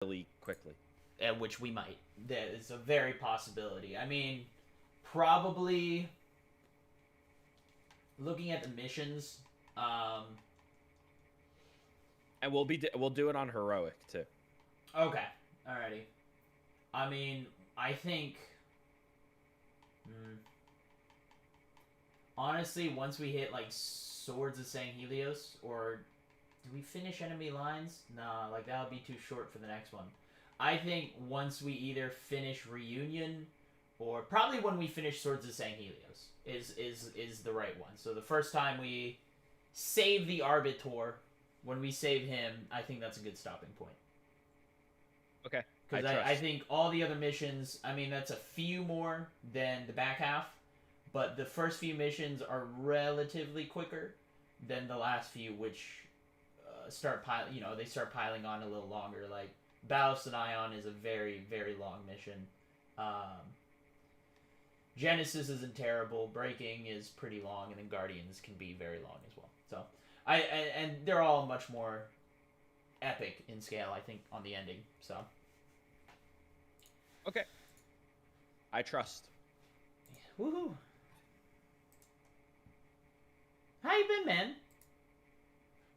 really quickly. which we might. That is a very possibility. I mean, probably looking at the missions. Um, And we'll do it on heroic too. okay, alrighty. I mean, I think. Hmm, honestly, once we hit like Swords of Sanghelios, or do we finish enemy lines? Nah, like that would be too short for the next one. I think once we either finish Reunion, or probably when we finish Swords of Sanghelios is the right one. So the first time we save the Arbiter, when we save him, I think that's a good stopping point. Okay, I Because I trust. think all the other missions, I mean, that's a few more than the back half, but the first few missions are relatively quicker than the last few, which they start piling on a little longer. Like Battle of Ion is a very very long mission. Um, Genesis isn't terrible. Breaking is pretty long, and then Guardians can be very long as well. So and they're all much more epic in scale, I think, on the ending. So Okay, I trust. woohoo! How you been, man?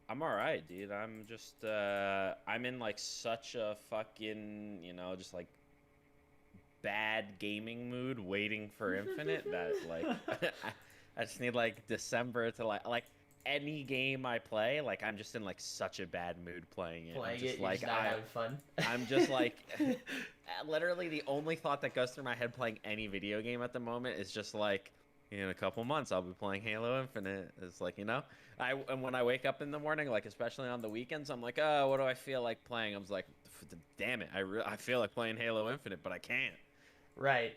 I'm all right, dude. I'm just I'm in like such a fucking, just like bad gaming mood waiting for Infinite that like I just need like December to like any game I play, like I'm just in like such a bad mood playing it. I'm Playing just it, you're like just not having fun. I'm just like literally the only thought that goes through my head playing any video game at the moment is just like in a couple months I'll be playing Halo Infinite. It's like, and when I wake up in the morning, like especially on the weekends, I'm like, oh, what do I feel like playing? I was like, damn it, I feel like playing Halo Infinite, but I can't. Right.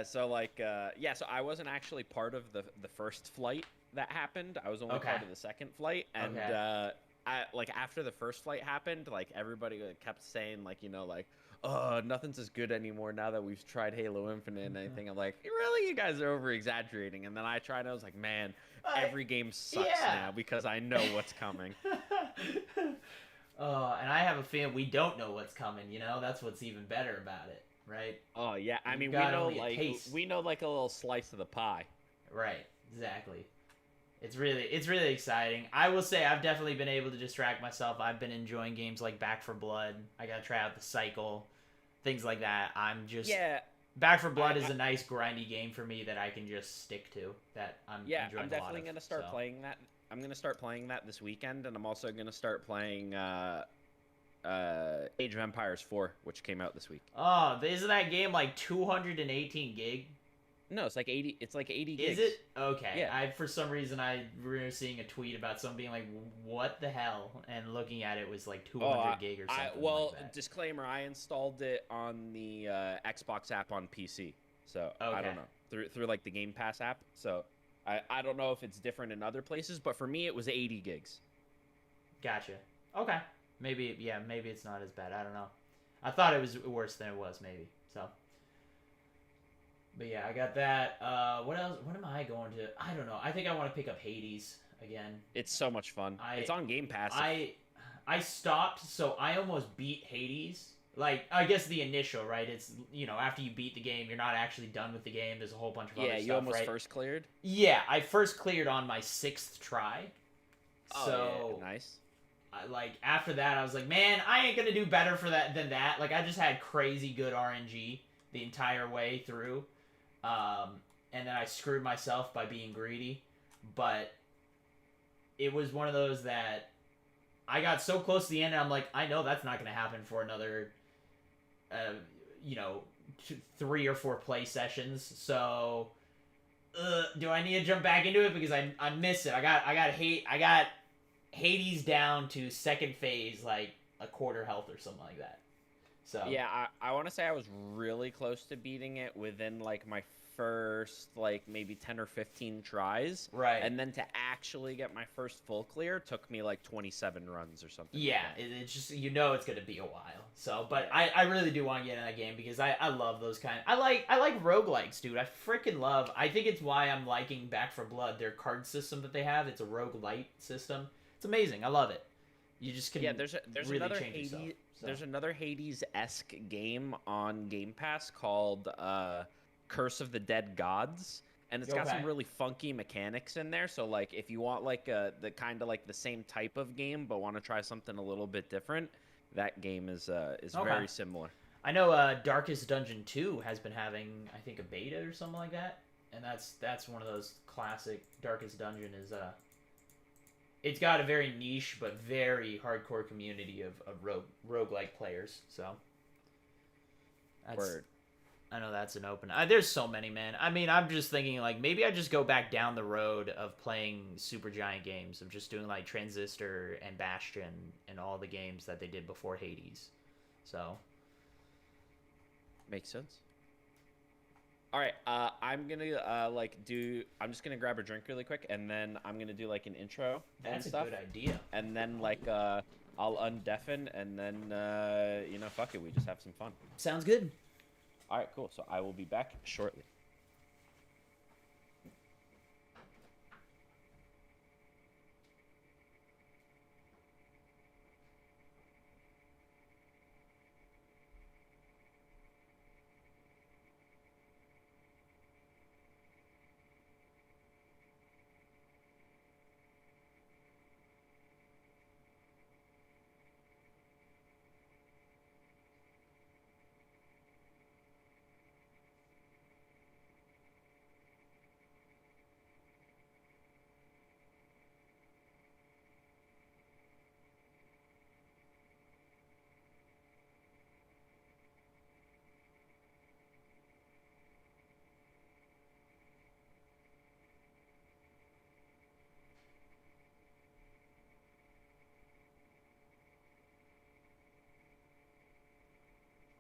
So like yeah, so I wasn't actually part of the first flight that happened. I was only Okay. part of the second flight, and Okay. I like after the first flight happened, like everybody kept saying like like oh nothing's as good anymore now that we've tried Halo Infinite and anything. I'm like really, you guys are over exaggerating. And then I tried, and I was like, man, I, every game sucks yeah. now because I know what's coming. And I have a feeling we don't know what's coming. That's what's even better about it, right? Oh yeah, I We've mean got only a taste. we know like a little slice of the pie. Right. Exactly. It's really exciting. I will say I've definitely been able to distract myself. I've been enjoying games like Back for Blood. I gotta try out the cycle, things like that. I'm just Yeah, Back for Blood is I a nice grindy game for me that I can just stick to. That I'm Yeah, I'm enjoying a lot definitely of. gonna So. start playing that. I'm gonna start playing that this weekend, and I'm also gonna start playing Age of Empires 4, which came out this week. Oh, isn't that game like 218 gig? No, it's like 80. It's like 80 Is gigs. it? Okay. Yeah. I for some reason I remember seeing a tweet about someone being like, "What the hell?" and looking at it was like Oh, 200 gig or something like well, that. disclaimer: I installed it on the Xbox app on PC, so I Okay. don't know through like the Game Pass app. So I don't know if it's different in other places, but for me it was 80 gigs. Gotcha. Okay. Maybe yeah, maybe it's not as bad. I don't know. I thought it was worse than it was maybe. So, but yeah, I got that. What else? What am I going to? I don't know. I think I want to pick up Hades again. It's so much fun. I It's on Game Pass. If I I stopped, so I almost beat Hades. Like I guess the initial, right? It's after you beat the game, you're not actually done with the game. There's a whole bunch of Yeah, other you stuff, almost right? first cleared. Yeah, I first cleared on my sixth try. Oh yeah, So nice. like after that, I was like, man, I ain't gonna do better for that than that. Like I just had crazy good RNG the entire way through, um, and then I screwed myself by being greedy. But it was one of those that I got so close to the end, and I'm like, I know that's not gonna happen for another, uh, you know, 3 or 4 play sessions. So, do I need to jump back into it because I miss it? I got Hades down to second phase, like a quarter health or something like that. So Yeah, I want to say I was really close to beating it within like my first like maybe 10 or 15 tries. right, And then to actually get my first full clear took me like 27 runs or something like yeah, that. it's just it's gonna be a while. So, but Yeah. I really do want to get in that game because I love those kind. I like roguelikes, dude. I freaking love. I think it's why I'm liking Back for Blood. Their card system that they have. It's a roguelite system. It's amazing. I love it. You just Yeah, can there's really another change yourself. So There's another Hades-esque game on Game Pass called Curse of the Dead Gods, and it's got some okay. really funky mechanics in there. So like if you want like the kind of like the same type of game but want to try something a little bit different, that game is Okay. very similar. I know Darkest Dungeon 2 has been having, I think, a beta or something like that. And that's one of those classic Darkest Dungeon is it's got a very niche but very hardcore community of roguelike players. So that's Word. I know that's an open. There's so many, man. I mean, I'm just thinking like maybe I just go back down the road of playing super giant games of just doing like Transistor and Bastion and all the games that they did before Hades. So Makes sense. All right, I'm gonna I'm just gonna grab a drink really quick, and then I'm gonna do like an intro and that's a stuff, good idea. and then I'll undeafen, and then fuck it, we just have some fun. Sounds good. All right, cool. So I will be back shortly.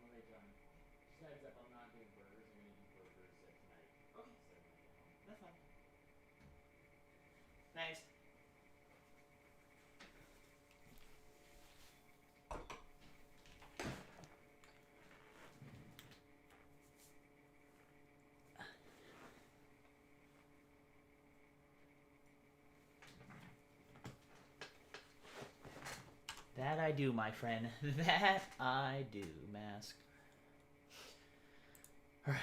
Well, hey, John. Just heads up, I'm not doing burgers. I'm gonna do burgers tonight. Okay. Instead when I get home. That's fine. Thanks. That I do, my friend. That I do, Mask. Alright.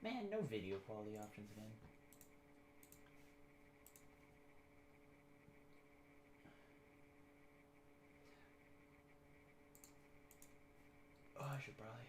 Man, no video quality options again. Oh, I should probably.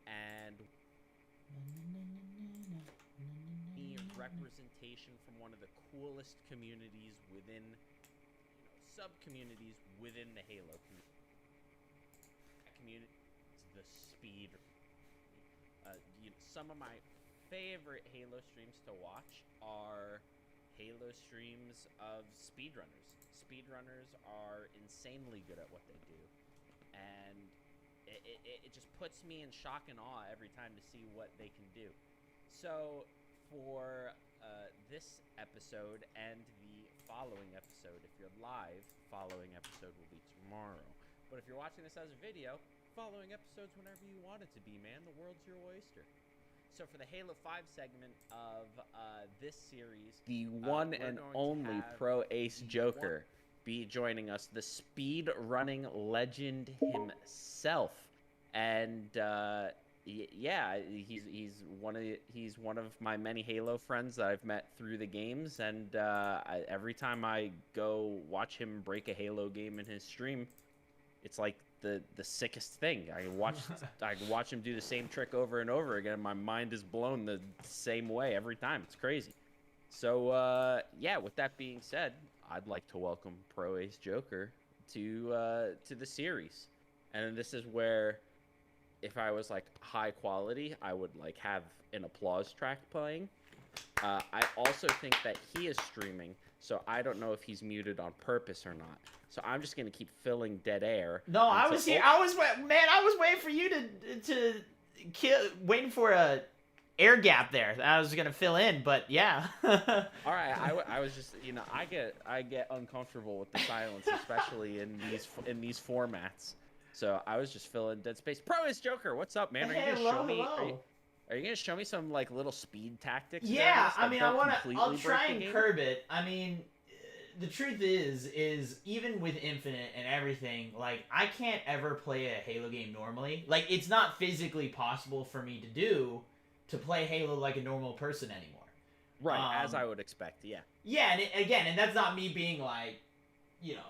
And the representation from one of the coolest communities within, sub communities within the Halo community. That community is the speed. Some of my favorite Halo streams to watch are Halo streams of speedrunners. Speedrunners are insanely good at what they do, and it just puts me in shock and awe every time to see what they can do. So for this episode and following episode. If you're live, following episode will be tomorrow. But if you're watching this as a video, following episodes whenever you want it to be, man. The world's your oyster. So for the Halo 5 segment of this series, the one and only Pro Ace Joker be joining us, the speed running legend himself. And yeah, he's one of my many Halo friends that I've met through the games, and every time I go watch him break a Halo game in his stream, it's like the sickest thing. I watch him do the same trick over and over again. My mind is blown the same way every time. It's crazy. So yeah, with that being said, I'd like to welcome Pro Ace Joker to the series, and this is where, if I was like high quality, I would like have an applause track playing. I also think that he is streaming, so I don't know if he's muted on purpose or not. So I'm just gonna keep filling dead air. No, I was here. I was waiting for you to kill, waiting for a air gap there. I was gonna fill in, but yeah. All right, I was just, you know, I get uncomfortable with the silence, especially in these formats. So I was just filling dead space. Pro Ace Joker, what's up, man? Are you gonna show me? Are you gonna show me some like little speed tactics? Yeah, I mean, I'll try and curb it. I mean, the truth is even with Infinite and everything, like I can't ever play a Halo game normally. Like it's not physically possible for me to play Halo like a normal person anymore. Right, as I would expect. Yeah. Yeah, and that's not me being like, you know.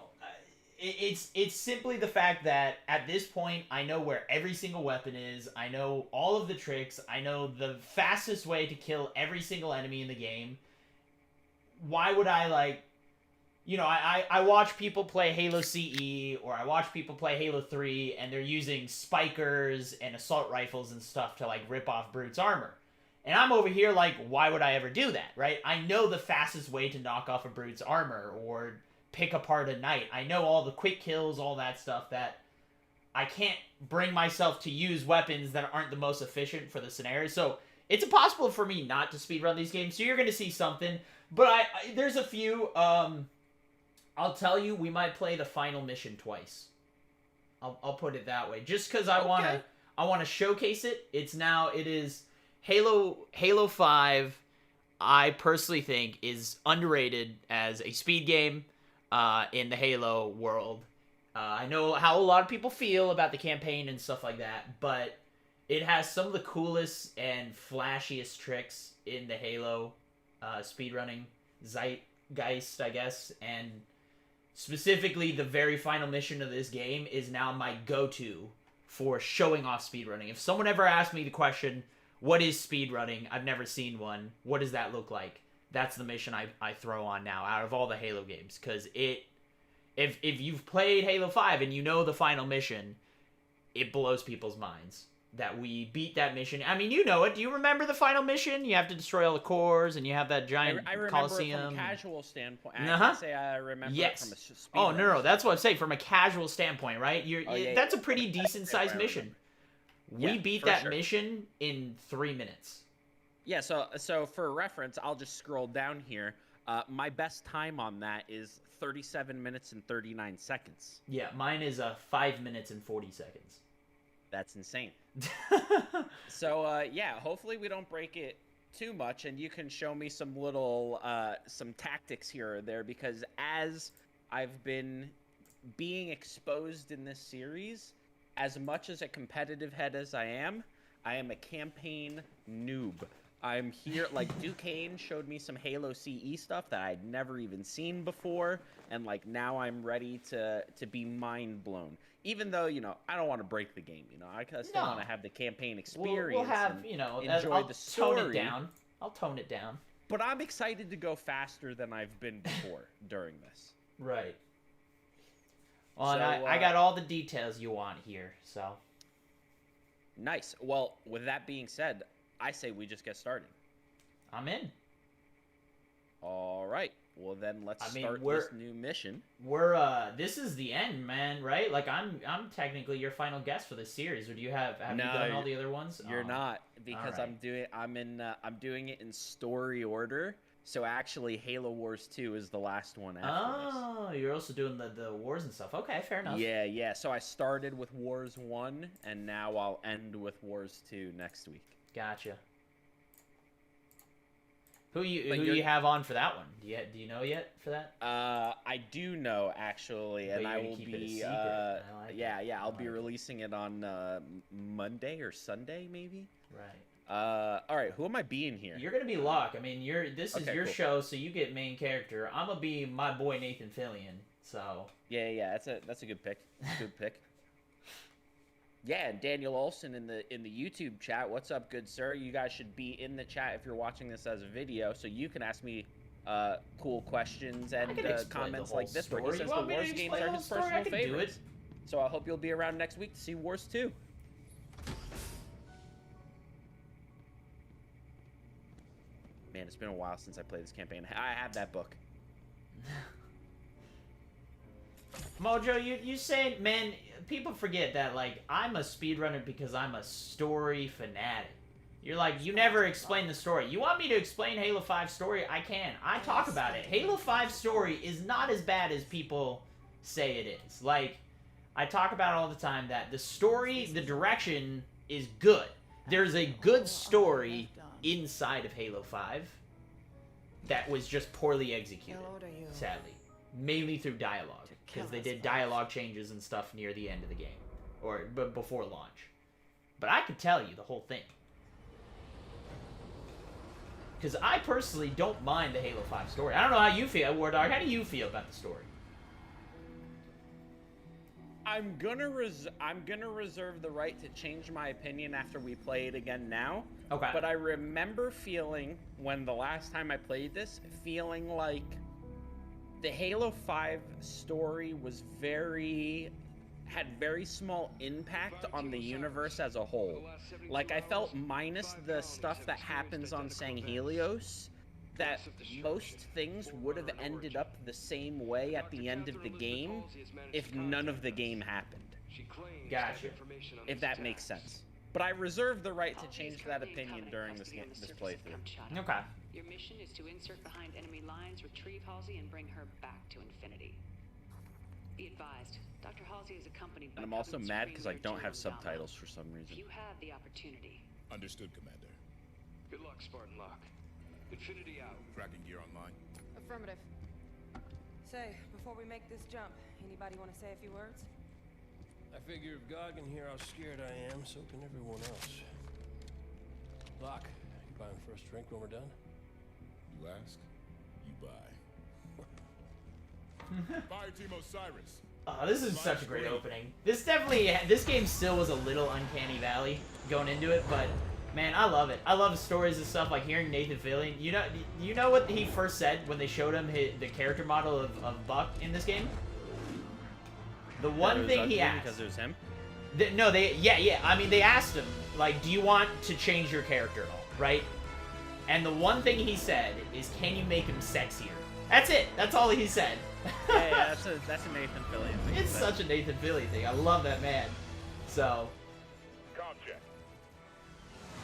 It's simply the fact that at this point I know where every single weapon is. I know all of the tricks. I know the fastest way to kill every single enemy in the game. Why would I like, you know, I watch people play Halo CE or I watch people play Halo 3 and they're using spikers and assault rifles and stuff to like rip off Brute's armor. And I'm over here like, why would I ever do that, right? I know the fastest way to knock off a Brute's armor or pick apart a knight. I know all the quick kills, all that stuff, that I can't bring myself to use weapons that aren't the most efficient for the scenario. So it's impossible for me not to speedrun these games. So you're going to see something. But there's a few. I'll tell you, we might play the final mission twice. I'll put it that way. Just because I want to showcase it. It is Halo 5, I personally think, is underrated as a speed game. In the Halo world. I know how a lot of people feel about the campaign and stuff like that, but it has some of the coolest and flashiest tricks in the Halo speedrunning zeitgeist, I guess, and specifically the very final mission of this game is now my go-to for showing off speedrunning. If someone ever asked me the question, what is speedrunning? I've never seen one. What does that look like? That's the mission I throw on now out of all the Halo games, because if you've played Halo 5 and you know the final mission, it blows people's minds that we beat that mission. I mean, you know it. Do you remember the final mission? You have to destroy all the cores, and you have that giant Coliseum. From a casual standpoint. I can't say I remember it from a speed no. That's what I'm saying. From a casual standpoint, right? That's a pretty decent-sized mission. We beat that mission in 3 minutes. Yeah, so for reference, I'll just scroll down here. My best time on that is 37 minutes and 39 seconds. Yeah, mine is 5 minutes and 40 seconds. That's insane. So, yeah, hopefully we don't break it too much, and you can show me some little, some tactics here or there, because as I've been being exposed in this series, as much as a competitive head as I am a campaign noob. I'm here, like, Duquesne showed me some Halo CE stuff that I'd never even seen before, and, like, now I'm ready to be mind blown. Even though, you know, I don't want to break the game, you know, I still want to have the campaign experience. We'll have, you know, enjoy the story. Tone it down. I'll tone it down. But I'm excited to go faster than I've been before during this. Right. Well, so, and I got all the details you want here, so. Nice. Well, with that being said, I say we just get started. I'm in. All right. Well, then let's start this new mission. This is the end, man, right? Like I'm technically your final guest for this series. Or do you have you done all the other ones? You're not, because right. I'm doing it in story order. So actually, Halo Wars 2 is the last one after Oh, you're also doing the wars and stuff. Okay, fair enough. Yeah, yeah. So I started with Wars 1, and now I'll end with Wars 2 next week. Gotcha. Who you have on for that one? Do you know yet for that? I do know actually, But and you're I gonna will keep it a be secret. I like yeah, it. yeah, I'll I be like it. releasing it on Monday or Sunday maybe. Right. All right, who am I being here? You're gonna be Locke. I mean, this is Okay, your cool. show, so you get main character. I'm gonna be my boy Nathan Fillion. So Yeah, yeah, that's a good pick. Good pick. Yeah, and Daniel Olson in the YouTube chat. What's up, good sir? You guys should be in the chat if you're watching this as a video, so you can ask me cool questions and I can explain comments the whole like this where he story. says You the want me to Wars games explain are the whole his story? I personal can do it. favorites. So I hope you'll be around next week to see Wars 2. Man, it's been a while since I played this campaign. I have that book. Mojo, you say, man, people forget that, like, I'm a speedrunner because I'm a story fanatic. You're like, you never explain the story. You want me to explain Halo 5 story? I can. I talk about it. Halo 5 story is not as bad as people say it is. Like, I talk about it all the time that the story, the direction is good. There's a good story inside of Halo 5 that was just poorly executed, sadly. Mainly through dialogue. Because they did dialogue changes and stuff near the end of the game. Or before launch. But I could tell you the whole thing. Because I personally don't mind the Halo 5 story. I don't know how you feel, War Dog. How do you feel about the story? I'm gonna reserve the right to change my opinion after we play it again now. Okay. But I remember feeling, when the last time I played this, feeling like the Halo 5 story was had very small impact on the universe as a whole. Like, I felt minus the stuff that happens on San Helios, that most things would have ended up the same way at the end of the game if none of the game happened. Gotcha. If that makes sense. But I reserve the right to change that opinion during this playthrough. Okay. Your mission is to insert behind enemy lines, retrieve Halsey, and bring her back to Infinity. Be advised, Dr. Halsey is accompanied by... And I'm also mad because I don't have subtitles for some reason. You have the opportunity. Understood, Commander. Good luck, Spartan Locke. Infinity out. Tracking gear online. Affirmative. Say, before we make this jump, anybody want to say a few words? I figure if God can hear how scared I am, so can everyone else. Locke, you buying first drink when we're done? You ask, you buy. Fire Team Osiris. Oh, this is such a great opening. This game still was a little uncanny valley going into it, but man, I love it. I love stories and stuff, like hearing Nathan Fillion. You know what he first said when they showed him the character model of Buck in this game? The one thing he asked. Because it was him? Yeah. I mean, they asked him, like, do you want to change your character at all, right? And the one thing he said is, can you make him sexier? That's it. That's all he said. Yeah, that's a Nathan Fillion thing. It's such a Nathan Fillion thing. I love that man. So.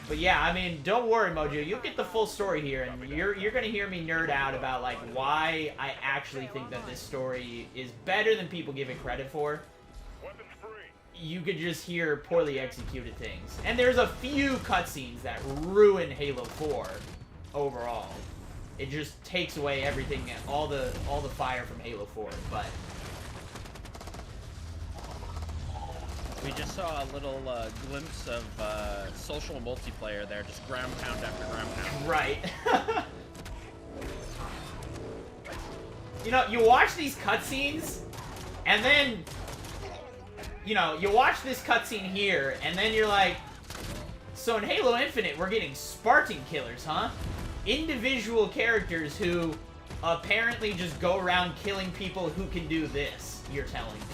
But yeah, I mean, don't worry, Mojo. You'll get the full story here, and you're gonna hear me nerd out about like why I actually think that this story is better than people give it credit for. You could just hear poorly executed things, and there's a few cutscenes that ruin Halo 4 overall. It just takes away everything, all the fire from Halo 4. But we just saw a little glimpse of social multiplayer there, just ground pound after ground pound. right. You watch these cutscenes, and then you watch this cutscene here, and then you're like, so in Halo Infinite, we're getting Spartan killers, huh? Individual characters who apparently just go around killing people who can do this, you're telling me.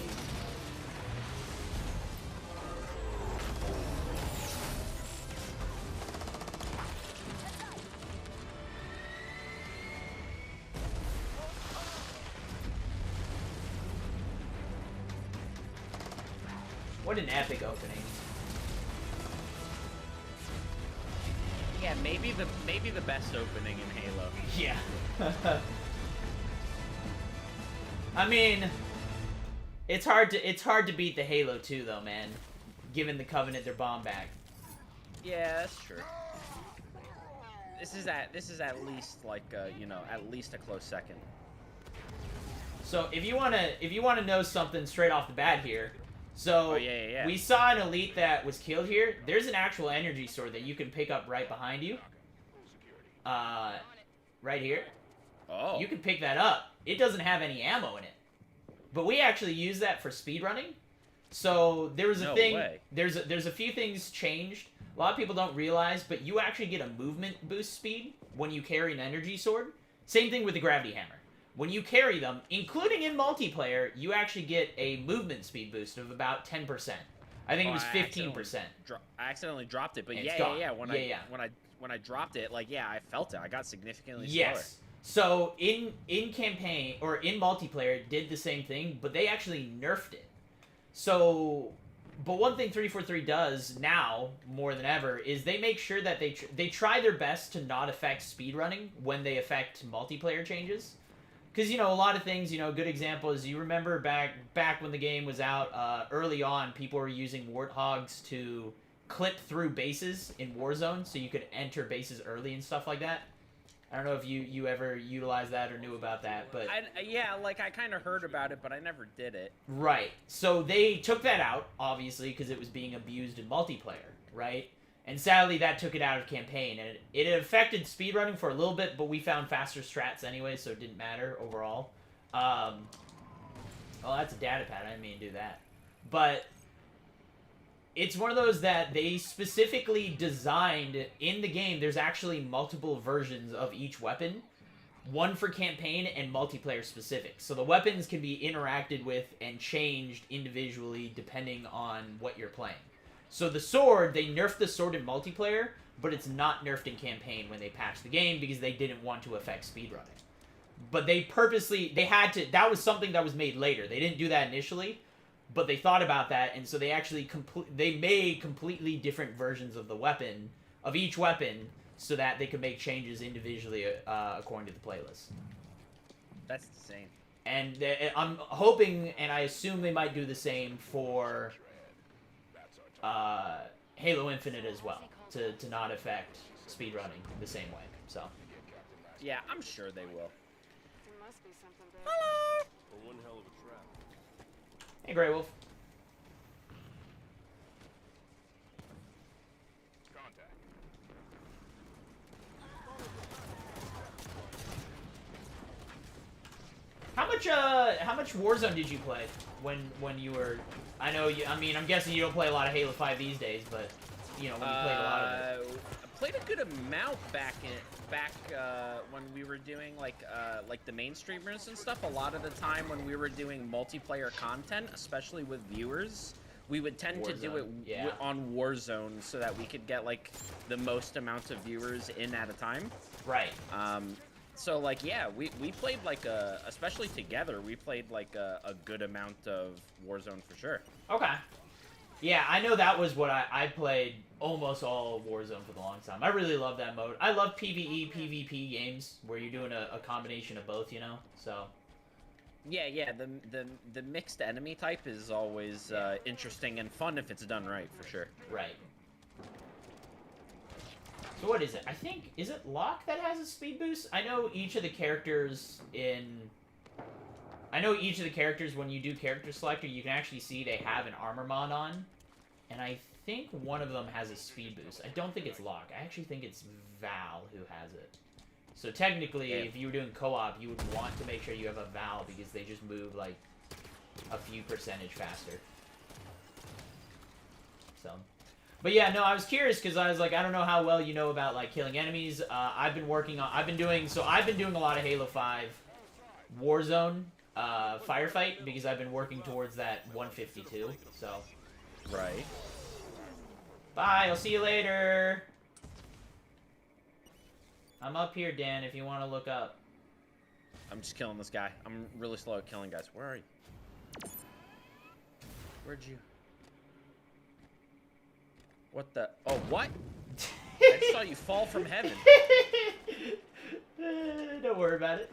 What an epic opening. Yeah, maybe the best opening in Halo. Yeah. I mean, it's hard to beat the Halo 2 though, man. Given the Covenant their bomb back. Yeah, that's true. This is at least like at least a close second. So if you wanna know something straight off the bat here, so we saw an elite that was killed here. There's an actual energy sword that you can pick up right behind you. Right here. Oh. You can pick that up. It doesn't have any ammo in it, but we actually use that for speedrunning. So there was a thing. Way. There's a few things changed. A lot of people don't realize, but you actually get a movement boost speed when you carry an energy sword. Same thing with the gravity hammer. When you carry them, including in multiplayer, you actually get a movement speed boost of about 10%. I think it was 15%. I accidentally dropped it, but It's gone. When I dropped it, like I felt it. I got significantly slower. Yes. So in campaign or in multiplayer, it did the same thing, but they actually nerfed it. So, but one thing 343 does now more than ever is they make sure that they try their best to not affect speedrunning when they affect multiplayer changes. Because, a lot of things, good example is you remember back when the game was out, early on, people were using warthogs to clip through bases in Warzone so you could enter bases early and stuff like that. I don't know if you ever utilized that or knew about that, but... I kind of heard about it, but I never did it. Right. So they took that out, obviously, because it was being abused in multiplayer, right? And sadly, that took it out of campaign, and it affected speedrunning for a little bit, but we found faster strats anyway, so it didn't matter overall. Oh, that's a data pad. I didn't mean to do that. But it's one of those that they specifically designed in the game. There's actually multiple versions of each weapon. One for campaign and multiplayer specific. So the weapons can be interacted with and changed individually depending on what you're playing. So the sword, they nerfed the sword in multiplayer, but it's not nerfed in campaign when they patched the game because they didn't want to affect speedrunning. But they purposely, that was something that was made later. They didn't do that initially, but they thought about that, and so they actually they made completely different versions of the weapon, of each weapon, so that they could make changes individually according to the playlist. That's insane. And I'm hoping, and I assume they might do the same for Halo Infinite as well, to not affect speedrunning the same way. So. Yeah, I'm sure they will. There must be something bad. Hello. Well, one hell of a trap. Hey, Grey Wolf. Contact. How much Warzone did you play when you were? I know you. I mean, I'm guessing you don't play a lot of Halo 5 these days, but when you played a lot of it. I played a good amount back when we were doing like the main streamers and stuff. A lot of the time when we were doing multiplayer content, especially with viewers, we would tend to do it on Warzone so that we could get like the most amounts of viewers in at a time. Right. So like we played like especially together, we played like a good amount of Warzone for sure. Okay. Yeah, I know that was what I played almost all Warzone for the long time. I really love that mode. I love PvE, PvP games where you're doing a combination of both, so. Yeah, the mixed enemy type is always interesting and fun if it's done right, for sure. Right. So what is it? I think, is it Locke that has a speed boost? I know each of the characters when you do character selector, you can actually see they have an armor mod on. And I think one of them has a speed boost. I don't think it's Locke. I actually think it's Val who has it. So technically, if you were doing co-op, you would want to make sure you have a Val because they just move like a few percentage faster. So, but yeah, no, I was curious because I was like, I don't know how well you know about like killing enemies. I've been doing a lot of Halo 5 Warzone firefight because I've been working towards that 152. So. Right. Bye, I'll see you later. I'm up here, Dan, if you want to look up. I'm just killing this guy. I'm really slow at killing guys. Where are you? Where'd you? What the? Oh, what? saw you fall from heaven. Don't worry about it.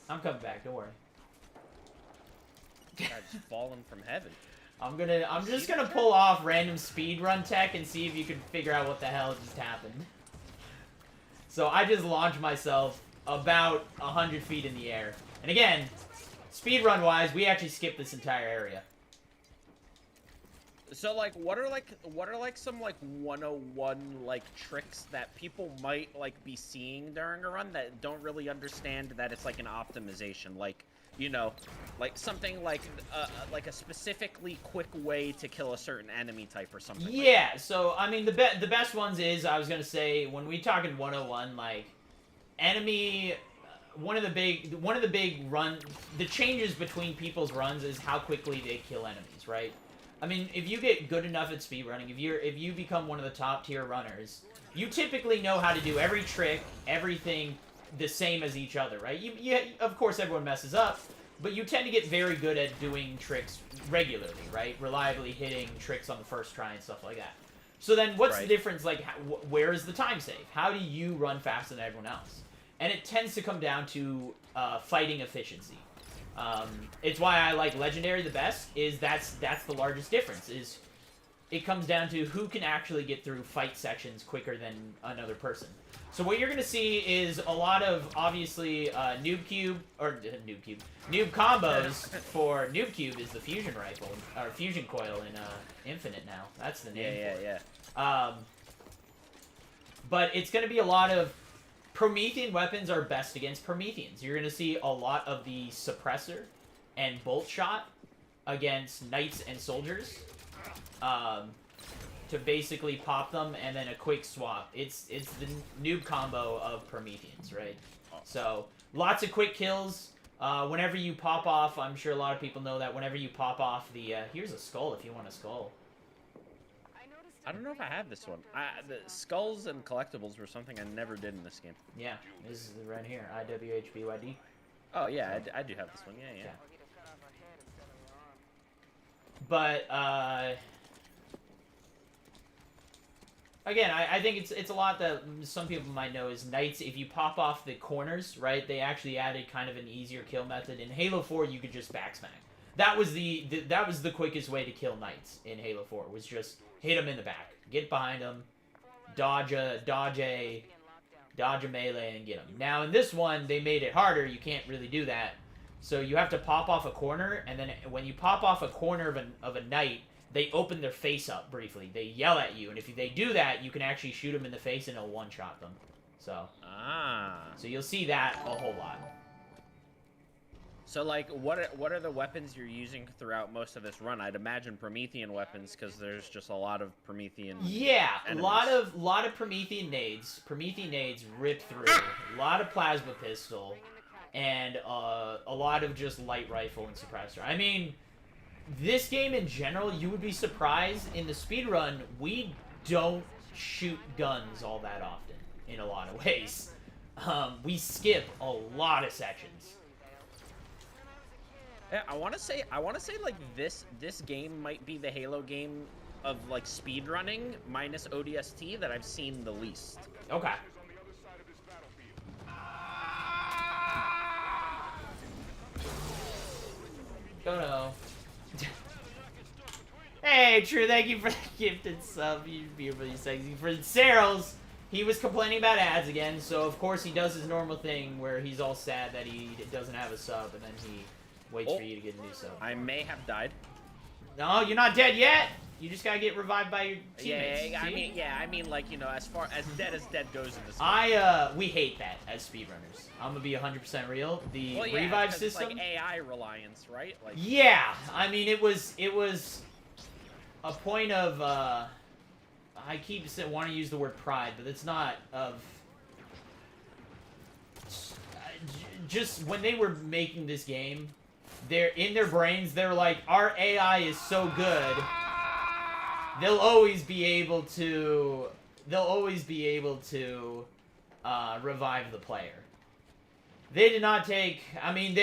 I'm coming back. Don't worry. God, just falling from heaven. I'm just gonna pull off random speedrun tech and see if you can figure out what the hell just happened. So I just launched myself about 100 feet in the air. And again, speedrun wise, we actually skipped this entire area. So like, what are some like 101 like tricks that people might like be seeing during a run that don't really understand that it's like an optimization, like, you know, like something like a specifically quick way to kill a certain enemy type or something. Yeah, like so I mean the best ones is, I was gonna say, when we talking 101, like enemy, one of the big run, the changes between people's runs is how quickly they kill enemies, right? I mean, if you get good enough at speedrunning, if you become one of the top tier runners, you typically know how to do every trick, everything the same as each other, right? You of course everyone messes up, but you tend to get very good at doing tricks regularly, right? Reliably hitting tricks on the first try and stuff like that. So then what's the difference? Like, where is the time save? How do you run faster than everyone else? And it tends to come down to fighting efficiency. It's why I like Legendary the best, is that's the largest difference, is it comes down to who can actually get through fight sections quicker than another person. So what you're going to see is a lot of, obviously, noob combos. For noob cube is the fusion rifle, or fusion coil in Infinite now. That's the name for it. Yeah. But it's going to be a lot of Promethean weapons are best against Prometheans. You're going to see a lot of the suppressor and bolt shot against knights and soldiers. To basically pop them, and then a quick swap. It's the noob combo of Prometheans, right? So, lots of quick kills. Whenever you pop off, I'm sure a lot of people know that whenever you pop off the, here's a skull if you want a skull. I don't know if I have this one. The skulls and collectibles were something I never did in this game. Yeah, this is right here, IWHBYD. Oh yeah, I do have this one, yeah. But, again, I think it's a lot that some people might know is Knights, if you pop off the corners, right, they actually added kind of an easier kill method. In Halo 4, you could just backsmack. That was the quickest way to kill Knights in Halo 4, was just hit them in the back. Get behind them, dodge a melee, and get them. Now, in this one, they made it harder. You can't really do that. So you have to pop off a corner, and then when you pop off a corner of a Knight, they open their face up briefly. They yell at you, and if they do that, you can actually shoot them in the face and it'll one-shot them. So, so you'll see that a whole lot. So, like, what are the weapons you're using throughout most of this run? I'd imagine Promethean weapons, because there's just a lot of Promethean. Yeah, enemies. a lot of Promethean nades. Promethean nades rip through. A lot of plasma pistol, and a lot of just light rifle and suppressor. I mean, this game in general, you would be surprised, in the speedrun, we don't shoot guns all that often, in a lot of ways. We skip a lot of sections. Yeah, I want to say like this game might be the Halo game of like speedrunning minus ODST that I've seen the least. Okay. Oh no. Hey, True, thank you for the gifted sub. You're beautiful, you're sexy. For Sarles, he was complaining about ads again, so of course he does his normal thing where he's all sad that he doesn't have a sub, and then he waits for you to get a new sub. I may have died. No, you're not dead yet! You just gotta get revived by your teammates. Yeah, I mean, like, you know, as far as dead goes in this game. We hate that as speedrunners. I'm gonna be 100% real. The well, yeah, revive system, it's like AI reliance, right? Like, yeah, I mean, it was a point of, I keep wanting to use the word pride, but it's not of, just when they were making this game, in their brains, they were like, our AI is so good, they'll always be able to revive the player. They did not take, I mean,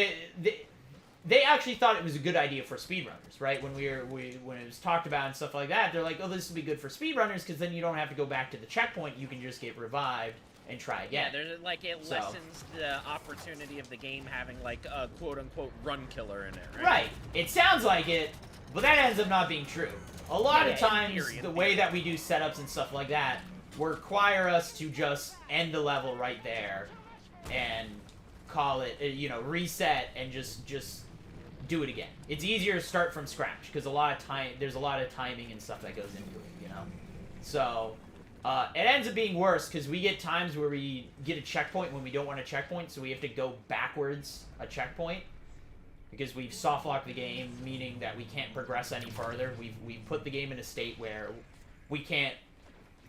they actually thought it was a good idea for speedrunners, right? When when it was talked about and stuff like that, they're like, oh, this will be good for speedrunners because then you don't have to go back to the checkpoint. You can just get revived and try again. Yeah, there's like it lessens the opportunity of the game having like a quote unquote run killer in it, right? Right. It sounds like it, but that ends up not being true. A lot of times, the way that we do setups and stuff like that require us to just end the level right there and call it, you know, reset and just do it again. It's easier to start from scratch because there's a lot of timing and stuff that goes into it, you know. So it ends up being worse because we get times where we get a checkpoint when we don't want a checkpoint, so we have to go backwards a checkpoint because we've soft locked the game, meaning that we can't progress any further. We've put the game in a state where we can't.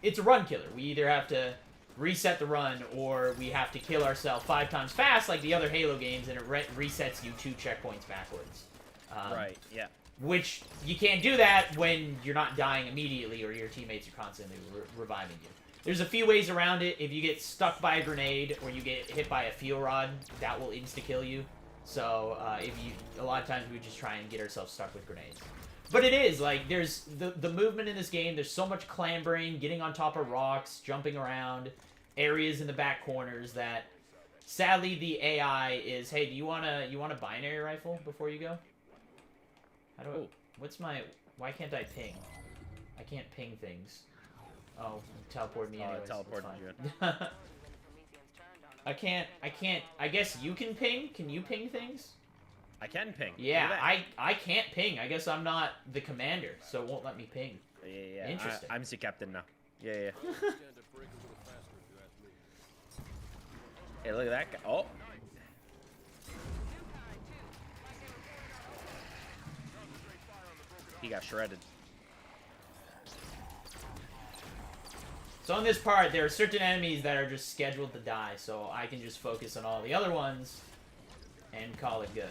It's a run killer. We either have to reset the run or we have to kill ourselves 5 times fast like the other Halo games, and it resets you 2 checkpoints backwards. Right. Yeah. Which you can't do that when you're not dying immediately or your teammates are constantly reviving you. There's a few ways around it. If you get stuck by a grenade or you get hit by a fuel rod, that will insta-kill you. So a lot of times we just try and get ourselves stuck with grenades. But it is, like, there's the movement in this game, there's so much clambering, getting on top of rocks, jumping around, areas in the back corners that, sadly, the AI is, hey, do you want a binary rifle before you go? How do why can't I ping? I can't ping things. Oh, teleport me anyways. Teleported you. I guess you can ping? Can you ping things? I can ping. Yeah, I can't ping. I guess I'm not the commander, so it won't let me ping. Yeah. Interesting. I'm the captain now. Yeah. Hey, look at that guy. Oh. He got shredded. So on this part, there are certain enemies that are just scheduled to die, so I can just focus on all the other ones and call it good.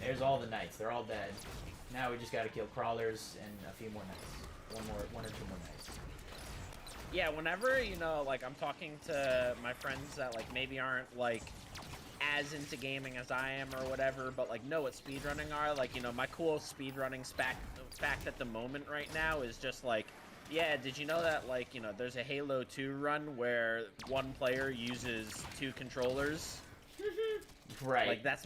There's all the knights. They're all dead. Now we just gotta kill crawlers and a few more knights. One or two more knights. Yeah, whenever, you know, like, I'm talking to my friends that, like, maybe aren't, like, as into gaming as I am or whatever, but, like, know what speedrunning are, like, you know, my cool speedrunning fact at the moment right now is just, like, yeah, did you know that, like, you know, there's a Halo 2 run where one player uses 2 controllers? Right. Like, that's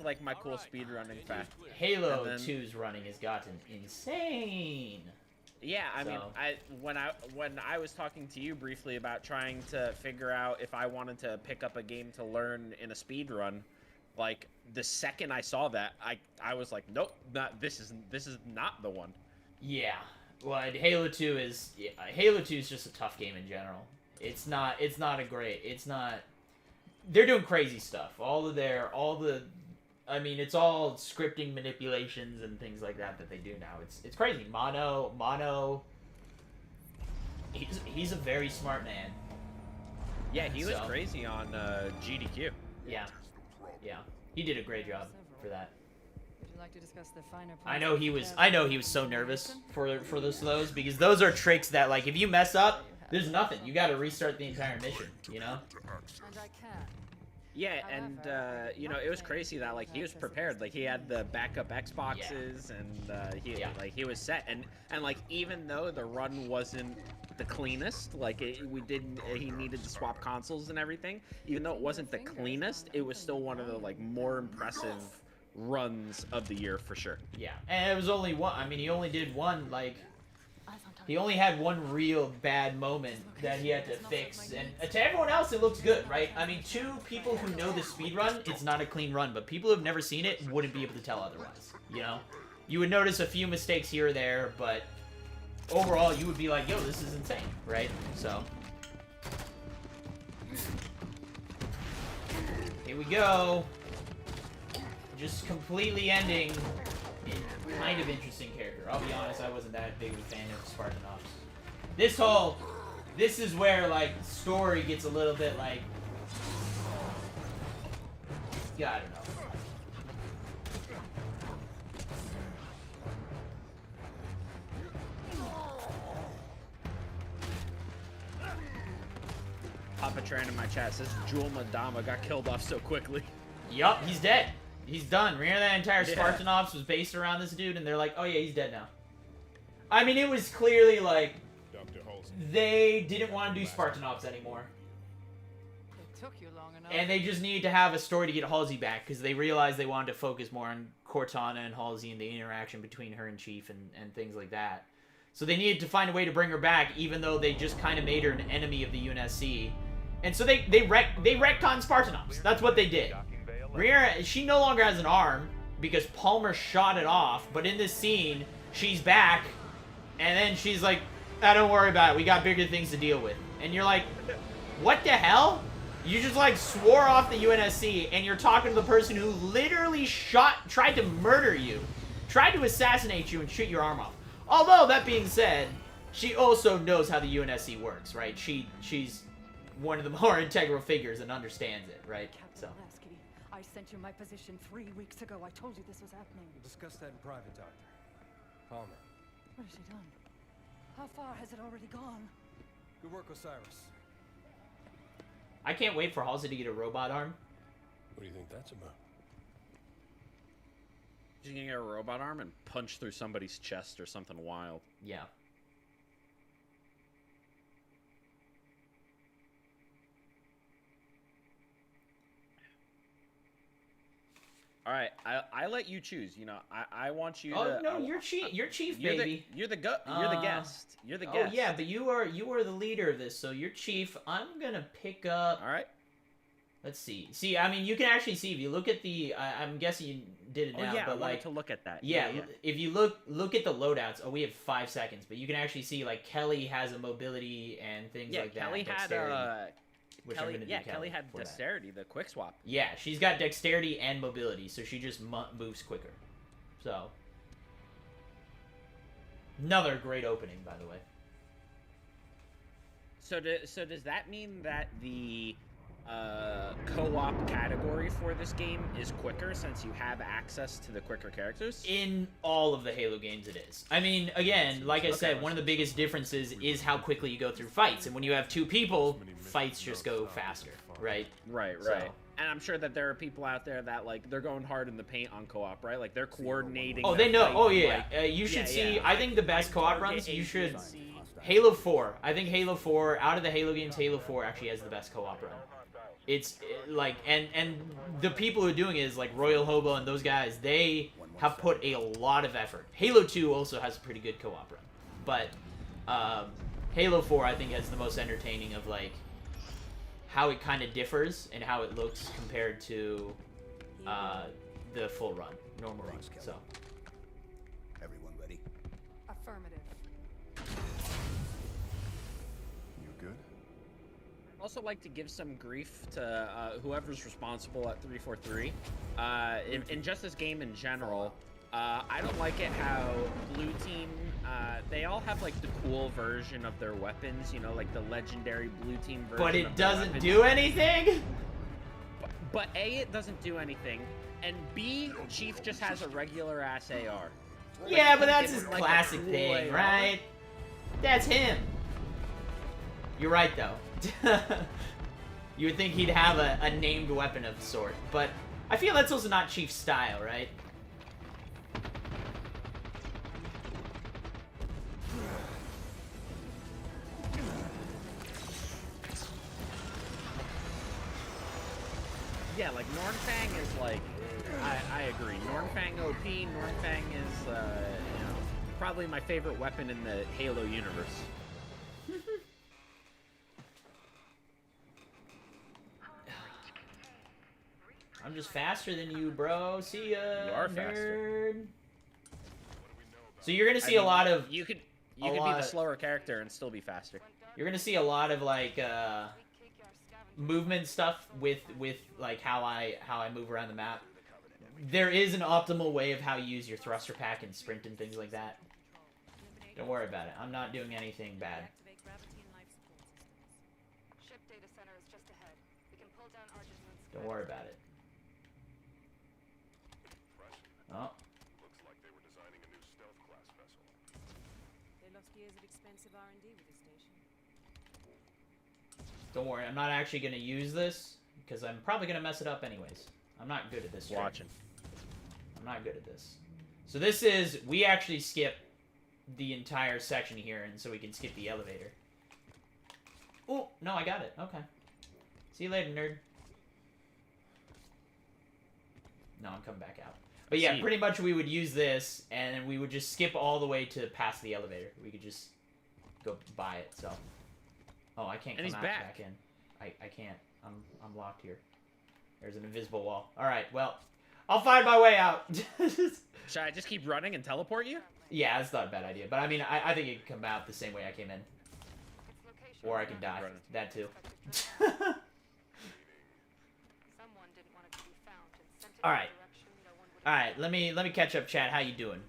like my cool speedrunning fact. Halo 2's running has gotten insane. Yeah, I mean, when I was talking to you briefly about trying to figure out if I wanted to pick up a game to learn in a speed run, like, the second I saw that, I was like, nope, this is not the one. Yeah. Well, Halo 2 is Halo 2 is just a tough game in general. It's not a great. It's not. They're doing crazy stuff. I mean, it's all scripting manipulations and things like that they do now. It's crazy. Mono. He's a very smart man. Yeah, he was crazy on GDQ. Yeah. He did a great job for that. Would you like to discuss the finer points? I know he was so nervous for those because those are tricks that, like, if you mess up, there's nothing. You got to restart the entire mission, you know? And I can. Yeah, and you know, it was crazy that, like, he was prepared. Like, he had the backup Xboxes, and he was set. And like, even though the run wasn't the cleanest, like, he needed to swap consoles and everything. Even though it wasn't the cleanest, it was still one of the, like, more impressive runs of the year for sure. Yeah, and it was only one. I mean, he only did one, like. He only had one real bad moment that he had to fix, and to everyone else it looks good, right? I mean, to people who know the speedrun, it's not a clean run, but people who've never seen it wouldn't be able to tell otherwise, you know? You would notice a few mistakes here or there, but overall you would be like, yo, this is insane, right? So. Here we go. Just completely ending kind of interesting character. I'll be honest, I wasn't that big of a fan of Spartanops. This is where, like, story gets a little bit, like, yeah, I don't know. Papa Tran in my chat says Jewel Madama got killed off so quickly. Yup, he's dead. He's done. Remember that entire Yeah. Spartan Ops was based around this dude, and they're like, oh yeah, he's dead now. I mean, it was clearly like Dr. Halsey. they didn't want to do Spartan Ops anymore. It took you long enough. And they just needed to have a story to get Halsey back, because they realized they wanted to focus more on Cortana and Halsey and the interaction between her and Chief and things like that. So they needed to find a way to bring her back, even though they just kind of made her an enemy of the UNSC. And so they retconned Spartan Ops. That's what they did. Rhaenyra, she no longer has an arm, because Palmer shot it off, but in this scene, she's back, and then she's like, don't worry about it, we got bigger things to deal with. And you're like, what the hell? You just like swore off the UNSC, and you're talking to the person who literally tried to murder you, tried to assassinate you and shoot your arm off. Although, that being said, she also knows how the UNSC works, right? She's one of the more integral figures and understands it, right? So. Captain Lasky, I sent you my position 3 weeks ago. I told you this was happening. We'll discuss that in private, Doctor. Palmer. What has she done? How far has it already gone? Good work, Osiris. I can't wait for Halsey to get a robot arm. What do you think that's about? She's gonna get a robot arm and punch through somebody's chest or something wild. Yeah. All right, I let you choose. You know, I want you to. Oh no, you're chief, baby. You're the guest. You're the guest. Oh yeah, but you are the leader of this, so you're chief. I'm gonna pick up. All right. Let's see. See, I mean, you can actually see if you look at the. I'm guessing you did it now, yeah, but I wanted like to look at that. Yeah, if you look at the loadouts. Oh, we have 5 seconds, but you can actually see like Kelly has a mobility and things like that. Kelly had Kelly had for that. dexterity, the quick swap. Yeah, she's got dexterity and mobility, so she just moves quicker. So, another great opening, by the way. So does that mean that the co-op category for this game is quicker since you have access to the quicker characters? In all of the Halo games, it is. I mean, again, like I said, one of the biggest differences is how quickly you go through fights. And when you have 2 people, fights just go faster, right? Right. So. And I'm sure that there are people out there that, like, they're going hard in the paint on co-op, right? Like, they're coordinating. Oh, they know. Oh, yeah. You should see. I think the best co-op runs, you should. Halo 4. I think Halo 4, out of the Halo games, Halo 4 actually has the best co-op run. It's like, and the people who are doing it is like Royal Hobo and those guys. They have put a lot of effort. Halo 2 also has a pretty good co-op run, but Halo 4 I think has the most entertaining of like how it kind of differs and how it looks compared to the full run, normal run. So. Everyone ready? Affirmative. You good? Also like to give some grief to whoever's responsible at 343. In just this game in general, I don't like it how Blue Team, they all have like the cool version of their weapons, you know, like the legendary Blue Team version. But it doesn't do anything? But A, it doesn't do anything, and B, Chief just has a regular ass AR. Yeah, but that's his like, classic cool thing, AR. right? That's him. You're right, though. You would think he'd have a named weapon of the sort, but I feel that's also not Chief's style, right? Yeah, like Nornfang is like, I agree. Nornfang OP, Nornfang is, you know, probably my favorite weapon in the Halo universe. I'm just faster than you, bro. See ya, You are nerd. faster. So you're gonna see a lot of. You could be the slower character and still be faster. You're gonna see a lot of like movement stuff with like how I move around the map. There is an optimal way of how you use your thruster pack and sprint and things like that. Don't worry about it. I'm not doing anything bad. Ship data center is just ahead. We can pull down Argentines. Don't worry about it. Oh. Looks like they were designing a new stealth class vessel. They lost years of expensive R&D with the station. Don't worry, I'm not actually gonna use this because I'm probably gonna mess it up anyways. I'm not good at this. Watching. I'm not good at this. So this is, we actually skip the entire section here, and so we can skip the elevator. Oh, no, I got it. Okay. See you later, nerd. No, I'm coming back out. But yeah, pretty much we would use this, and then we would just skip all the way to past the elevator. We could just go buy it, so. Oh, I can't come back in. I can't. I'm locked here. There's an invisible wall. Alright, well, I'll find my way out. Should I just keep running and teleport you? Yeah, that's not a bad idea. But I mean, I think it can come out the same way I came in. Or I can die. That too. Alright. Alright, let me catch up, chat. How you doing?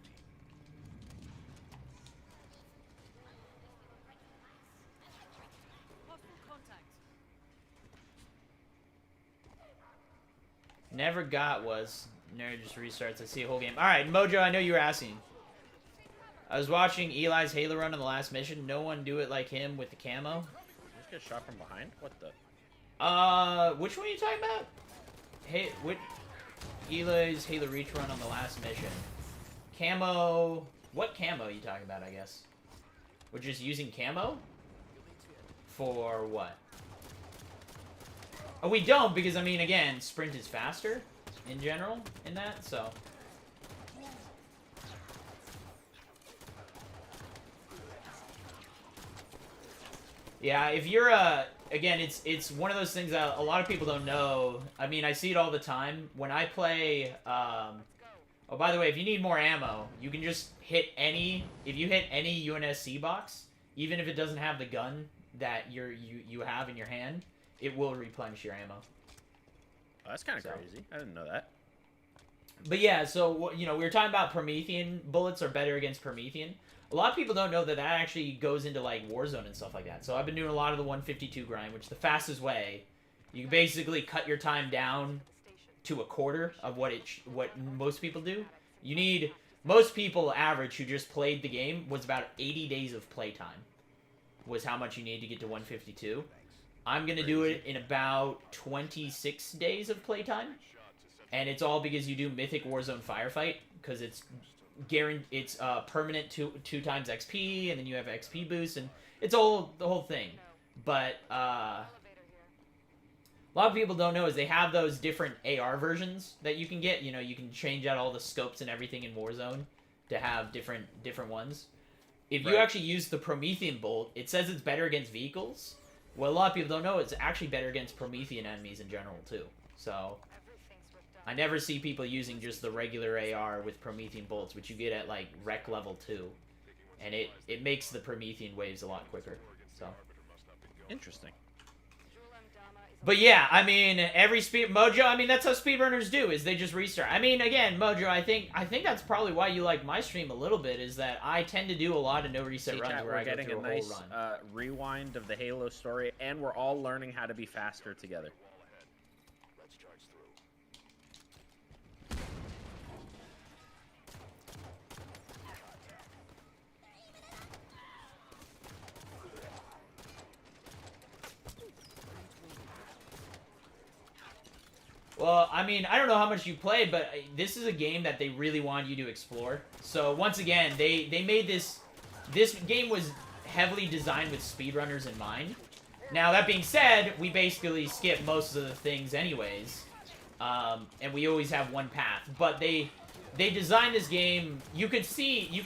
Never got was nerd just restarts. I see a whole game. Alright, Mojo, I know you were asking. I was watching Eli's Halo run on the last mission. No one do it like him with the camo. Just get shot from behind? What the? Which one are you talking about? Hey, what? Eli's Halo Reach run on the last mission. Camo. What camo are you talking about, I guess? We're just using camo? For what? Oh, we don't, because, I mean, again, sprint is faster in general in that, so. Yeah, if you're again, it's one of those things that a lot of people don't know. I mean, I see it all the time when I play. Oh, by the way, if you need more ammo, you can just hit any. If you hit any UNSC box, even if it doesn't have the gun that you have in your hand, it will replenish your ammo. Oh, that's kind of crazy. I didn't know that. But yeah, so you know, we were talking about Promethean bullets are better against Promethean. A lot of people don't know that that actually goes into, like, Warzone and stuff like that. So I've been doing a lot of the 152 grind, which is the fastest way. You can basically cut your time down to a quarter of what most people do. You need... Most people average who just played the game was about 80 days of playtime. Was how much you need to get to 152. I'm going to do it in about 26 days of playtime. And it's all because you do Mythic Warzone Firefight. Because it's... it's permanent two times XP, and then you have XP boost, and it's all the whole thing. But a lot of people don't know is they have those different AR versions that you can get. You know, you can change out all the scopes and everything in Warzone to have different ones. If you actually use the Promethean bolt, it says it's better against vehicles. What a lot of people don't know is it's actually better against Promethean enemies in general too. So I never see people using just the regular AR with Promethean bolts, which you get at, like, Rec level 2. And it makes the Promethean waves a lot quicker. So Interesting. But yeah, I mean, Mojo, I mean, that's how speedrunners do, is they just restart. I mean, again, Mojo, I think that's probably why you like my stream a little bit, is that I tend to do a lot of no reset runs where I go through a whole run. Rewind of the Halo story, and we're all learning how to be faster together. Well, I mean, I don't know how much you played, but this is a game that they really wanted you to explore. So, once again, they made this... This game was heavily designed with speedrunners in mind. Now, that being said, we basically skip most of the things anyways. And we always have one path. But they designed this game... You can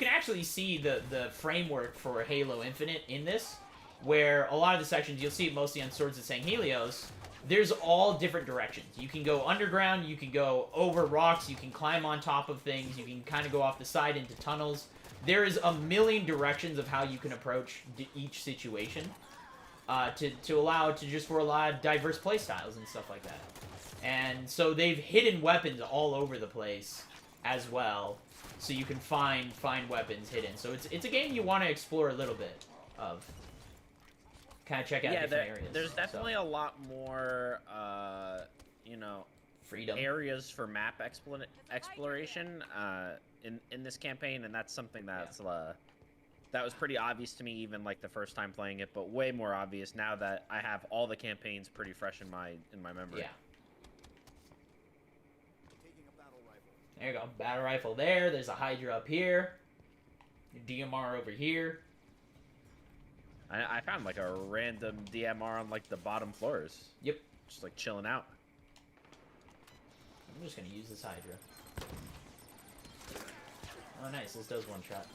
actually see the framework for Halo Infinite in this. Where a lot of the sections, you'll see it mostly on Swords of St. Helios. There's all different directions. You can go underground, you can go over rocks, you can climb on top of things, you can kind of go off the side into tunnels. There is a million directions of how you can approach each situation to allow for a lot of diverse playstyles and stuff like that. And so they've hidden weapons all over the place as well, so you can find weapons hidden. So it's a game you want to explore a little bit of. Kind of check out different areas. There's definitely a lot more, you know, freedom areas for map exploration in this campaign, and that's something that's That was pretty obvious to me even like the first time playing it, but way more obvious now that I have all the campaigns pretty fresh in my memory. Yeah. There you go. Battle rifle there. There's a Hydra up here. DMR over here. I found like a random DMR on like the bottom floors. Yep. Just like chilling out. I'm just gonna use this Hydra. Oh, nice. This does one shot.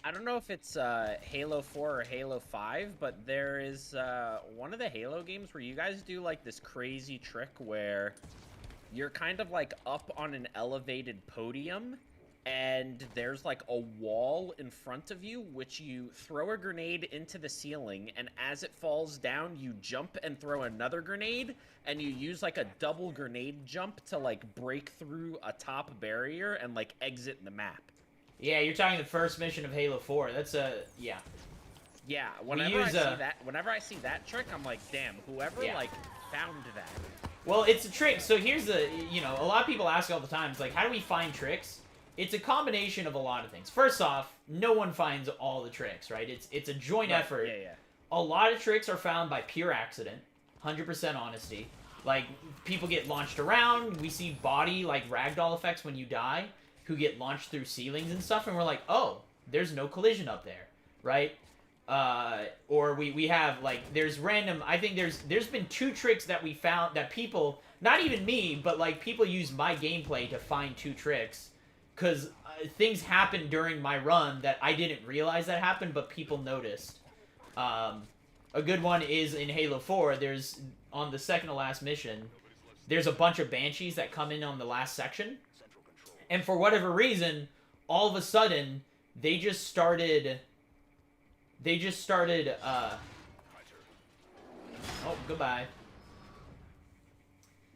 I don't know if it's Halo 4 or Halo 5, but there is one of the Halo games where you guys do like this crazy trick where you're kind of like up on an elevated podium and there's like a wall in front of you which you throw a grenade into the ceiling, and as it falls down you jump and throw another grenade, and you use like a double grenade jump to like break through a top barrier and like exit the map. Yeah, you're talking the first mission of Halo 4. That's yeah. Yeah, whenever I see that trick, I'm like, damn, whoever like found that. Well, it's a trick. So here's the, you know, a lot of people ask all the time, it's like, how do we find tricks? It's a combination of a lot of things. First off, no one finds all the tricks, right? It's a joint effort. Yeah, yeah. A lot of tricks are found by pure accident, 100% honesty. Like, people get launched around. We see body, like, ragdoll effects when you die, who get launched through ceilings and stuff, and we're like, oh, there's no collision up there, right? Or we have, like, there's random, I think there's been 2 tricks that we found that people, not even me, but, like, people use my gameplay to find 2 tricks, because things happened during my run that I didn't realize that happened, but people noticed. A good one is in Halo 4, there's, on the second to last mission, there's a bunch of Banshees that come in on the last section, and for whatever reason, all of a sudden, they just started, oh, goodbye.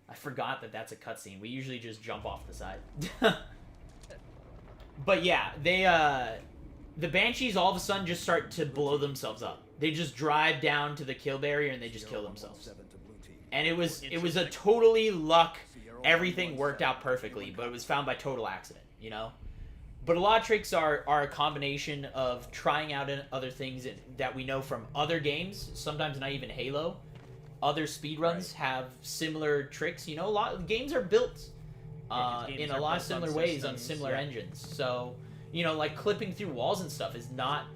I forgot that that's a cutscene. We usually just jump off the side. But yeah, they, the Banshees all of a sudden just start to blow themselves up. They just drive down to the kill barrier and they just kill themselves. And it was a totally luck, everything worked out perfectly, but it was found by total accident, you know? But a lot of tricks are a combination of trying out other things that we know from other games, sometimes not even Halo. Other speedruns have similar tricks, you know? A lot of games are built in a lot of similar ways on similar engines. So, you know, like clipping through walls and stuff is not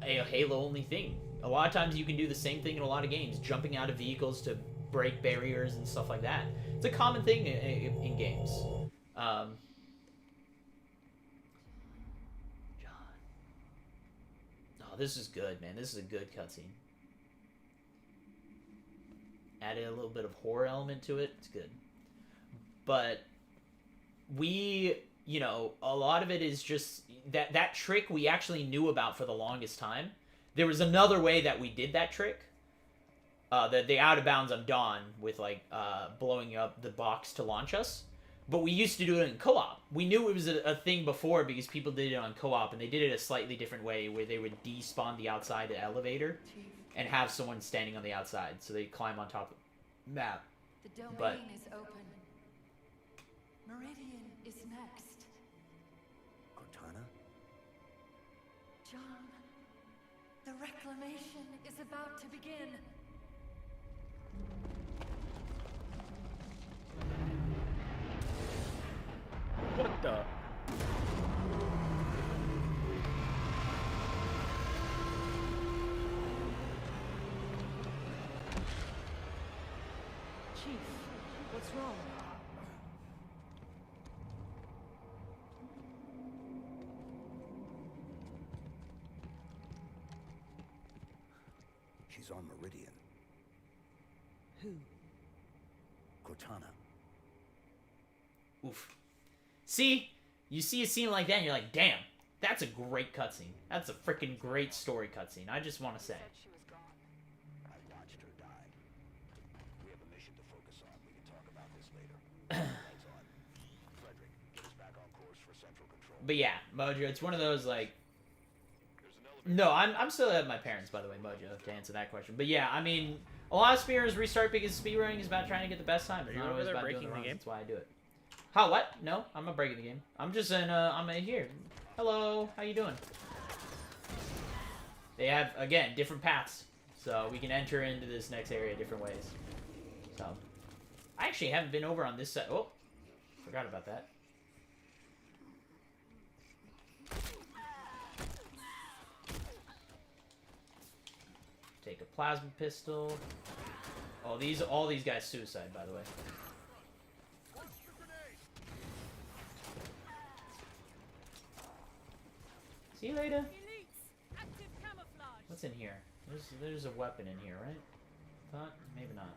a Halo-only thing. A lot of times you can do the same thing in a lot of games, jumping out of vehicles to break barriers and stuff like that. It's a common thing in games. John. Oh, this is good, man. This is a good cutscene. Added a little bit of horror element to it. It's good. But we, you know, a lot of it is just that trick we actually knew about for the longest time. There was another way that we did that trick. The out of bounds on Dawn with, like, blowing up the box to launch us. But we used to do it in co-op. We knew it was a thing before because people did it on co-op, and they did it a slightly different way where they would despawn the outside elevator and have someone standing on the outside, so they climb on top of the map. The domain is open. Meridian is next. Cortana? John, the reclamation is about to begin. What the? Chief, what's wrong? She's on Meridian. Who? Cortana. Oof. See? You see a scene like that and you're like, damn, that's a great cutscene. That's a freaking great story cutscene. I just want to say. I watched her die. We have a mission to focus on. We can talk about this later. Lights on. Frederick, get us back on course for Central but yeah, Mojo, it's one of those, like... No, I'm still at my parents, by the way, Mojo, to answer that question. But yeah, I mean, a lot of speedrunners restart because speedrunning is about trying to get the best time. It's not always about doing the runs. That's why I do it. How, what? No, I'm not breaking the game. I'm just in, I'm in here. Hello, how you doing? They have, again, different paths. So we can enter into this next area different ways. So, I actually haven't been over on this side. Oh, forgot about that. Take a plasma pistol. Oh, all these guys suicide, by the way. See you later. What's in here? There's a weapon in here, right? Thought maybe not.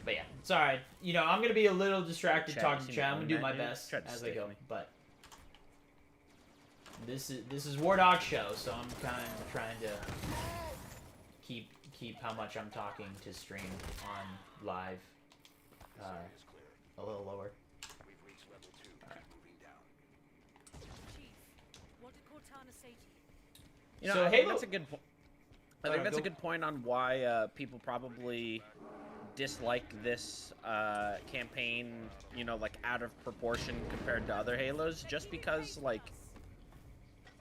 But yeah, it's alright. You know, I'm gonna be a little distracted talking to chat. I'm gonna do my best as I go. But this is War Dog's show, so I'm kind of trying to keep how much I'm talking to stream on live a little lower. You know, so I Halo... think that's a good point. I think that's a good point on why people probably dislike this campaign, you know, like out of proportion compared to other Halos, just because like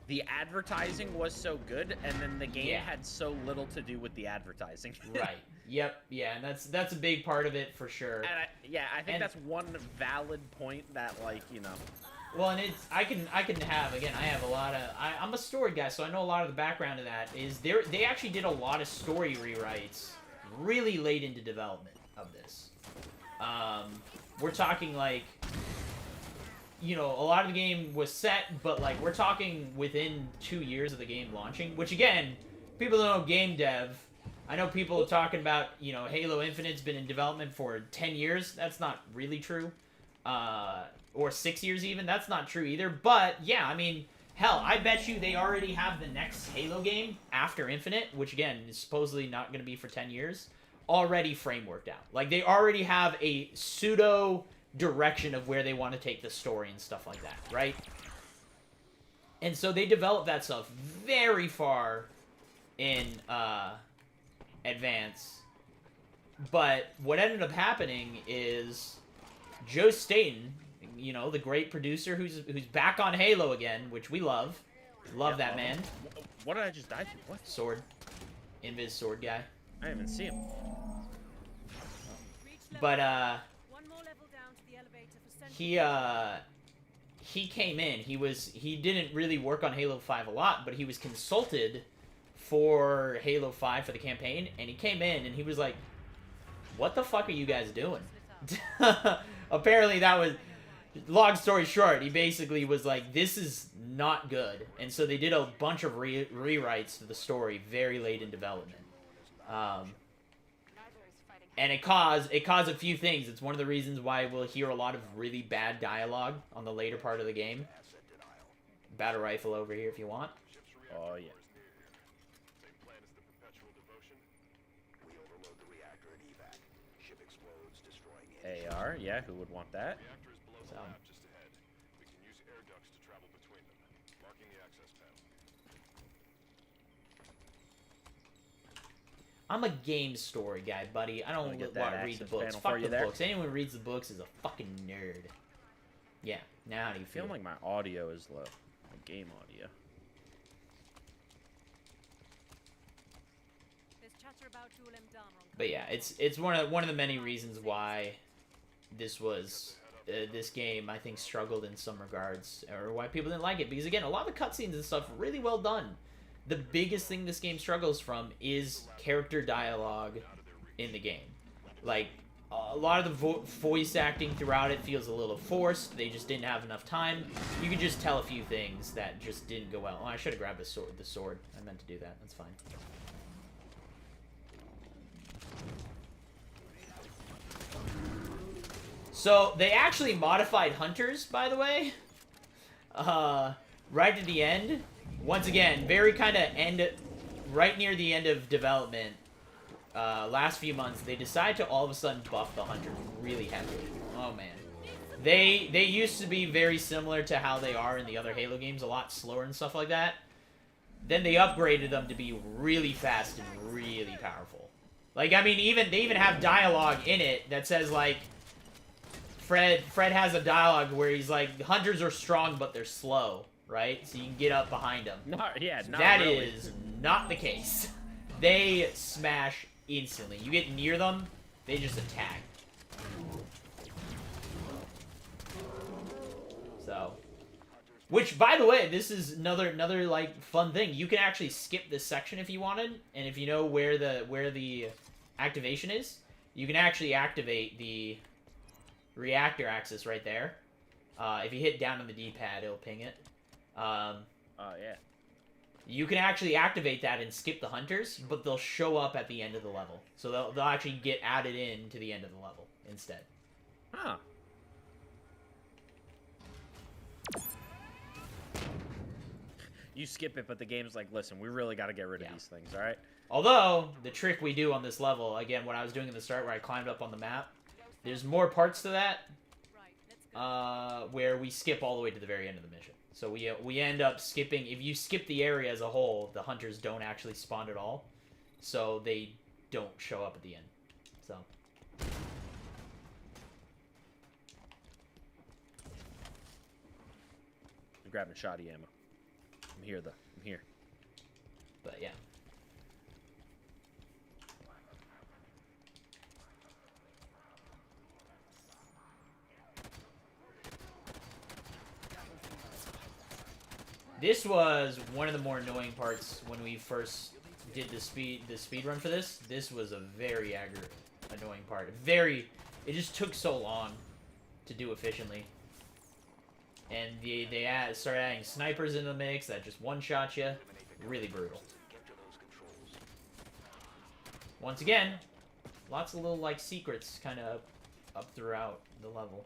the advertising was so good, and then the game had so little to do with the advertising. Right. Yep. Yeah, and that's a big part of it for sure. And I think that's one valid point that, like, you know. Well, and it's I can have, again, I have a lot of I'm a story guy, so I know a lot of the background of that is they actually did a lot of story rewrites really late into development of this. We're talking like, you know, a lot of the game was set, but like we're talking within 2 years of the game launching, which again, people don't know game dev. I know people are talking about, you know, Halo Infinite's been in development for 10 years. That's not really true. Or 6 years even. That's not true either. But, yeah, I mean, hell, I bet you they already have the next Halo game after Infinite, which, again, is supposedly not going to be for 10 years, already frameworked out. Like, they already have a pseudo direction of where they want to take the story and stuff like that, right? And so they developed that stuff very far in advance. But what ended up happening is Joe Staten, you know, the great producer who's back on Halo again, which we love. Love that man. What did I just die to? What? Sword. Invis sword guy. I didn't even see him. But, he came in. He didn't really work on Halo 5 a lot, but he was consulted for Halo 5 for the campaign, and he came in and he was like, what the fuck are you guys doing? Apparently that was, long story short, he basically was like, this is not good. And so they did a bunch of rewrites to the story very late in development. And it caused a few things. It's one of the reasons why we'll hear a lot of really bad dialogue on the later part of the game. Battle rifle over here if you want. Oh, yeah. AR, yeah, who would want that? So. Just ahead. We can use air ducts to travel between them. Marking the access panel. I'm a game story guy, buddy. I don't read the books. Fuck the books. Anyone who reads the books is a fucking nerd. Yeah. Now how do you feel? I feel like my audio is low. My game audio. But yeah, it's one of the many reasons why this was this game, I think, struggled in some regards, or why people didn't like it. Because again, a lot of the cutscenes and stuff really well done. The biggest thing this game struggles from is character dialogue in the game. Like, a lot of the voice acting throughout it feels a little forced. They just didn't have enough time. You could just tell a few things that just didn't go well. Oh, I should have grabbed the sword. I meant to do that. That's fine. So, they actually modified hunters, by the way. Right at the end. Once again, very kind of right near the end of development. last few months, they decided to all of a sudden buff the hunters really heavily. Oh man. They used to be very similar to how they are in the other Halo games, a lot slower and stuff like that. Then they upgraded them to be really fast and really powerful. Like, I mean, they even have dialogue in it that says, like, Fred has a dialogue where he's like, hunters are strong, but they're slow, right? So you can get up behind them. Not That really. is not the case. They smash instantly. You get near them, they just attack. So, which, by the way, this is another like fun thing. You can actually skip this section if you wanted, and if you know where the activation is, you can actually activate the reactor axis right there. If you hit down on the D-pad, it'll ping it. Yeah. You can actually activate that and skip the hunters, but they'll show up at the end of the level. So they'll actually get added in to the end of the level instead. Huh. You skip it, but the game's like, listen, we really got to get rid of these things, all right? Although, the trick we do on this level, again, what I was doing in the start where I climbed up on the map, there's more parts to that where we skip all the way to the very end of the mission. So we end up skipping, if you skip the area as a whole, the hunters don't actually spawn at all. So they don't show up at the end. So. I'm grabbing shoddy ammo. I'm here, though. I'm here. But yeah. This was one of the more annoying parts when we first did the speed run for this. This was a very annoying part. It just took so long to do efficiently. And they started adding snipers in the mix that just one-shot you. Really brutal. Once again, lots of little, like, secrets kind of up throughout the level.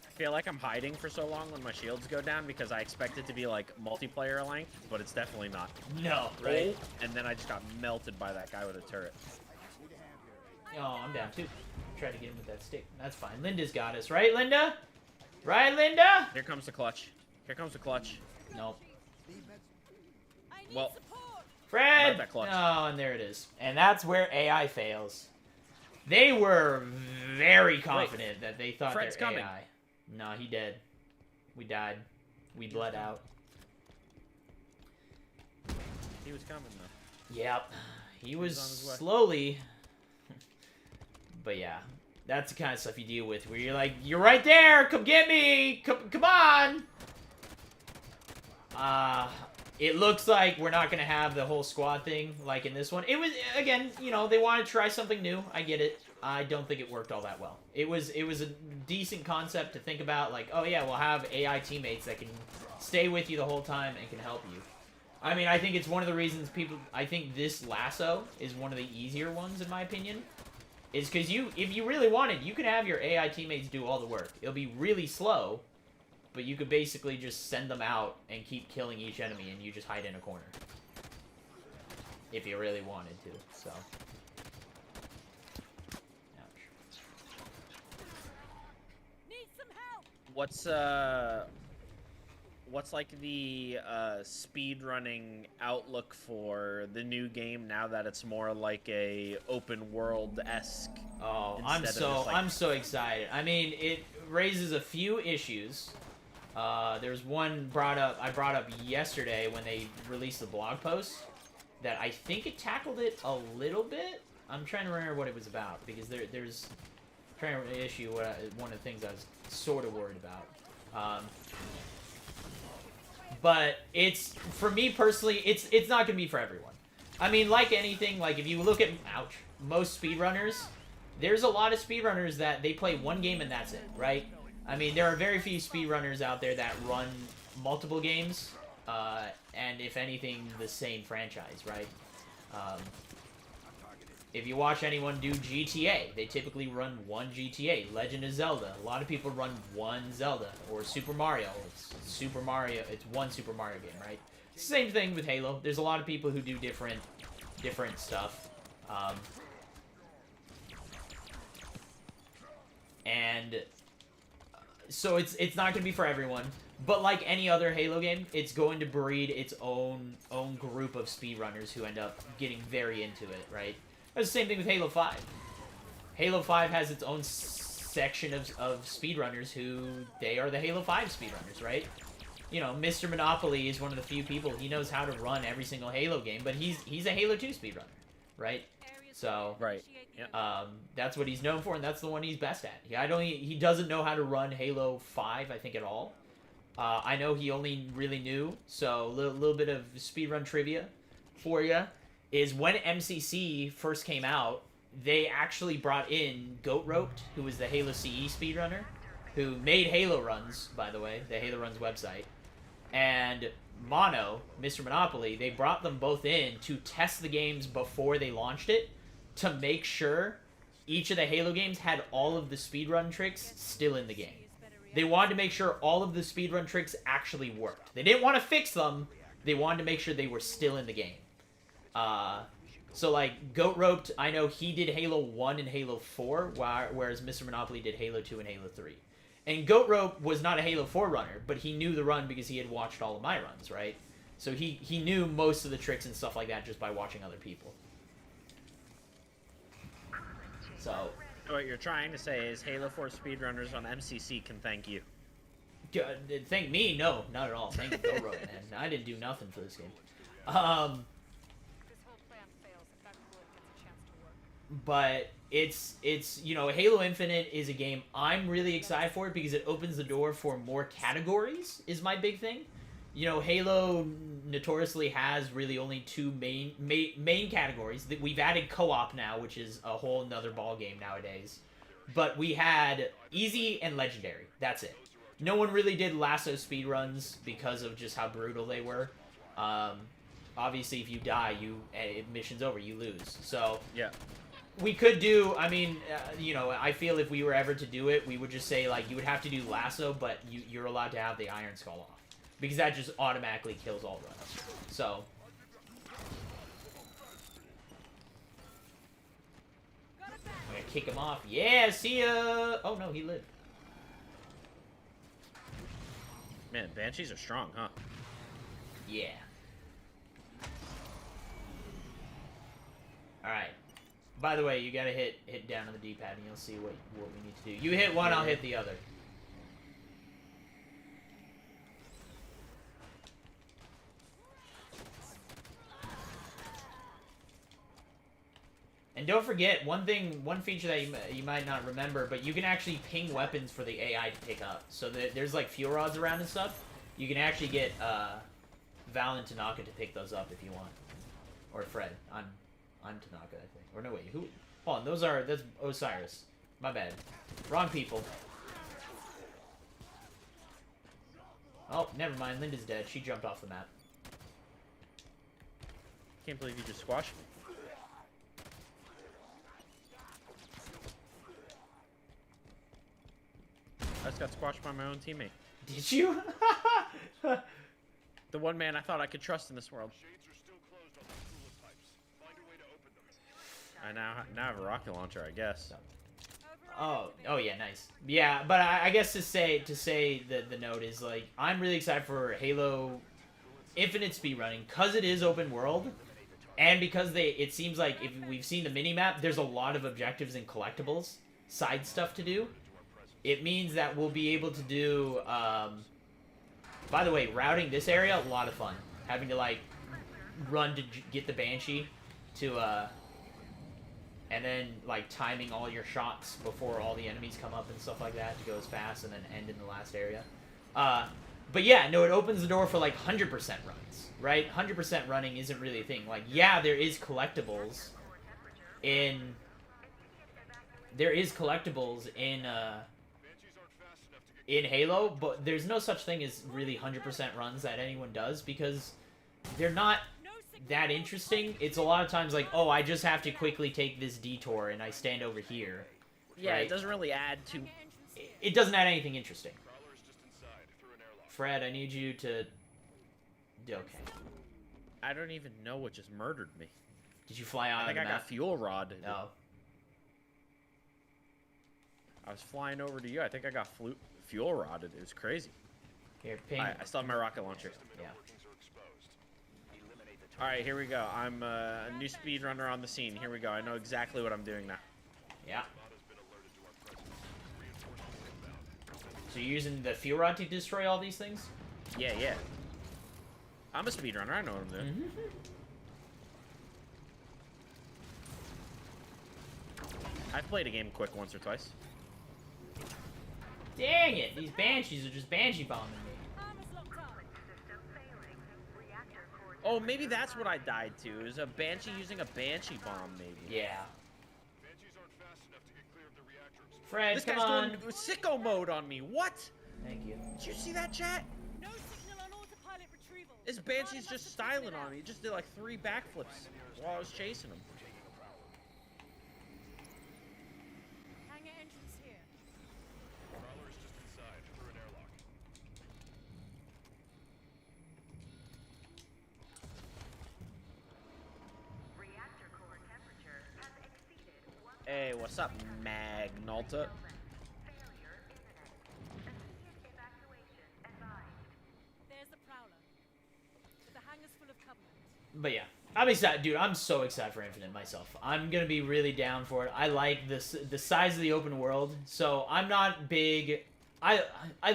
I feel like I'm hiding for so long when my shields go down because I expect it to be like multiplayer length, but it's definitely not. No, right? And then I just got melted by that guy with a turret. Oh, I'm down too. Try to get him with that stick. That's fine. Linda's got us, right, Linda? Right, Linda? Here comes the clutch. Here comes the clutch. Nope. Well, Fred! that clutch. Oh, and there it is. And that's where AI fails. They were very confident that they thought Fred's their coming. AI. No, he dead. We died. We bled out. He was coming though. Yep. He was on his way. slowly. But yeah, that's the kind of stuff you deal with where you're like, you're right there. Come get me. Come on. It looks like we're not going to have the whole squad thing like in this one. It was, again, you know, they want to try something new. I get it. I don't think it worked all that well. It was a decent concept to think about, like, oh yeah, we'll have AI teammates that can stay with you the whole time and can help you. I mean, I think it's one of the reasons I think this lasso is one of the easier ones, in my opinion. Is because if you really wanted, you could have your AI teammates do all the work. It'll be really slow, but you could basically just send them out and keep killing each enemy, and you just hide in a corner. If you really wanted to, so. What's like the speed running outlook for the new game now that it's more like a open world-esque? Oh, I'm so excited. I mean, it raises a few issues. There's one I brought up yesterday when they released the blog post that I think it tackled it a little bit. I'm trying to remember what it was about because there's trying to issue one of the things I was sort of worried about. But it's, for me personally, it's not gonna be for everyone. I mean, like anything, like if you look at, most speedrunners, there's a lot of speedrunners that they play one game and that's it, right? I mean, there are very few speedrunners out there that run multiple games, and if anything, the same franchise, right? If you watch anyone do GTA, they typically run one GTA. Legend of Zelda, a lot of people run one Zelda. Or Super Mario, it's one Super Mario game, right? Same thing with Halo. There's a lot of people who do different stuff. And so it's not going to be for everyone. But like any other Halo game, it's going to breed its own group of speedrunners who end up getting very into it, right? It's the same thing with Halo 5. Halo 5 has its own section of speedrunners who, they are the Halo 5 speedrunners, right? You know, Mr. Monopoly is one of the few people, he knows how to run every single Halo game, but he's a Halo 2 speedrunner, right? So, Right. Yeah. that's what he's known for, and that's the one he's best at. He doesn't know how to run Halo 5, I think, at all. I know he only really knew, so a little bit of speedrun trivia for you, is when MCC first came out, they actually brought in Goat Roped, who was the Halo CE speedrunner, who made Halo Runs, by the way, the Halo Runs website, and Mono, Mr. Monopoly. They brought them both in to test the games before they launched it, to make sure each of the Halo games had all of the speedrun tricks still in the game. They wanted to make sure all of the speedrun tricks actually worked. They didn't want to fix them, they wanted to make sure they were still in the game. So like, Goat Roped, I know he did Halo 1 and Halo 4, whereas Mr. Monopoly did Halo 2 and Halo 3. And Goat Rope was not a Halo 4 runner, but he knew the run because he had watched all of my runs, right? So he knew most of the tricks and stuff like that just by watching other people. So, What you're trying to say is Halo 4 speedrunners on MCC can thank you. thank me? No, not at all. Thank Goat Rope, man. I didn't do nothing for this game. But it's you know, Halo Infinite is a game I'm really excited for because it opens the door for more categories, is my big thing. You know, Halo notoriously has really only two main categories. We've added co-op now, which is a whole nother ball game nowadays. But we had easy and legendary. That's it. No one really did lasso speedruns because of just how brutal they were. Obviously, if you die, mission's over. You lose. So Yeah. we could do, I mean, you know, I feel if we were ever to do it, we would just say, like, you would have to do lasso, but you're allowed to have the Iron Skull off. Because that just automatically kills all runs. So. I'm gonna kick him off. Yeah, see ya! Oh no, he lived. Man, Banshees are strong, huh? Yeah. Alright. By the way, you gotta hit down on the D-pad and you'll see what we need to do. You hit one, I'll hit the other. And don't forget, one feature that you might not remember, but you can actually ping weapons for the AI to pick up. So there's like fuel rods around and stuff. You can actually get Val and Tanaka to pick those up if you want. Or Fred. I'm Tanaka, I think. Or no, wait, who? Hold on, that's Osiris. My bad. Wrong people. Oh, never mind, Linda's dead. She jumped off the map. Can't believe you just squashed me. I just got squashed by my own teammate. Did you? The one man I thought I could trust in this world. Shades are still closed on those coolant pipes. Find a way to open them. I now have a rocket launcher, I guess. Oh yeah, nice. Yeah, but I guess to say the note is, like, I'm really excited for Halo Infinite speedrunning because it is open world, and because it seems like if we've seen the minimap, there's a lot of objectives and collectibles, side stuff to do. It means that we'll be able to do. By the way, routing this area, a lot of fun. Having to like run to get the Banshee to and then like timing all your shots before all the enemies come up and stuff like that to go as fast and then end in the last area. But yeah, no, it opens the door for like 100% runs, right? 100% running isn't really a thing. Like, yeah, there is collectibles in Halo, but there's no such thing as really 100% runs that anyone does because they're not that interesting. It's a lot of times like, oh, I just have to quickly take this detour and I stand over here. Yeah, right? it doesn't really add to... It doesn't add anything interesting. Fred, I need you to... Okay. I don't even know what just murdered me. Did you fly out I think of I the got map? fuel rodded. No. I was flying over to you. I think I got fuel rodded. It was crazy. Here, ping. Alright, I still have my rocket launcher. Yeah. Alright, here we go. I'm a new speedrunner on the scene. Here we go. I know exactly what I'm doing now. Yeah. So you're using the fuel rod to destroy all these things? Yeah, yeah. I'm a speedrunner. I know what I'm doing. Mm-hmm. I've played a game quick once or twice. Dang it! These banshees are just banshee bombing me. Oh, maybe that's what I died to. It was a banshee using a banshee bomb, maybe. Yeah. Fred, This come guy's on. going sicko mode on me. What? Thank you. Did you see that, chat? No signal on autopilot retrieval. This banshee's just styling on me. He just did like 3 backflips while I was chasing him. Hangar entrance here. Prowler's just inside, through an airlock. Reactor core temperature has exceeded 1. Hey, what's up, Magnolta? Failure imminent. Immediate evacuation advised. There's the Prowler. But the hangar's full of Covenant. But yeah, I'm excited, dude. I'm so excited for Infinite myself. I'm gonna be really down for it. I like the size of the open world, so I'm not big. I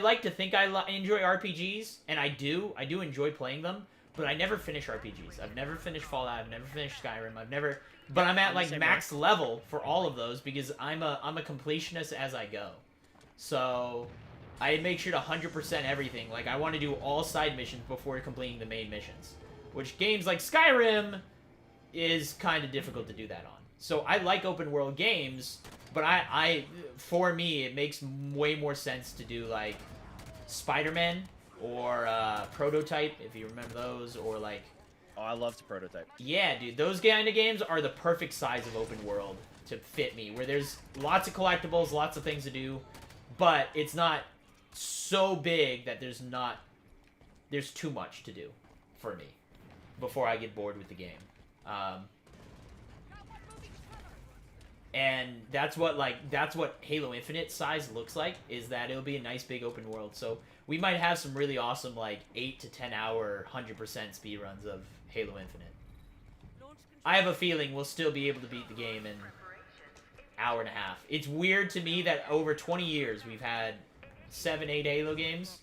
like to think I enjoy RPGs, and I do. I do enjoy playing them, but I never finish RPGs. I've never finished Fallout. I've never finished Skyrim. I've never. But I'm at like max level for all of those because I'm a completionist as I go. So I make sure to 100% everything. Like I want to do all side missions before completing the main missions. Which games like Skyrim is kind of difficult to do that on. So I like open world games, but for me, it makes way more sense to do like Spider-Man or Prototype, if you remember those, or like... Oh, I love to Prototype. Yeah, dude, those kind of games are the perfect size of open world to fit me, where there's lots of collectibles, lots of things to do, but it's not so big that there's too much to do for me before I get bored with the game. And that's what Halo Infinite size looks like, is that it'll be a nice big open world. So we might have some really awesome 8 to 10 hour 100% speedruns of Halo Infinite. I have a feeling we'll still be able to beat the game in hour and a half. It's weird to me that over 20 years we've had 7, 8 Halo games.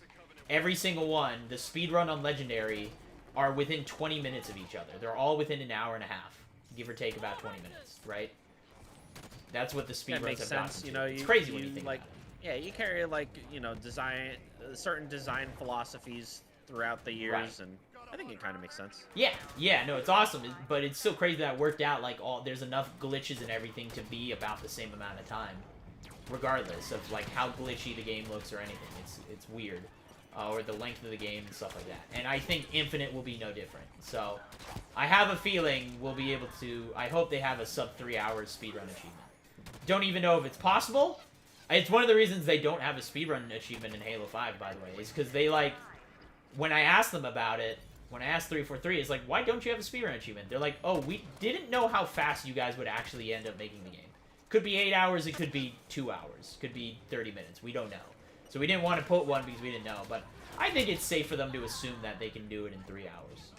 Every single one, the speedrun on Legendary, are within 20 minutes of each other. They're all within an hour and a half, give or take about 20 minutes, right? That's what the speedruns have gotten to. You know, it's crazy when you think like, about it. yeah, you carry certain design philosophies throughout the years, Right. and I think it kind of makes sense. Yeah, no, it's awesome, but it's still crazy that it worked out. There's enough glitches and everything to be about the same amount of time, regardless of how glitchy the game looks or anything. It's weird. Or the length of the game and stuff like that. And I think Infinite will be no different. So, I have a feeling we'll be able to... I hope they have a sub 3 hours speedrun achievement. Don't even know if it's possible. It's one of the reasons they don't have a speedrun achievement in Halo 5, by the way. Is because they, when I asked them about it, when I asked 343, it's like, why don't you have a speedrun achievement? They're like, oh, we didn't know how fast you guys would actually end up making the game. Could be 8 hours, it could be 2 hours. Could be 30 minutes. We don't know. So we didn't want to put one because we didn't know, but I think it's safe for them to assume that they can do it in 3 hours.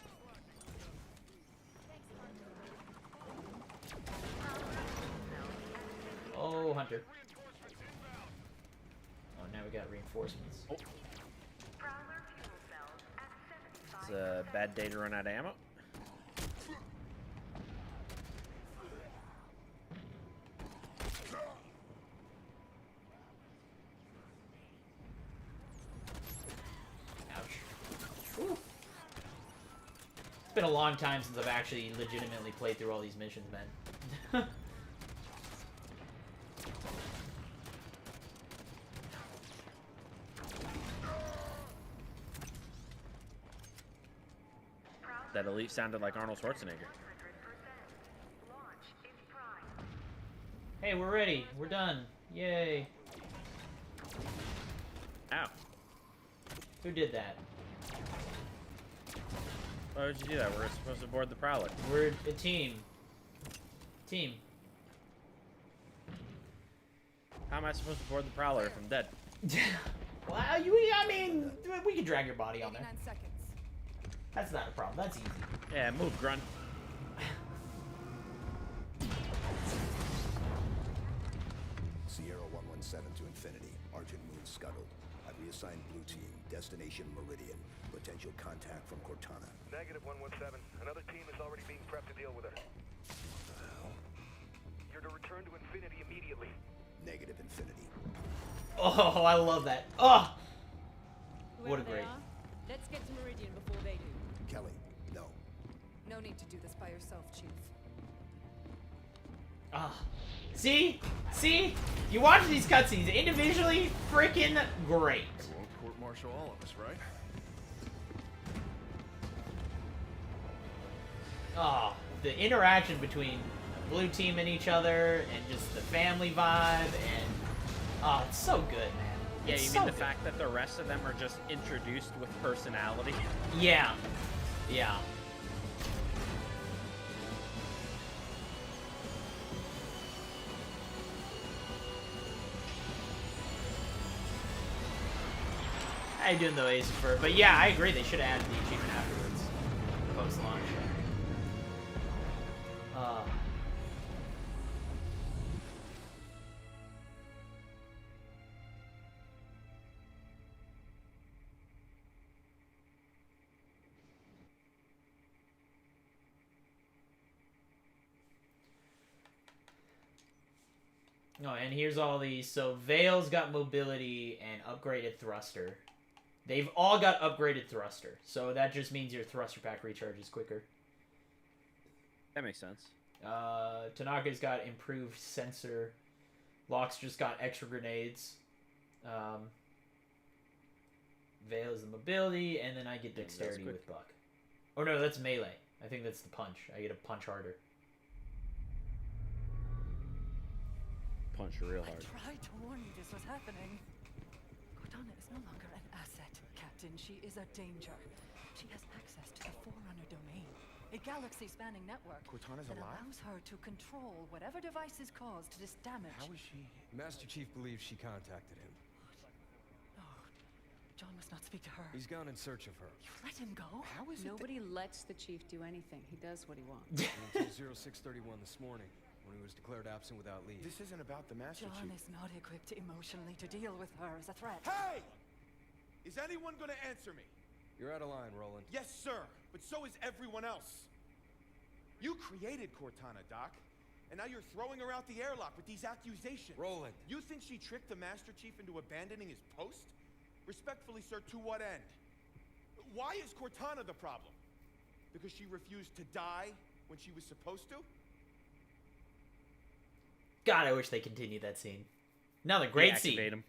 Oh, Hunter. Oh, now we got reinforcements. Oh. It's a bad day to run out of ammo. Ouch. been a long time since I've actually legitimately played through all these missions, man. That elite sounded like Arnold Schwarzenegger. Hey, we're ready. We're done. Yay. Ow. Who did that? Why would you do that? We're supposed to board the Prowler. We're a team. Team. How am I supposed to board the Prowler if I'm dead? Well, I mean, we can drag your body on there. 89 seconds. That's not a problem. That's easy. Yeah, move, grunt. Sierra 117 to Infinity. Argent Moon scuttled. I've reassigned Blue Team. Destination Meridian. Potential contact from Cortana. Negative 117. Another team is already being prepped to deal with her. What the hell? You're to return to Infinity immediately. Negative Infinity. Oh, I love that. Oh! What a Whoever they great... are, let's get to Meridian before they do. Kelly, no. No need to do this by yourself, Chief. Ah. See? See? You watch these cutscenes individually, freaking great. They won't court-martial all of us, right? Oh, the interaction between Blue Team and each other, and just the family vibe, and oh, it's so good, man. Yeah, It's you so mean the good. fact that the rest of them are just introduced with personality? Yeah, yeah. I doing the Ace for, but yeah, I agree. They should have added the achievement afterwards, post-launch. Oh, and here's all these. So Vale's got mobility and upgraded thruster. They've all got upgraded thruster. So that just means your thruster pack recharges quicker. That makes sense. Tanaka's got improved sensor. Locke's just got extra grenades. Vale's the mobility, and then I get dexterity with Buck. Oh no, that's melee. I think that's the punch. I get a punch harder. Punch real hard. I tried to warn you this was happening. Cortana is no longer an asset, Captain. She is a danger. She has access to the Forerunner domain, a galaxy-spanning network Cortana's that alive? allows her to control whatever devices caused this damage. How is she? Master Chief believes she contacted him. No, John must not speak to her. He's gone in search of her. You let him go? How is it Nobody lets the chief do anything. He does what he wants. until 0631 this morning, when he was declared absent without leave? This isn't about the Master John Chief. is not equipped emotionally to deal with her as a threat. Hey! Is anyone gonna answer me? You're out of line, Roland. Yes, sir, but so is everyone else. You created Cortana, Doc, and now you're throwing her out the airlock with these accusations. Roland. You think she tricked the Master Chief into abandoning his post? Respectfully, sir, to what end? Why is Cortana the problem? Because she refused to die when she was supposed to? God, I wish they continued that scene. Another great scene. Deactivate him.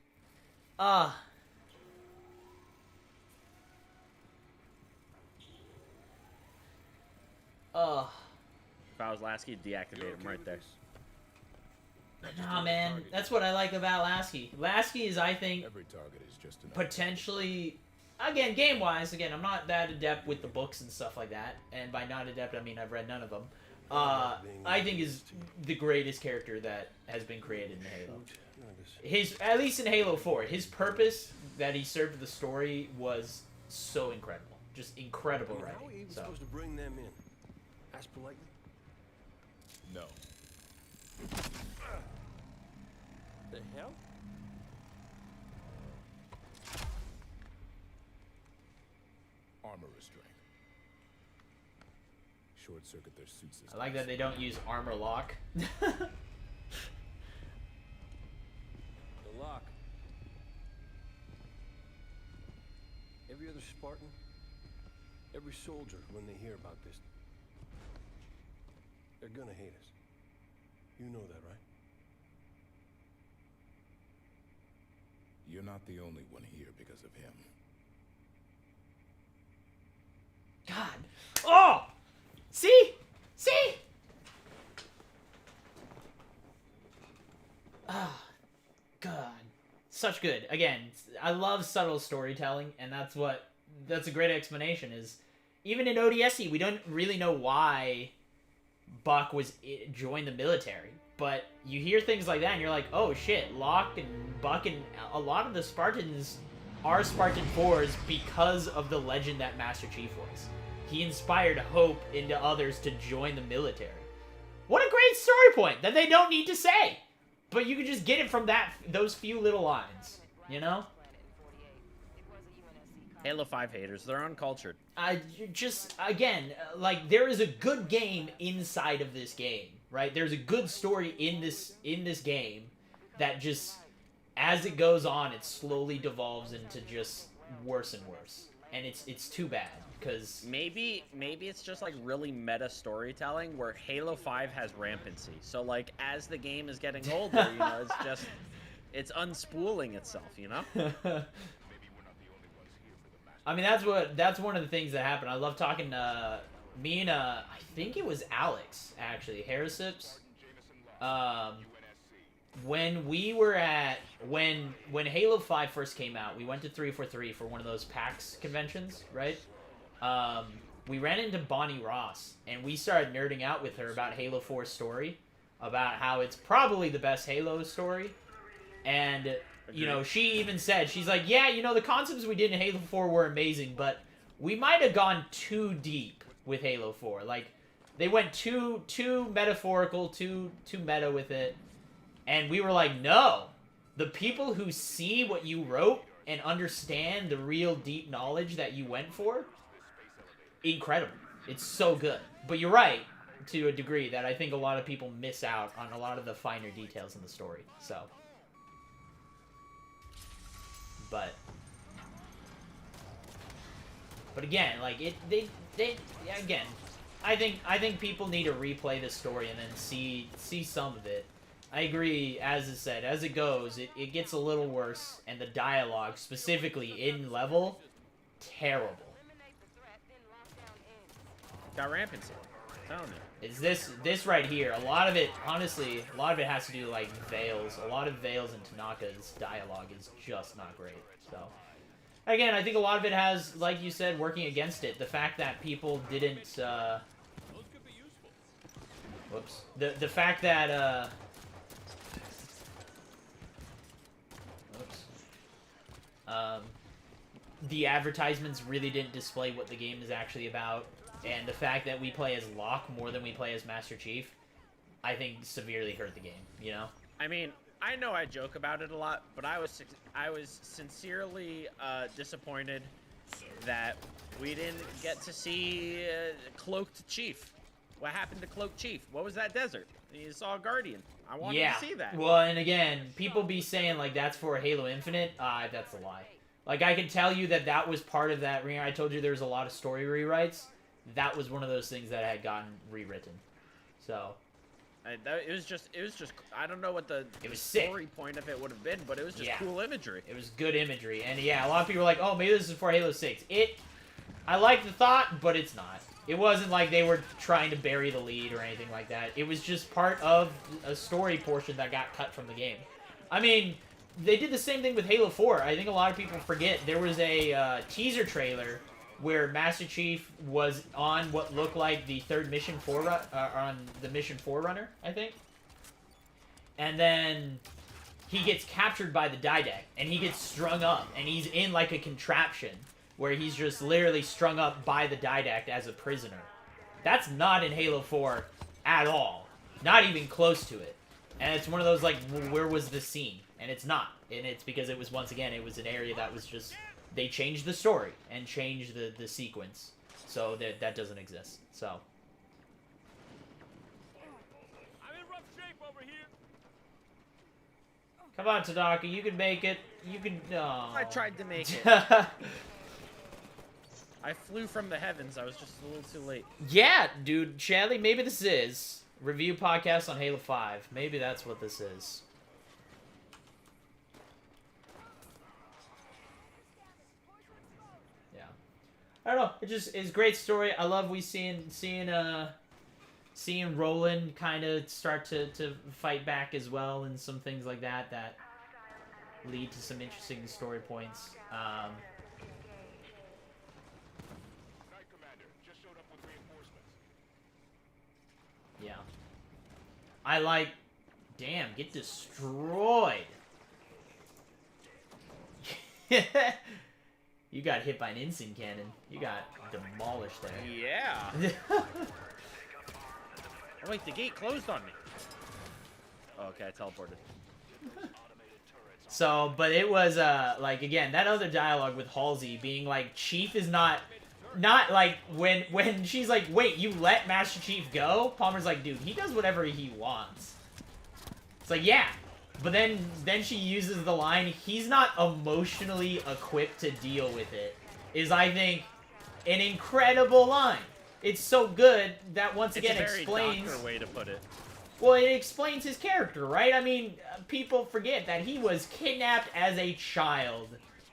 If I was Lasky, deactivate him right there. Nah, man, that's what I like about Lasky. Lasky is, I think, Every target is just enough. potentially, again, game-wise, again, I'm not that adept with the books and stuff like that, and by not adept, I mean I've read none of them. I think is the greatest character that has been created in Halo. At least in Halo 4, his purpose that he served the story was so incredible. Just incredible How are writing. you even So. supposed to bring them in? Ask politely? No. The hell? Armor restraint. Short circuit their suit systems. I like that they don't use armor lock. The lock. Every other Spartan Every soldier, when they hear about this, they're gonna hate us. You know that, right? You're not the only one here because of him. God. Oh! See? See? Ah. God. Such good. Again, I love subtle storytelling, and that's a great explanation is even in ODST, we don't really know why Buck joined the military. But you hear things like that, and you're like, oh shit, Locke and Buck and a lot of the Spartans are Spartan 4s because of the legend that Master Chief was. He inspired hope into others to join the military. What a great story point that they don't need to say! But you can just get it from those few little lines, you know? Halo 5 haters, they're uncultured. Again, like, there is a good game inside of this game, right? There's a good story in this game that just, as it goes on, it slowly devolves into just worse and worse. And it's too bad, because... Maybe it's just, like, really meta storytelling where Halo 5 has rampancy. So, like, as the game is getting older, you know, it's just... It's unspooling itself, you know? I mean, that's one of the things that happened. I love talking to me and I think it was Alex actually, Harrisips. When we were when Halo 5 first came out, we went to 343 for one of those PAX conventions, right? We ran into Bonnie Ross and we started nerding out with her about Halo 4's story, about how it's probably the best Halo story, and. You know, she even said, she's like, yeah, you know, the concepts we did in Halo 4 were amazing, but we might have gone too deep with Halo 4. Like, they went too metaphorical, too meta with it. And we were like, no. The people who see what you wrote and understand the real deep knowledge that you went for, incredible. It's so good. But you're right, to a degree, that I think a lot of people miss out on a lot of the finer details in the story. So... But again, like again, I think people need to replay this story and then see some of it. I agree, as I said, as it goes, it gets a little worse, and the dialogue, specifically in level, terrible. Got rampancy. I'm telling you. Is this right here? A lot of it, honestly, has to do like Vales. A lot of Vales and Tanaka's dialogue is just not great. So, again, I think a lot of it has, like you said, working against it. The fact that people didn't. Whoops. The fact that. Whoops. The advertisements really didn't display what the game is actually about. And the fact that we play as Locke more than we play as Master Chief, I think severely hurt the game, you know? I mean, I know I joke about it a lot, but I was sincerely disappointed that we didn't get to see Cloaked Chief. What happened to Cloaked Chief? What was that desert? You saw a Guardian. I wanted to see that. Well, and again, people be saying, like, that's for Halo Infinite. That's a lie. Like, I can tell you that was part of that. I told you there was a lot of story rewrites. That was one of those things that had gotten rewritten. So it was just I don't know what the story point of it would have been, but it was just cool imagery. It was good imagery, and yeah, a lot of people were like, "Oh, maybe this is for Halo 6." I like the thought, but it's not. It wasn't like they were trying to bury the lead or anything like that. It was just part of a story portion that got cut from the game. I mean, they did the same thing with Halo 4. I think a lot of people forget there was a teaser trailer where Master Chief was on what looked like the third mission on the mission Forerunner, I think. And then he gets captured by the Didact, and he gets strung up, and he's in like a contraption where he's just literally strung up by the Didact as a prisoner. That's not in Halo 4 at all. Not even close to it. And it's one of those, like, where was the scene? And it's not. And it's because it was, once again, it was an area that was just... They changed the story and changed the sequence, so that doesn't exist. So. I'm in rough shape over here. Come on, Tadaka, you can make it. You can. Oh. I tried to make it. I flew from the heavens. I was just a little too late. Yeah, dude, Chadley, maybe this is review podcast on Halo 5. Maybe that's what this is. Yeah, I don't know. It's a great story. I love seeing Roland kind of start to fight back as well, and some things like that lead to some interesting story points. Yeah. I like... Damn, get destroyed. You got hit by an instant cannon. You got demolished there. Yeah. Oh, wait, the gate closed on me. Oh, okay, I teleported. So, but it was, like, again, that other dialogue with Halsey being like, Chief is not like, when she's like, wait, you let Master Chief go? Palmer's like, dude, he does whatever he wants. It's like, yeah. But then she uses the line, he's not emotionally equipped to deal with it, is, I think, an incredible line. It's so good that once again explains... It's a very doctor way to put it. Well, it explains his character, right? I mean, people forget that he was kidnapped as a child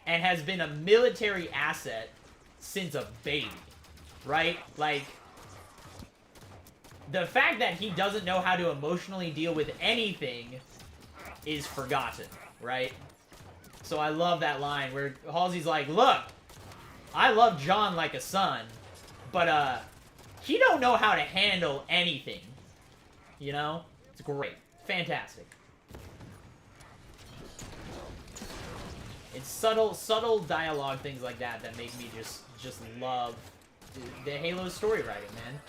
and has been a military asset since a baby, right? Like, the fact that he doesn't know how to emotionally deal with anything is forgotten, right? So I love that line where Halsey's like, look, I love John like a son, but, he don't know how to handle anything. You know? It's great. Fantastic. It's subtle dialogue, things like that make me just love the Halo story writing, man.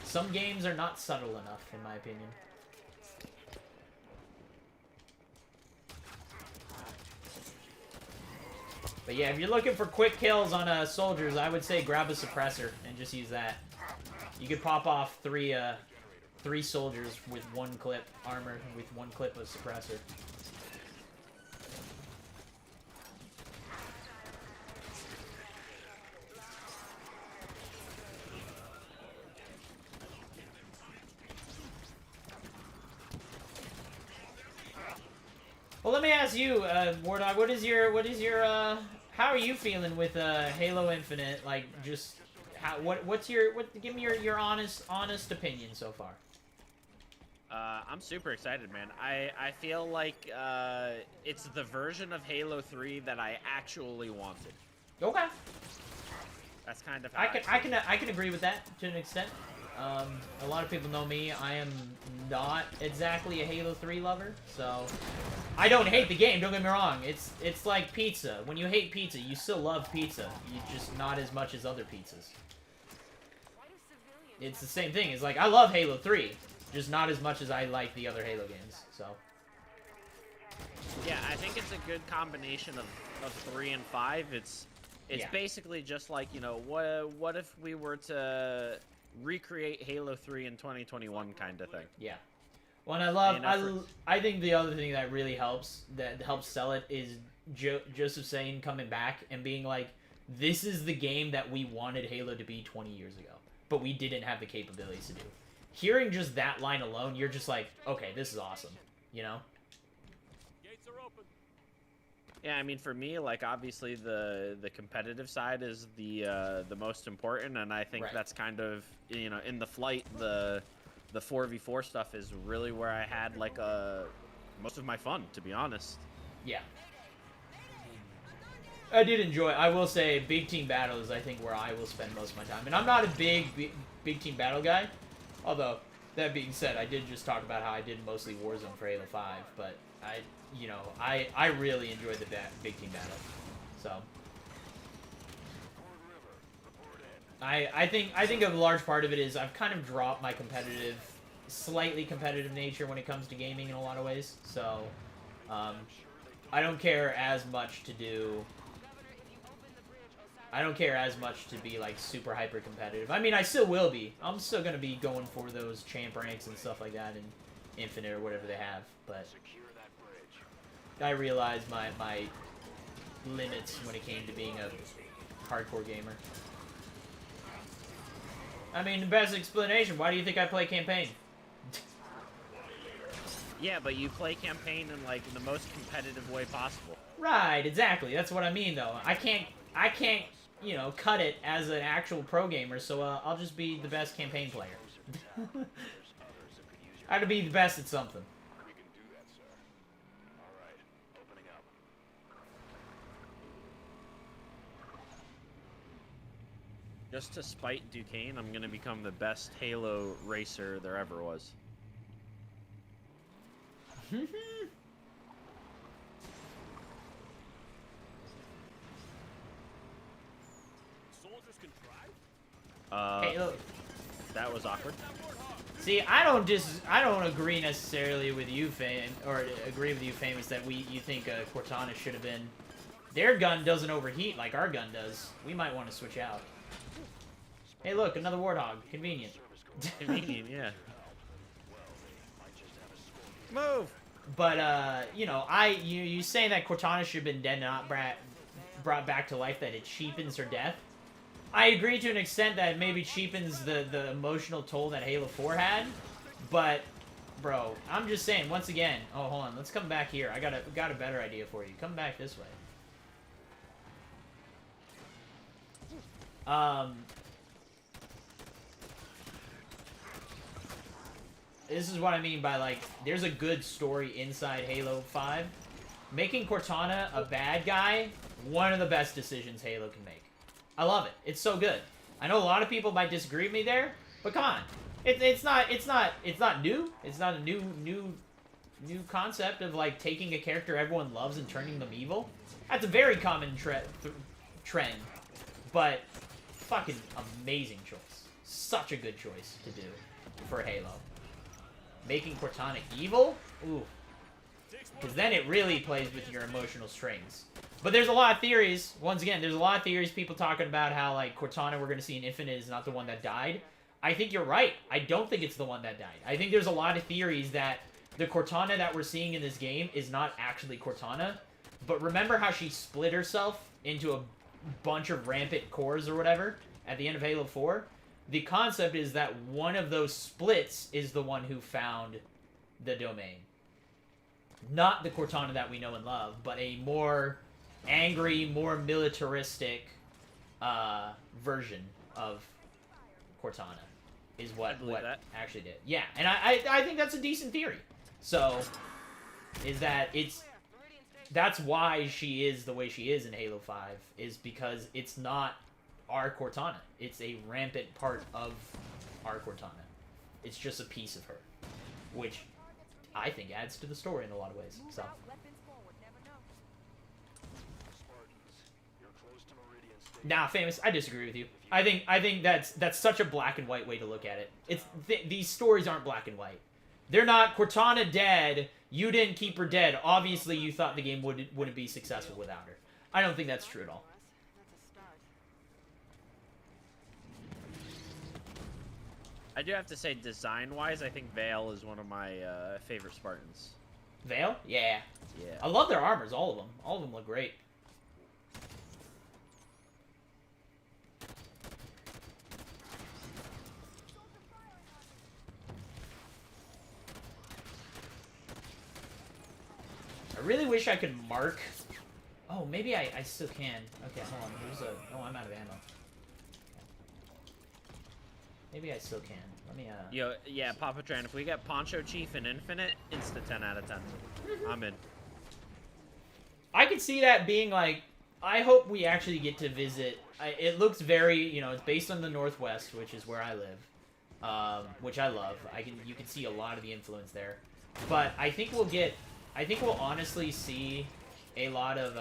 Some games are not subtle enough, in my opinion. But yeah, if you're looking for quick kills on soldiers, I would say grab a suppressor and just use that. You could pop off three soldiers with one clip armor, with one clip of suppressor. Well, let me ask you, Wardog, what is your, how are you feeling with Halo Infinite? Like, just give me your honest opinion so far. I'm super excited, man. I feel like it's the version of Halo 3 that I actually wanted. Okay. That's kind of how I can agree with that to an extent. A lot of people know me. I am not exactly a Halo 3 lover, so I don't hate the game. Don't get me wrong. It's like pizza. When you hate pizza, you still love pizza. You just not as much as other pizzas. It's the same thing. It's like, I love Halo 3, just not as much as I like the other Halo games, so. Yeah, I think it's a good combination of 3 and 5. It's basically just like, you know, what if we were to recreate Halo 3 in 2021 kind of thing. Yeah. Well, and I think the other thing that really helps sell it is Joseph Sain coming back and being like, this is the game that we wanted Halo to be 20 years ago, but we didn't have the capabilities to do. Hearing just that line alone, you're just like, okay, this is awesome, you know? Gates are open. Yeah, I mean, for me, like, obviously the competitive side is the most important, and I think that's kind of, you know, in the flight, the 4v4 stuff is really where I had, like, most of my fun, to be honest. Yeah. I did enjoy, I will say, big team battle is, I think, where I will spend most of my time. And I'm not a big team battle guy, although, that being said, I did just talk about how I did mostly Warzone for Halo 5, but I really enjoyed the big team battle. So I think a large part of it is I've kind of dropped my slightly competitive nature when it comes to gaming in a lot of ways. So I don't care as much to be like super hyper competitive. I mean, I still will be. I'm still gonna be going for those champ ranks and stuff like that in Infinite or whatever they have, but I realized my limits when it came to being a hardcore gamer. I mean, the best explanation. Why do you think I play campaign? Yeah, but you play campaign in like the most competitive way possible. Right, exactly. That's what I mean, though. I can't, you know, cut it as an actual pro gamer. So I'll just be the best campaign player. I have to be the best at something. We can do that, sir. All right, opening up. Just to spite Duquesne, I'm gonna become the best Halo racer there ever was. Soldiers can drive? Halo. That was awkward. See, I don't agree necessarily with you, agree with you, Famous, that you think Cortana should have been. Their gun doesn't overheat like our gun does. We might want to switch out. Hey, look, another Warthog. Convenient. Convenient, yeah. Move. But you know, you saying that Cortana should have been dead and not brought back to life, that it cheapens her death. I agree to an extent that it maybe cheapens the emotional toll that Halo 4 had, but bro, I'm just saying once again. Oh, hold on, let's come back here. I got a better idea for you. Come back this way. This is what I mean by, like, there's a good story inside Halo 5. Making Cortana a bad guy, one of the best decisions Halo can make. I love it. It's so good. I know a lot of people might disagree with me there, but come on. It's not new. It's not a new concept of, like, taking a character everyone loves and turning them evil. That's a very common trend, but fucking amazing choice. Such a good choice to do for Halo. Making Cortana evil? Ooh. Because then it really plays with your emotional strings. But there's a lot of theories. Once again, there's a lot of theories, people talking about how, like, Cortana we're going to see in Infinite is not the one that died. I think you're right. I don't think it's the one that died. I think there's a lot of theories that the Cortana that we're seeing in this game is not actually Cortana. But remember how she split herself into a bunch of rampant cores or whatever at the end of Halo 4? The concept is that one of those splits is the one who found the domain. Not the Cortana that we know and love, but a more angry, more militaristic version of Cortana is what actually did. Yeah, and I think that's a decent theory. So, is that that's why she is the way she is in Halo 5, is because it's not our Cortana. It's a rampant part of our Cortana. It's just a piece of her, which I think adds to the story in a lot of ways. So. Nah, Famous, I disagree with you. I think that's such a black and white way to look at it. These stories aren't black and white. They're not Cortana dead. You didn't keep her dead. Obviously, you thought the game wouldn't be successful without her. I don't think that's true at all. I do have to say, design-wise, I think Vale is one of my favorite Spartans. Vale? Yeah. Yeah. I love their armors, all of them. All of them look great. I really wish I could mark. Oh, maybe I still can. Okay, hold on. There's a. Oh, I'm out of ammo. Maybe I still can. Let me. Yo, yeah, Papa Tran. If we get Poncho Chief in Infinite, insta 10 out of 10. I'm in. I could see that being like. I hope we actually get to visit. It looks very, you know, it's based on the Northwest, which is where I live, which I love. You can see a lot of the influence there, but I think we'll honestly see a lot of.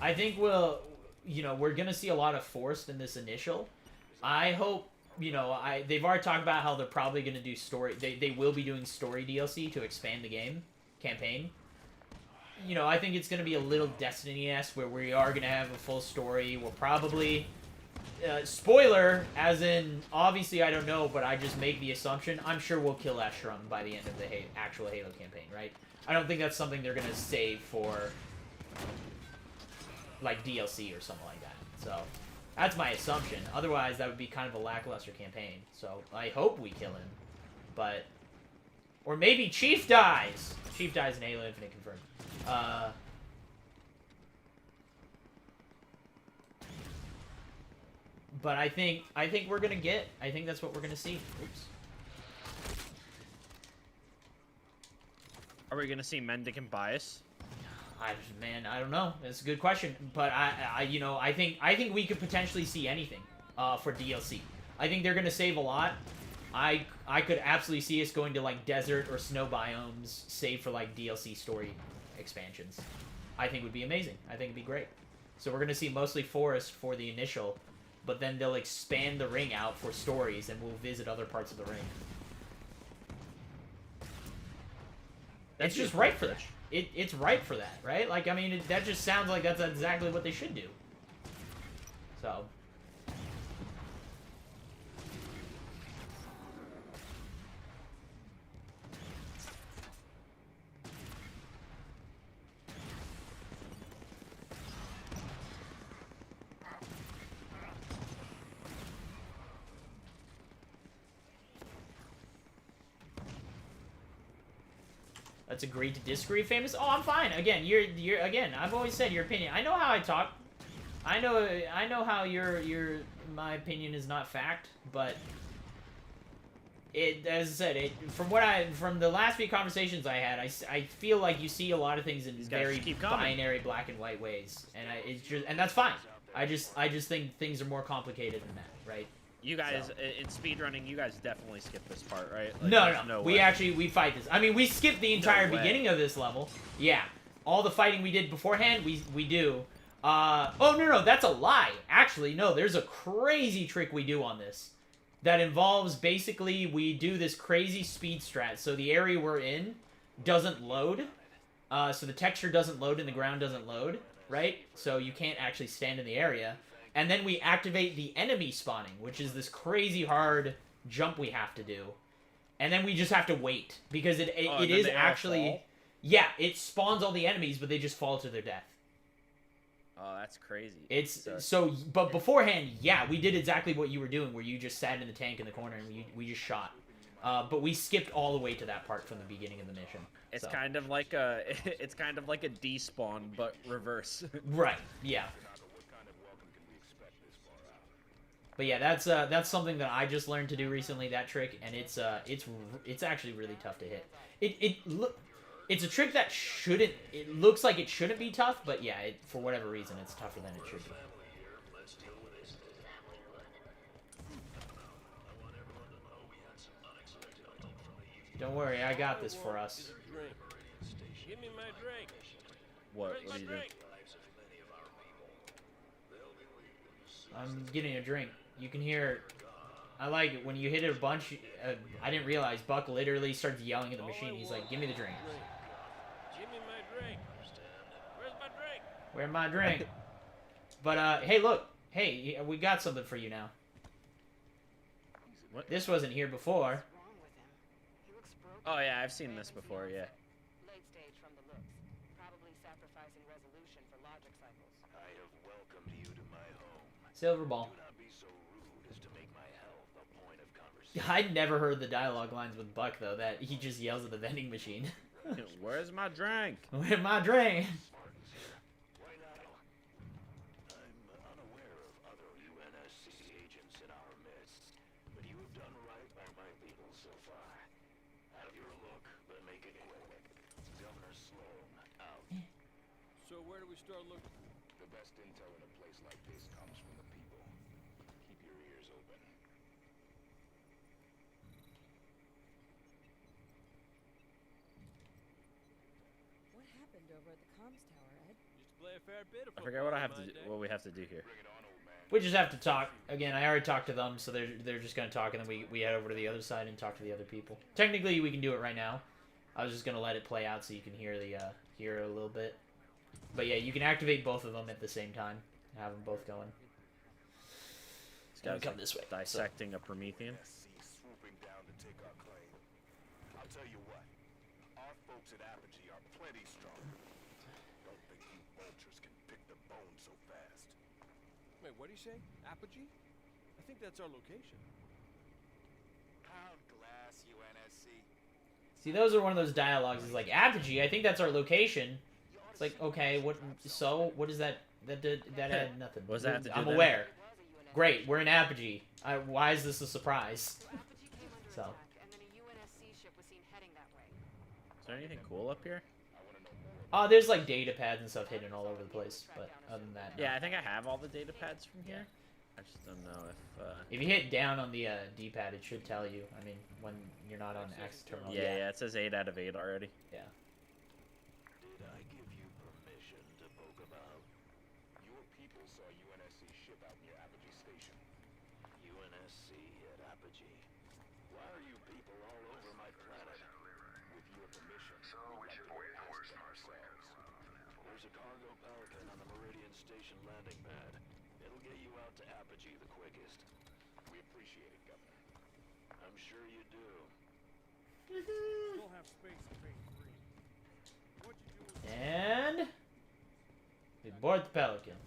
I think we're gonna see a lot of Forced in this initial. I hope, they've already talked about how they're probably gonna do story. They will be doing story DLC to expand the game campaign. I think it's gonna be a little Destiny-esque where we are gonna have a full story. We'll probably, spoiler, as in obviously I don't know, but I just make the assumption. I'm sure we'll kill Ashram by the end of the actual Halo campaign, right? I don't think that's something they're gonna save for like DLC or something like that. So that's my assumption. Otherwise, that would be kind of a lackluster campaign. So I hope we kill him, but or maybe Chief dies. Chief dies in Halo Infinite confirmed. But I think we're gonna get. I think that's what we're gonna see. Oops. Are we gonna see Mendicant Bias? Man, I don't know. That's a good question. But I think we could potentially see anything for DLC. I think they're gonna save a lot. I could absolutely see us going to like desert or snow biomes, save for like DLC story expansions. I think would be amazing. I think it'd be great. So we're gonna see mostly forest for the initial, but then they'll expand the ring out for stories, and we'll visit other parts of the ring. That's just right for that. It's right for that, right? Like, I mean, that just sounds like that's exactly what they should do. So. Let's agree to disagree, famous. Oh, I'm fine. Again, you're again. I've always said your opinion. I know how I talk. I know how my opinion is not fact, but as I said, from the last few conversations I had, I feel like you see a lot of things in very binary black and white ways, and that's fine. I just think things are more complicated than that, right? You guys, in speedrunning, you guys definitely skip this part, right? Like, no. We fight this. I mean, we skipped the entire beginning of this level. Yeah. All the fighting we did beforehand, we do. Oh, no, that's a lie. Actually, no, there's a crazy trick we do on this that involves, basically, we do this crazy speed strat. So the area we're in doesn't load. So the texture doesn't load and the ground doesn't load, right? So you can't actually stand in the area. And then we activate the enemy spawning, which is this crazy hard jump we have to do. And then we just have to wait. Because it is actually... Yeah, it spawns all the enemies, but they just fall to their death. Oh, that's crazy. But beforehand, yeah, we did exactly what you were doing, where you just sat in the tank in the corner and we just shot. But we skipped all the way to that part from the beginning of the mission. It's kind of like a despawn, but reverse. Right, yeah. But yeah, that's something that I just learned to do recently, that trick, and it's actually really tough to hit. It's a trick that it looks like it shouldn't be tough, but yeah, for whatever reason, it's tougher than it should be. Don't worry, I got this for us. Give me my drink. What are you doing? I'm getting a drink. You can hear... I like it. When you hit it a bunch, I didn't realize Buck literally starts yelling at the machine. He's like, give me the drink. Give me my drink. Where's my drink? Where's my drink? But, hey, look. Hey, we got something for you now. What? This wasn't here before. Oh, yeah, I've seen this before, yeah. Late stage from the looks. Probably sacrificing resolution for logic cycles. I have welcomed you to my home. Silver ball. Do not be so rude as to make my health a point of conversation. I'd never heard the dialogue lines with Buck, though, that he just yells at the vending machine. Where's my drink? Where's my drink? Why not? I'm unaware of other UNSC agents in our midst, but you have done right by my people so far. Have your look, but make it quick. Governor Sloan, out. So where do we start looking? The best intel in a place like this comes from the people. Keep your ears open. What happened over at the comms tower, Ed? Used to play a fair bit of I forget what we have to do here. We just have to talk. Again, I already talked to them, so they're just going to talk, and then we head over to the other side and talk to the other people. Technically, we can do it right now. I was just going to let it play out so you can hear hear a little bit. But yeah, you can activate both of them at the same time. Have them both going. This guy's come this way. Dissecting a Promethean. Swooping down to take our claim. I'll tell you what, our folks at Apogee are plenty strong. Don't think you vultures can pick the bone so fast. Wait, what do you say? Apogee? I think that's our location. Pound glass, UNSC. See, those are one of those dialogues. It's like, Apogee, I think that's our location. It's like, okay, what? So, what is that? That had nothing. What does that have to do I'm then? aware. Great, we're in Apogee. Why is this a surprise? Apogee came under So. attack, and then a UNSC ship was seen heading that way. Is there anything cool up here? There's like data pads and stuff hidden all over the place, but other than that, no. Yeah, I think I have all the data pads from here. I just don't know If you hit down on the D-pad, it should tell you. I mean, when you're not on X terminal. Yeah, it says 8 out of 8 already. Yeah. Did I give you permission to poke about? Your people saw UNSC ship out near Apogee Station. UNSC at Apogee. Why are you people all over my planet? With your permission, we should wait for ourselves. There's a cargo Pelican on the Meridian Station landing pad. It'll get you out to Apogee the quickest. We appreciate it, Governor. I'm sure you do. We'll have space in phase 3. What'd you do? And we board the Pelican.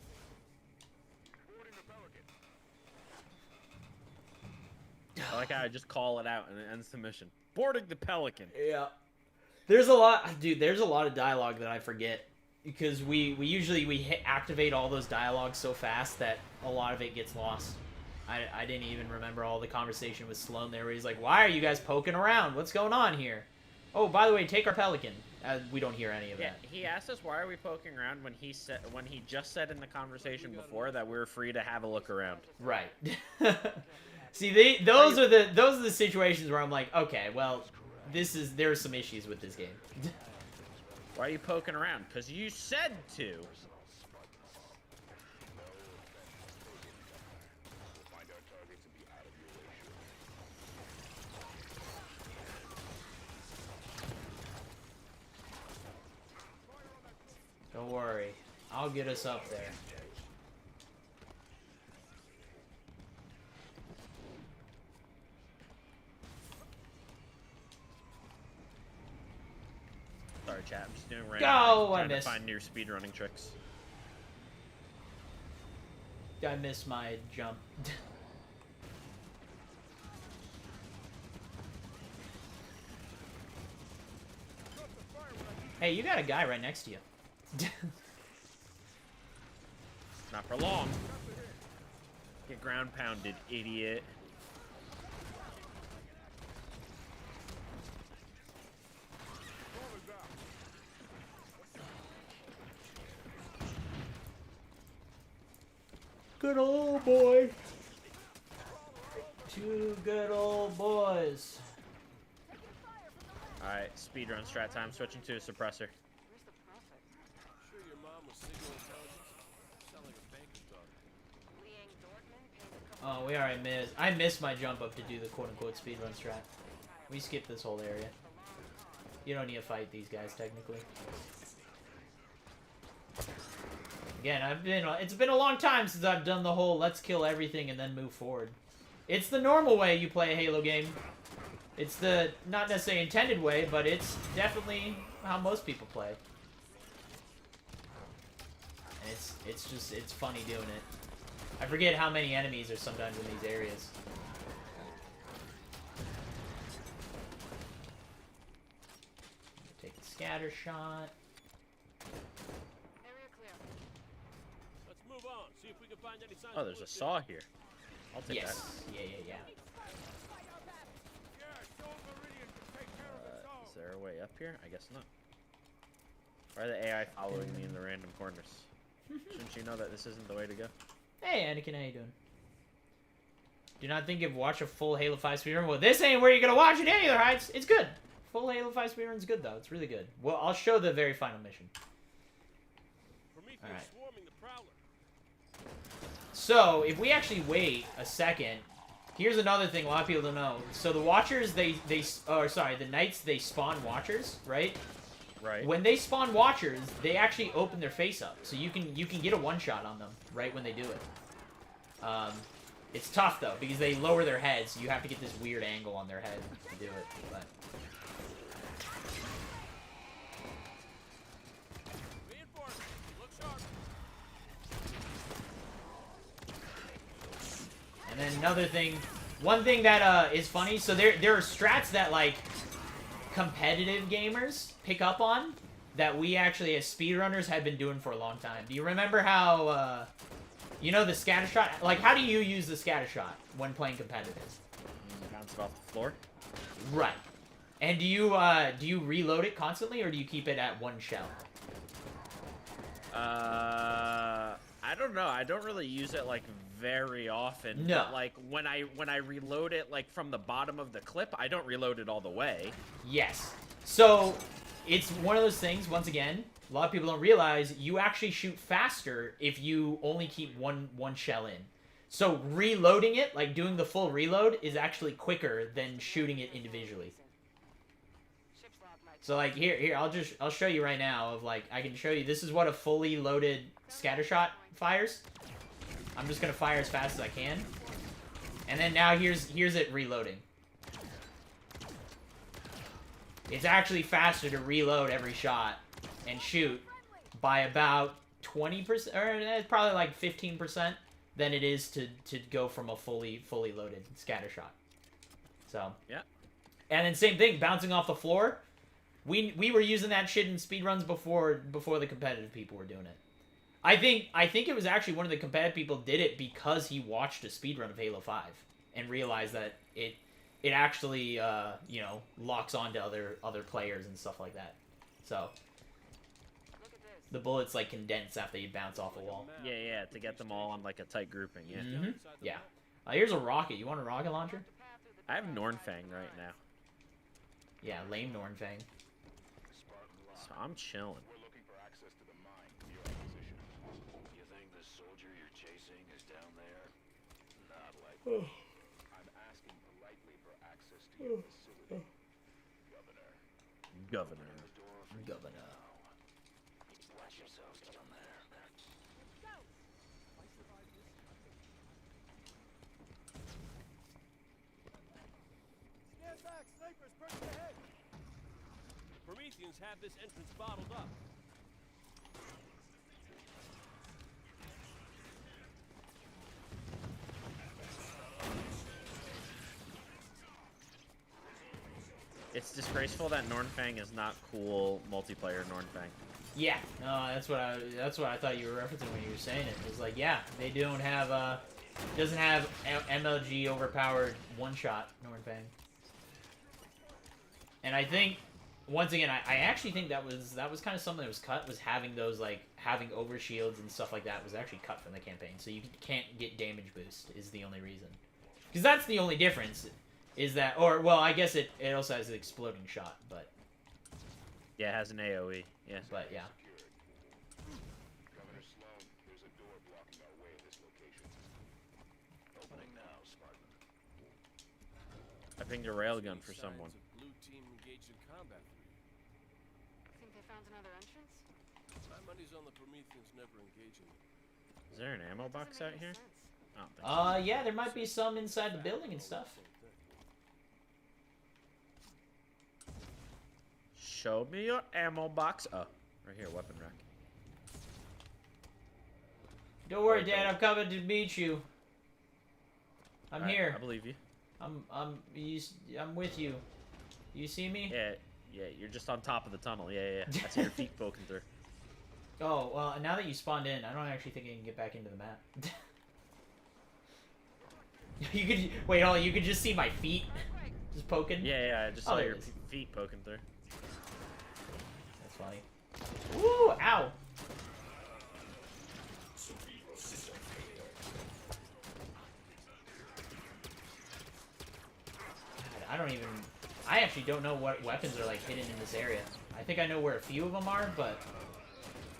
Boarding the Pelican. I like how I just call it out and it ends the mission. Boarding the Pelican. Yeah. There's a lot, dude. There's a lot of dialogue that I forget because we usually activate all those dialogues so fast that a lot of it gets lost. I didn't even remember all the conversation with Sloan there where he's like, "Why are you guys poking around? What's going on here? Oh, by the way, take our Pelican." We don't hear any of Yeah, that. he asked us why are we poking around when he just said in the conversation before that we were free to have a look around. Right. See, those are the situations where I'm like, okay, well, there's some issues with this game. Why are you poking around? Because you said to. Don't worry, I'll get us up there. Sorry, chat. I'm just doing random Go! I trying to missed. find new speedrunning tricks. I missed my jump. Hey, you got a guy right next to you. Not for long. Get ground pounded, idiot. Good old boy. Two good old boys. Alright, speedrun strat time. Switching to a suppressor. Where's the prophet? Sure your mom was signal intelligence? Sound like a banker's daughter. Liang Dortmund pays a couple Oh, we already missed. I missed my jump up to do the quote-unquote speedrun strat. We skipped this whole area. You don't need to fight these guys, technically. Again, it's been a long time since I've done the whole let's kill everything and then move forward. It's the normal way you play a Halo game. It's the, not necessarily intended way, but it's definitely how most people play. And it's funny doing it. I forget how many enemies are sometimes in these areas. Take the scatter shot. area clear. Let's move on. See if we can find any signs. Oh, of there's a bullshit. saw here. I'll take Yes. that. Yeah. Is there a way up here? I guess not. Why are the AI following me in the random corners? Shouldn't you know that this isn't the way to go? Hey, Anakin, how you doing? Do not think of watch a full Halo 5 speedrun. Well, this ain't where you're gonna watch it either, Heights. It's good. Full Halo 5 speedrun's good, though. It's really good. Well, I'll show the very final mission. Prometheus Alright. swarming the Prowler. So, if we actually wait a second, here's another thing a lot of people don't know. So the Watchers, the Knights, they spawn Watchers, right? Right. When they spawn Watchers, they actually open their face up, so you can get a one-shot on them right when they do it. It's tough though because they lower their heads. So you have to get this weird angle on their head to do it. But Reinforcements. Look sharp. another thing. One thing that is funny. So there are strats that like competitive gamers pick up on that we actually as speedrunners had been doing for a long time. Do you remember how you know the scatter shot? Like, how do you use the scatter shot when playing competitive? Bounce it off the floor. Right. And do you reload it constantly, or do you keep it at one shell? I don't know. I don't really use it like very often. No. But, like when I reload it like from the bottom of the clip, I don't reload it all the way. Yes. So it's one of those things. Once again, a lot of people don't realize you actually shoot faster if you only keep one shell in. So reloading it, like doing the full reload, is actually quicker than shooting it individually. So like here, I'll show you right now. Of like I can show you. This is what a fully loaded scatter shot fires. I'm just gonna fire as fast as I can, and then now here's it reloading. It's actually faster to reload every shot and shoot by about 20%, or probably like 15%, than it is to go from a fully loaded scatter shot. So yeah. And then same thing, bouncing off the floor. We were using that shit in speedruns before the competitive people were doing it. I think it was actually one of the competitive people did it because he watched a speedrun of Halo 5 and realized that it actually you know, locks onto other players and stuff like that. So the bullets like condense after you bounce off a wall. Yeah, to get them all on like a tight grouping. Yeah. Mm-hmm. Yeah. Here's a rocket. You want a rocket launcher? I have Nornfang right now. Yeah, lame Nornfang. So I'm chilling. We're looking for access to the mine from your position. You think the soldier you're chasing is down there? Not likely. I'm asking politely for access to your facility, Governor. Governor. Watch yourselves down there. Stand back, snipers pushing ahead. Prometheans have this entrance bottled up. It's disgraceful that Nornfang is not cool multiplayer Nornfang. Yeah, no, that's what I thought you were referencing when you were saying it. It's like, yeah, they don't have doesn't have MLG overpowered one shot Nornfang. And I think once again, I actually think that was kind of something that was cut, was having those like having overshields and stuff like that was actually cut from the campaign. So you can't get damage boost is the only reason. Because that's the only difference. Is that, or, well, I guess it also has an exploding shot, but... Yeah, it has an AoE, yeah. But, yeah. Governor Sloan, there's a door blocking our way in this location. Opening now, Spartan. I pinged a railgun for someone. Blue team engaged in combat for you. Think they found another entrance? My money's on the Prometheans never engaging. Is there an ammo box out here? I don't think so. Yeah, there might be some inside the building and stuff. Show me your ammo box. Oh, right here, weapon rack. Don't worry, Dad. I'm coming to meet you. I'm Alright, here. I believe you. I'm with you. You see me? Yeah, you're just on top of the tunnel. Yeah. I see your feet poking through. Oh, well, now that you spawned in, I don't actually think I can get back into the map. You could wait. Hold on, you could just see my feet, just poking. Yeah. I just saw there your it is. feet poking through. That's funny. Ooh! Ow! God, I don't even. I actually don't know what weapons are like hidden in this area. I think I know where a few of them are, but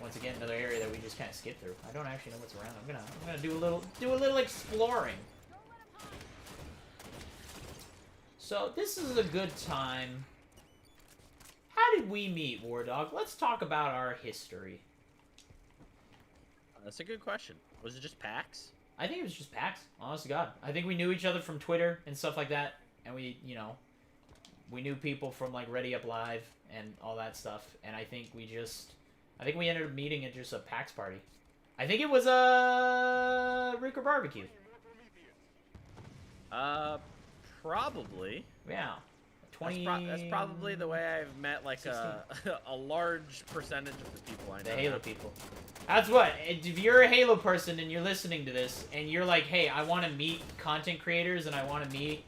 once again, another area that we just kind of skip through. I don't actually know what's around. I'm gonna do a little exploring. So this is a good time. How did we meet, War Dog? Let's talk about our history. That's a good question. Was it just PAX? I think it was just PAX, honest to God. I think we knew each other from Twitter and stuff like that. And we knew people from, like, Ready Up Live and all that stuff. And I think we ended up meeting at just a PAX party. I think it was a Ruker Barbecue. Probably. Yeah. 20. That's probably the way I've met like a large percentage of the people I know. The Halo people. That's what. If you're a Halo person and you're listening to this and you're like, hey, I want to meet content creators and I want to meet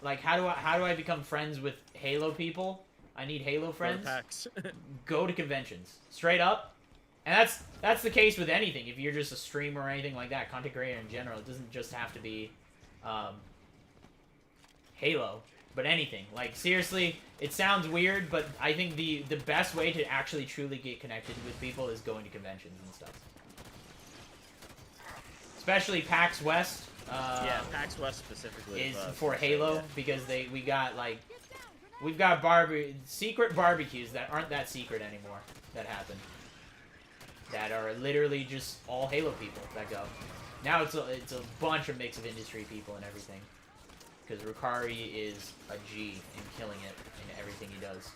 like how do I become friends with Halo people? I need Halo friends. Go to conventions. Straight up. And that's the case with anything. If you're just a streamer or anything like that, content creator in general, it doesn't just have to be Halo, but anything. Like, seriously, it sounds weird, but I think the best way to actually truly get connected with people is going to conventions and stuff. Especially PAX West. Yeah, PAX West specifically is for Halo, because we've got secret barbecues that aren't that secret anymore that happen. That are literally just all Halo people that go. Now it's a bunch of mix of industry people and everything. Because Rukari is a G in killing it in everything he does.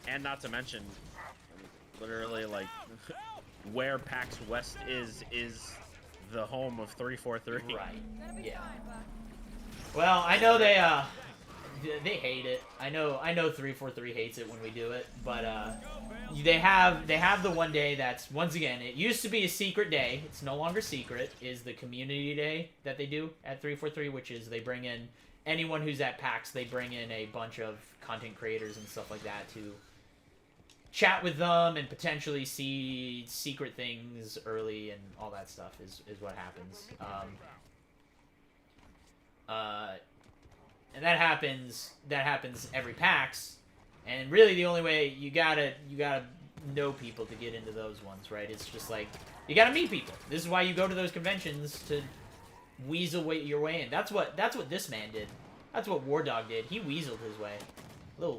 And not to mention, literally, like, where PAX West is the home of 343. Right. Yeah. Well, I know they hate it. I know 343 hates it when we do it, but they have the one day that's, once again, it used to be a secret day. It's no longer secret. Is the community day that they do at 343, which is they bring in anyone who's at PAX. They bring in a bunch of content creators and stuff like that to chat with them and potentially see secret things early and all that stuff is what happens. And that happens every PAX, and really the only way you gotta know people to get into those ones, right? It's just like you gotta meet people. This is why you go to those conventions, to weasel your way in. That's what this man did. That's what War Dog did. He weaseled his way.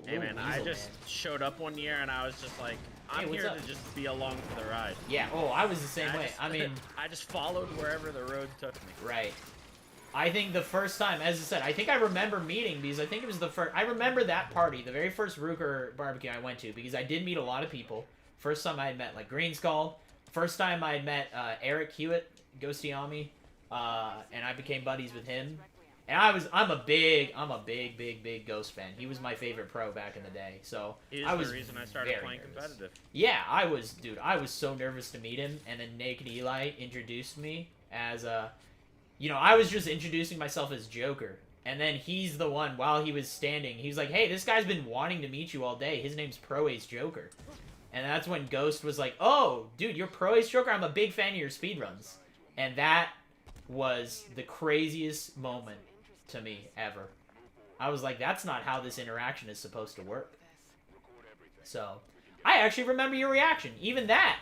Hey man, I just showed up one year and I was just like, I'm here to just be along for the ride. Yeah. Oh, I was the same way. I mean, I just followed wherever the road took me. Right. I think the first time, as I said, I think I remember meeting, because I think it was the first, I remember that party, the very first Ruker barbecue I went to, because I did meet a lot of people. First time I had met, like, Green Skull. First time I had met Eric Hewitt, Ghosty Ami, and I became buddies with him. And I'm a big Ghost fan. He was my favorite pro back in the day, so I was the reason I started playing competitive. Yeah, I was so nervous to meet him, and then Naked Eli introduced me as a... You know, I was just introducing myself as Joker, and then he's the one, while he was standing, he's like, hey, this guy's been wanting to meet you all day. His name's Pro Ace Joker. And that's when Ghost was like, oh, dude, you're Pro Ace Joker? I'm a big fan of your speedruns. And that was the craziest moment to me ever. I was like, that's not how this interaction is supposed to work. So, I actually remember your reaction. Even that.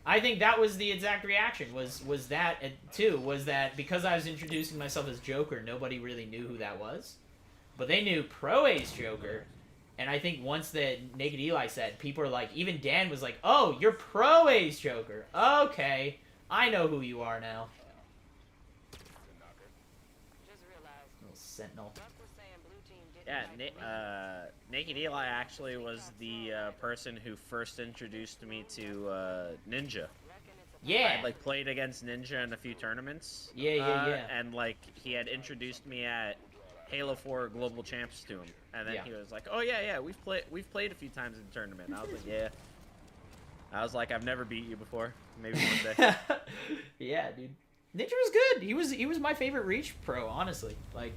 I think that was the exact reaction, was that because I was introducing myself as Joker, nobody really knew who that was. But they knew Pro Ace Joker, and I think once the Naked Eli said, people were like, even Dan was like, oh, you're Pro Ace Joker. Okay, I know who you are now. Little Sentinel. Yeah, Naked Eli actually was the person who first introduced me to Ninja. Yeah. I like played against Ninja in a few tournaments. Yeah. And like he had introduced me at Halo 4 Global Champs to him, and then he was like, "Oh yeah, we've played a few times in the tournament." And I was like, "Yeah." I was like, "I've never beat you before. Maybe one day." Yeah, dude. Ninja was good. He was my favorite Reach pro, honestly. Like.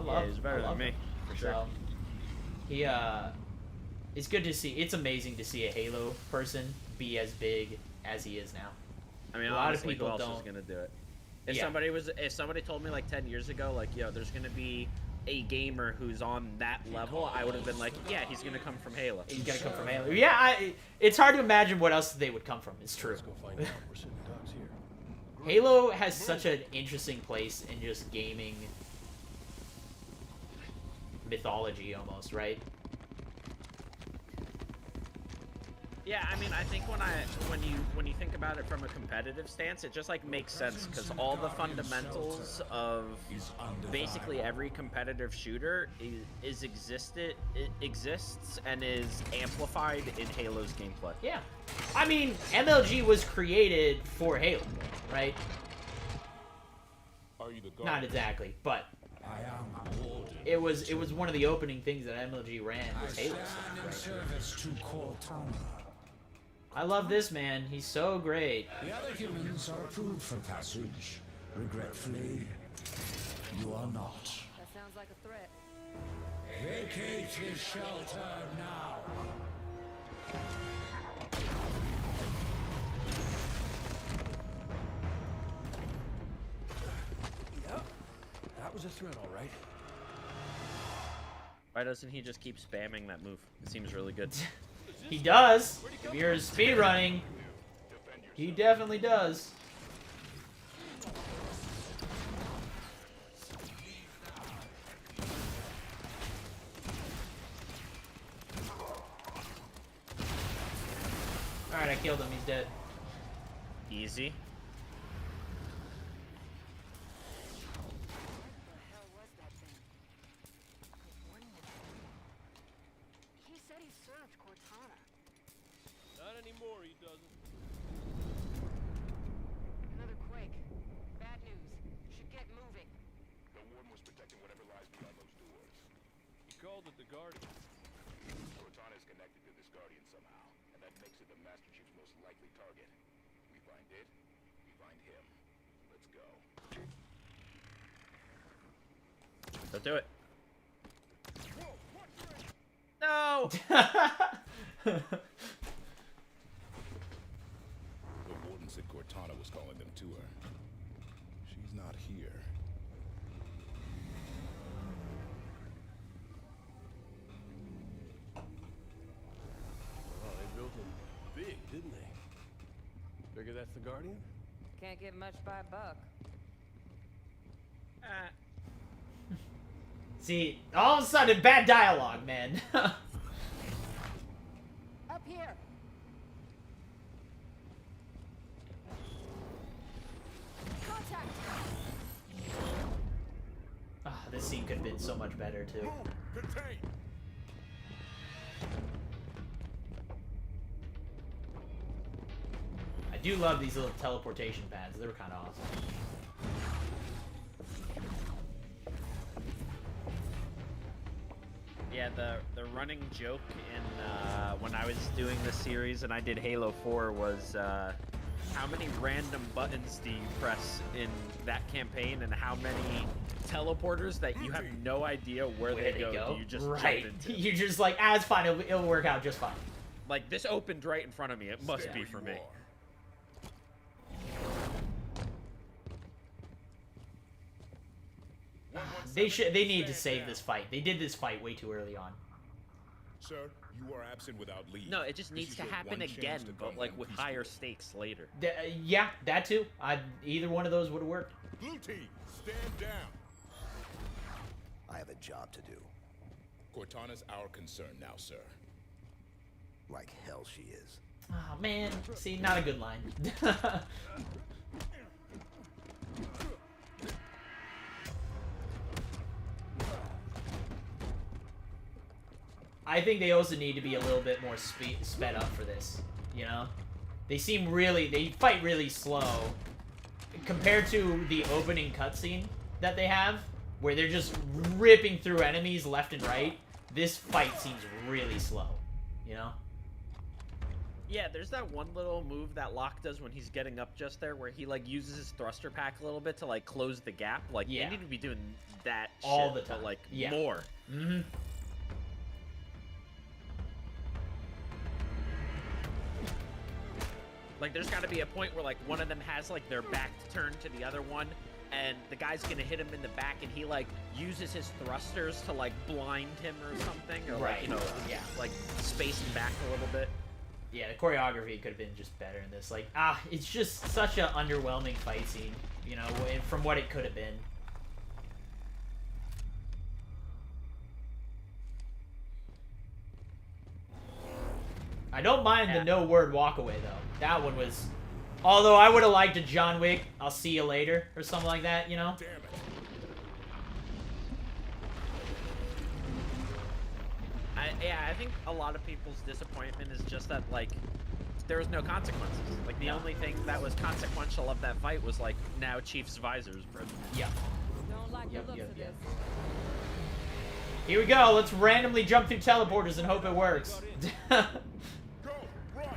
Yeah, he was better than me, for sure. So, it's good to see. It's amazing to see a Halo person be as big as he is now. I mean, a lot honestly, of people who else don't. is gonna do it? If somebody told me like 10 years ago, like, yo, there's gonna be a gamer who's on that level, I would have been like, yeah, he's gonna come from Halo. He's gonna come from Halo. Yeah, it's hard to imagine what else they would come from. It's true. Let's go find out. We're sitting ducks here. Halo has such an interesting place in just gaming mythology, almost, right? Yeah, I mean, I think when you think about it from a competitive stance, it just like makes sense because all the fundamentals of basically every competitive shooter exists and is amplified in Halo's gameplay. Yeah, I mean, MLG was created for Halo, right? Are you the Not exactly, but I am warden. it was one of the opening things that MLG ran was Halo stuff, right? Service to Cortana. I love this man. He's so great. The other humans are approved for passage. Regretfully, you are not. That sounds like a threat. Vacate his shelter now. Yep. That was a threat, all right. Why doesn't he just keep spamming that move? It seems really good. He does. If you're speedrunning, he definitely does. Alright, I killed him. He's dead. Easy. He said he served Cortana. Not anymore, he doesn't. Another quake. Bad news. Should get moving. The warden was protecting whatever lies beyond those doors. He called it the Guardian. Cortana is connected to this Guardian somehow, and that makes it the Master Chief's most likely target. We find it, we find him. Let's go. Don't do it. No! The warden said Cortana was calling them to her. She's not here. Oh, they built him big, didn't they? Figure that's the Guardian? Can't get much by a buck. See, all of a sudden, bad dialogue, man. Up here. Contact. This scene could have been so much better, too. Contain! I do love these little teleportation pads. They were kind of awesome. Yeah, the running joke in when I was doing the series and I did Halo 4 was how many random buttons do you press in that campaign and how many teleporters that you have no idea where they go do you just right. jump into? You're just like, it's fine. It'll work out just fine. Like, this opened right in front of me. It must be for me. They need to save this fight. They did this fight way too early on. Sir, you are absent without leave. No, it just This needs is to your happen one chance again, to but come like home with peacefully. higher stakes later. Yeah, that too. Either one of those would have worked. Blue team, stand down. I have a job to do. Cortana's our concern now, sir. Like hell she is. Oh man, see, not a good line. I think they also need to be a little bit more sped up for this, you know? They fight really slow compared to the opening cutscene that they have, where they're just ripping through enemies left and right. This fight seems really slow, you know? Yeah, there's that one little move that Locke does when he's getting up just there, where he like uses his thruster pack a little bit to like close the gap. Like, Yeah. they need to be doing that All shit, the time. but like Yeah. more. Mm-hmm. Like, there's got to be a point where like one of them has like their back turned to the other one, and the guy's gonna hit him in the back, and he like uses his thrusters to like blind him or something, or like, you know, Yeah. like spacing back a little bit. Yeah, the choreography could have been just better in this. Like, it's just such an underwhelming fight scene, you know, from what it could have been. I don't mind the no word walk away though. That one was. Although I would have liked a John Wick, I'll see you later or something like that, you know. Damn it. I think a lot of people's disappointment is just that, like, there was no consequences. Like, the only thing that was consequential of that fight was, like, now Chief's visor's broken. Yeah. Don't like the looks of this. Here we go. Let's randomly jump through teleporters and hope it works. Go, run.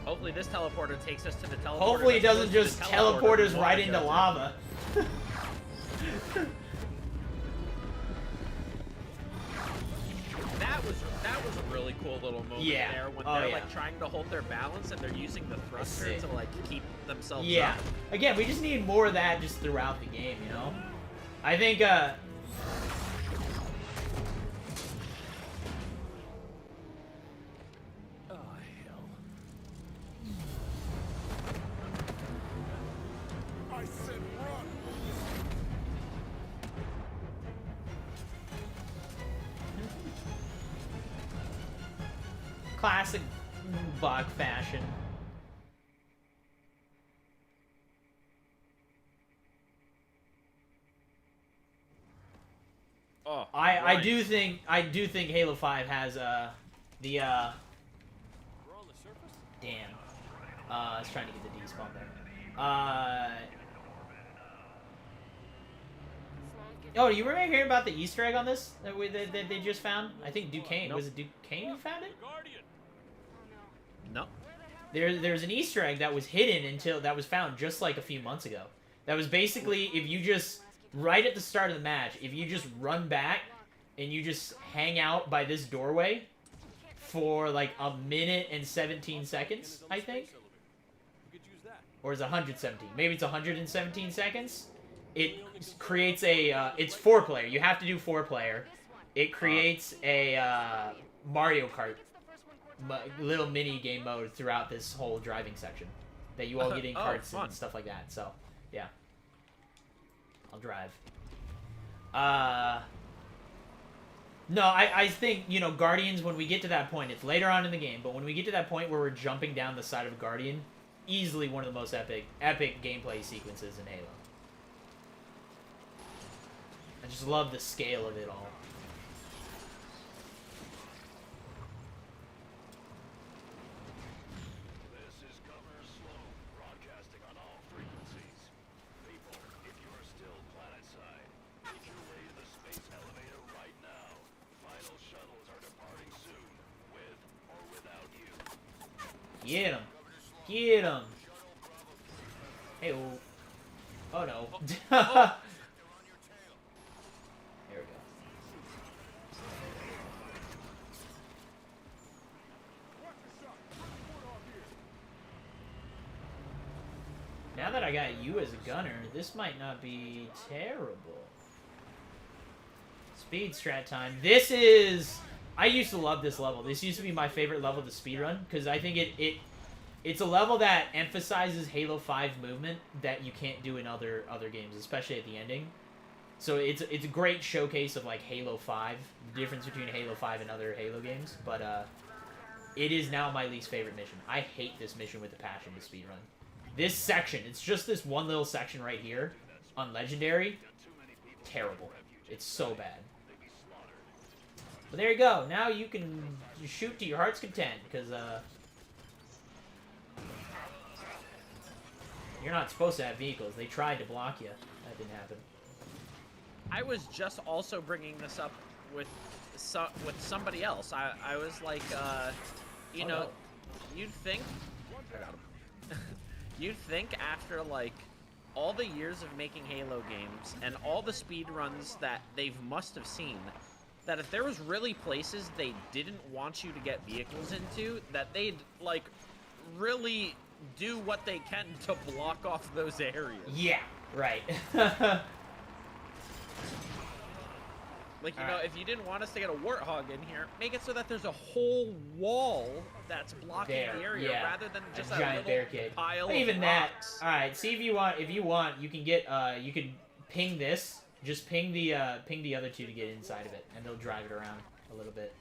Hopefully this teleporter takes us to the teleporter. Hopefully it that's doesn't close to just the teleport teleporter us we right wanna into go to. lava. That was a really cool little moment there when they're like trying to hold their balance and they're using the thruster to like keep themselves up. Again, we just need more of that just throughout the game, you know? I think Oh, hell. I said run. classic bug fashion. Oh, I do think Halo 5 has the We're on the surface? damn. I was trying to get the despawn there. Oh, you remember hearing about the Easter egg on this that they just found? I think Duquesne. Nope. Was it Duquesne who found it? Guardian. No. There's an Easter egg that was hidden until that was found just like a few months ago. That was basically if you just right at the start of the match, if you just run back and you just hang out by this doorway for like a minute and 17 seconds, I think. We could use that. Or is it 117? Maybe it's 117 seconds. It creates a it's 4-player. You have to do 4-player. It creates a Mario Kart little mini game mode throughout this whole driving section that you all get in carts and stuff like that. So, yeah. I'll drive. No, I think, you know, Guardians, when we get to that point, it's later on in the game, but when we get to that point where we're jumping down the side of a Guardian, easily one of the most epic gameplay sequences in Halo. I just love the scale of it all. This is Governor Sloan, broadcasting on all frequencies. People, if you are still planetside, make your way to the space elevator right now. Final shuttles are departing soon, with or without you. Get him. Get him. Hey, oh no. There we go. Now that I got you as a gunner, this might not be terrible. Speed strat time. This is... I used to love this level. This used to be my favorite level to speedrun, because I think it's a level that emphasizes Halo 5 movement that you can't do in other games, especially at the ending. So it's a great showcase of like Halo 5, the difference between Halo 5 and other Halo games, but it is now my least favorite mission. I hate this mission with a passion to speedrun. This section, it's just this one little section right here on Legendary. Terrible. It's so bad. But there you go. Now you can shoot to your heart's content, because you're not supposed to have vehicles. They tried to block you. That didn't happen. I was just also bringing this up with somebody else. I was like, you know, you'd think, you'd think after like all the years of making Halo games and all the speed runs that they must have seen, that if there was really places they didn't want you to get vehicles into, that they'd like really do what they can to block off those areas. Yeah, right. Like, you know, if you didn't want us to get a Warthog in here, make it so that there's a whole wall that's blocking the area rather than just a giant little barricade. pile But even of that. rocks. All right, see if you want, you can get, you can ping this. Just ping the other two to get inside of it, and they'll drive it around a a little bit.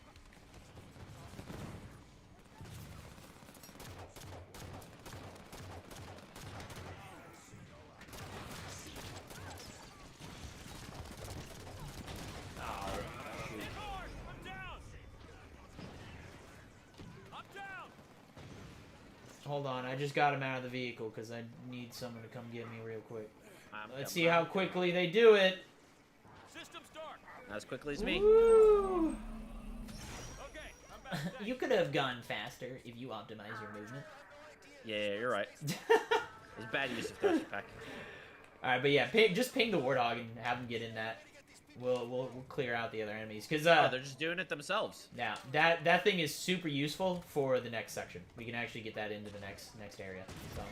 Hold on, I just got him out of the vehicle because I need someone to come get me real quick. Let's see how quickly they do it. System's dark. Not as quickly as me. Woo. You could have gone faster if you optimize your movement. Yeah, you're right. It was bad use of Thirst Pack. Alright, but yeah, just ping the Warthog and have them get in that. We'll clear out the other enemies because oh, they're just doing it themselves. Now that thing is super useful for the next section. We can actually get that into the next area. So.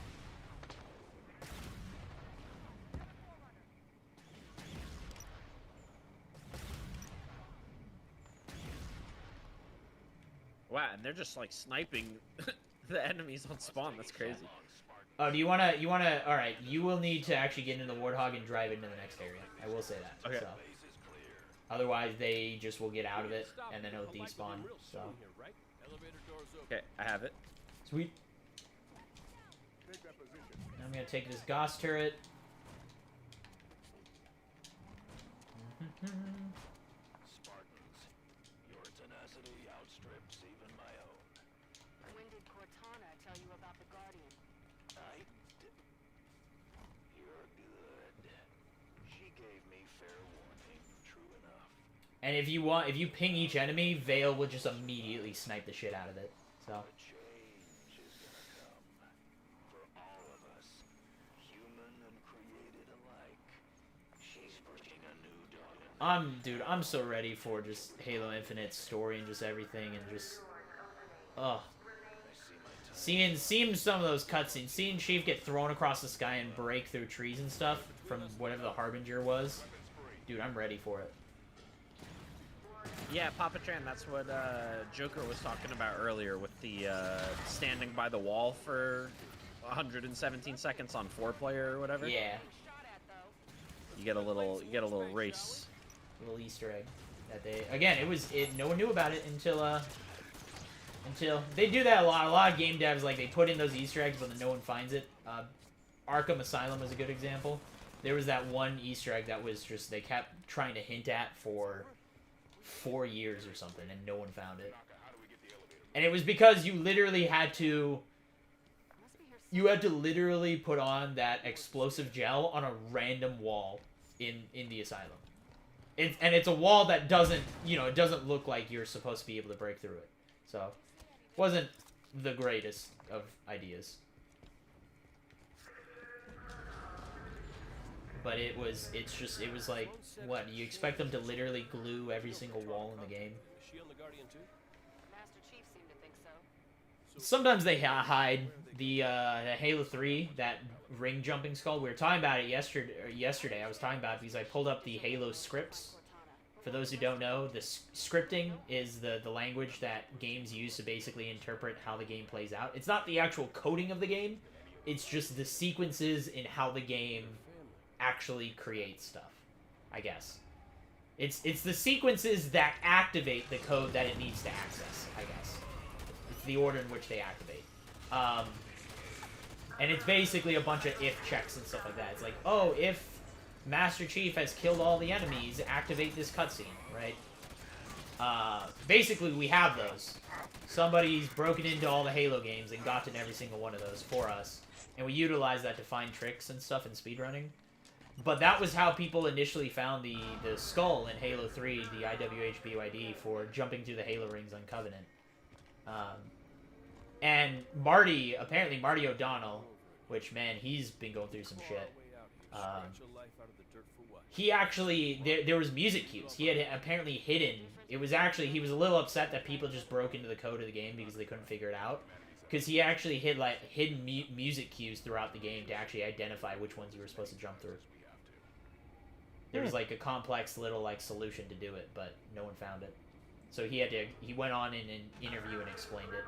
Wow, and they're just like sniping the enemies on spawn. That's crazy. Oh, do you wanna? All right, you will need to actually get into the Warthog and drive into the next area. I will say that. Okay. So. Otherwise, they just will get out of it, and then it'll despawn. So. Okay, I have it. Sweet. I'm gonna take this Gauss turret. Spartans, your tenacity outstrips even my own. When did Cortana tell you about the Guardian? You're good. She gave me fair warning, true enough. And if you ping each enemy, Vale will just immediately snipe the shit out of it. So. Change is gonna come for all of us, human and created alike. She's pushing a new dawn. Dude, I'm so ready for just Halo Infinite's story and just everything and just, seeing some of those cutscenes, seeing Chief get thrown across the sky and break through trees and stuff from whatever the Harbinger was, dude, I'm ready for it. Yeah, Papa Tran, that's what Joker was talking about earlier with the standing by the wall for 117 seconds on 4-player or whatever. Yeah. You get a little race. A little Easter egg that they no one knew about it until they do that a lot. A lot of game devs, like, they put in those Easter eggs but then no one finds it. Arkham Asylum is a good example. There was that one Easter egg that was just they kept trying to hint at for 4 years or something, and no one found it. And it was because you literally had to literally put on that explosive gel on a random wall in the asylum. And it's a wall that doesn't, it doesn't look like you're supposed to be able to break through it. So, wasn't the greatest of ideas. But it was like, what, you expect them to literally glue every single wall in the game? Is she on the Guardian too? Master Chief seemed to think so. Sometimes they hide the Halo 3, that ring jumping skull. We were talking about it yesterday. I was talking about it because I pulled up the Halo scripts. For those who don't know, the scripting is the language that games use to basically interpret how the game plays out. It's not the actual coding of the game. It's just the sequences in how the game actually creates stuff, I guess. It's the sequences that activate the code that it needs to access, I guess. It's the order in which they activate. And it's basically a bunch of if checks and stuff like that. It's like, oh, if Master Chief has killed all the enemies, activate this cutscene, right? Basically, we have those. Somebody's broken into all the Halo games and gotten every single one of those for us. And we utilize that to find tricks and stuff in speedrunning. But that was how people initially found the skull in Halo 3, the IWHBYD, for jumping through the Halo rings on Covenant. And apparently Marty O'Donnell, which, man, he's been going through some shit. He actually, there was music cues. He had apparently hidden, he was a little upset that people just broke into the code of the game because they couldn't figure it out. Because he actually hid, like, hidden music cues throughout the game to actually identify which ones you were supposed to jump through. There was, like, a complex little, like, solution to do it, but no one found it. So he went on in an interview and explained it.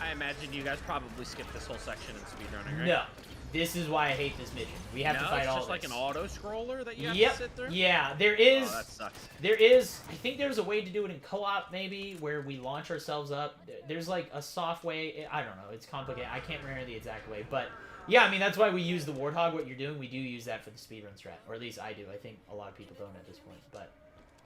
I imagine you guys probably skipped this whole section in speedrunning, right? No. This is why I hate this mission. We have to fight all it's just like an auto scroller that you have to sit through. Yeah, there is. Oh, that sucks. There is. I think there's a way to do it in co-op, maybe, where we launch ourselves up. There's like a soft way. I don't know. It's complicated. I can't remember the exact way, but yeah, I mean that's why we use the Warthog. What you're doing, we do use that for the speedrun strat, or at least I do. I think a lot of people don't at this point, but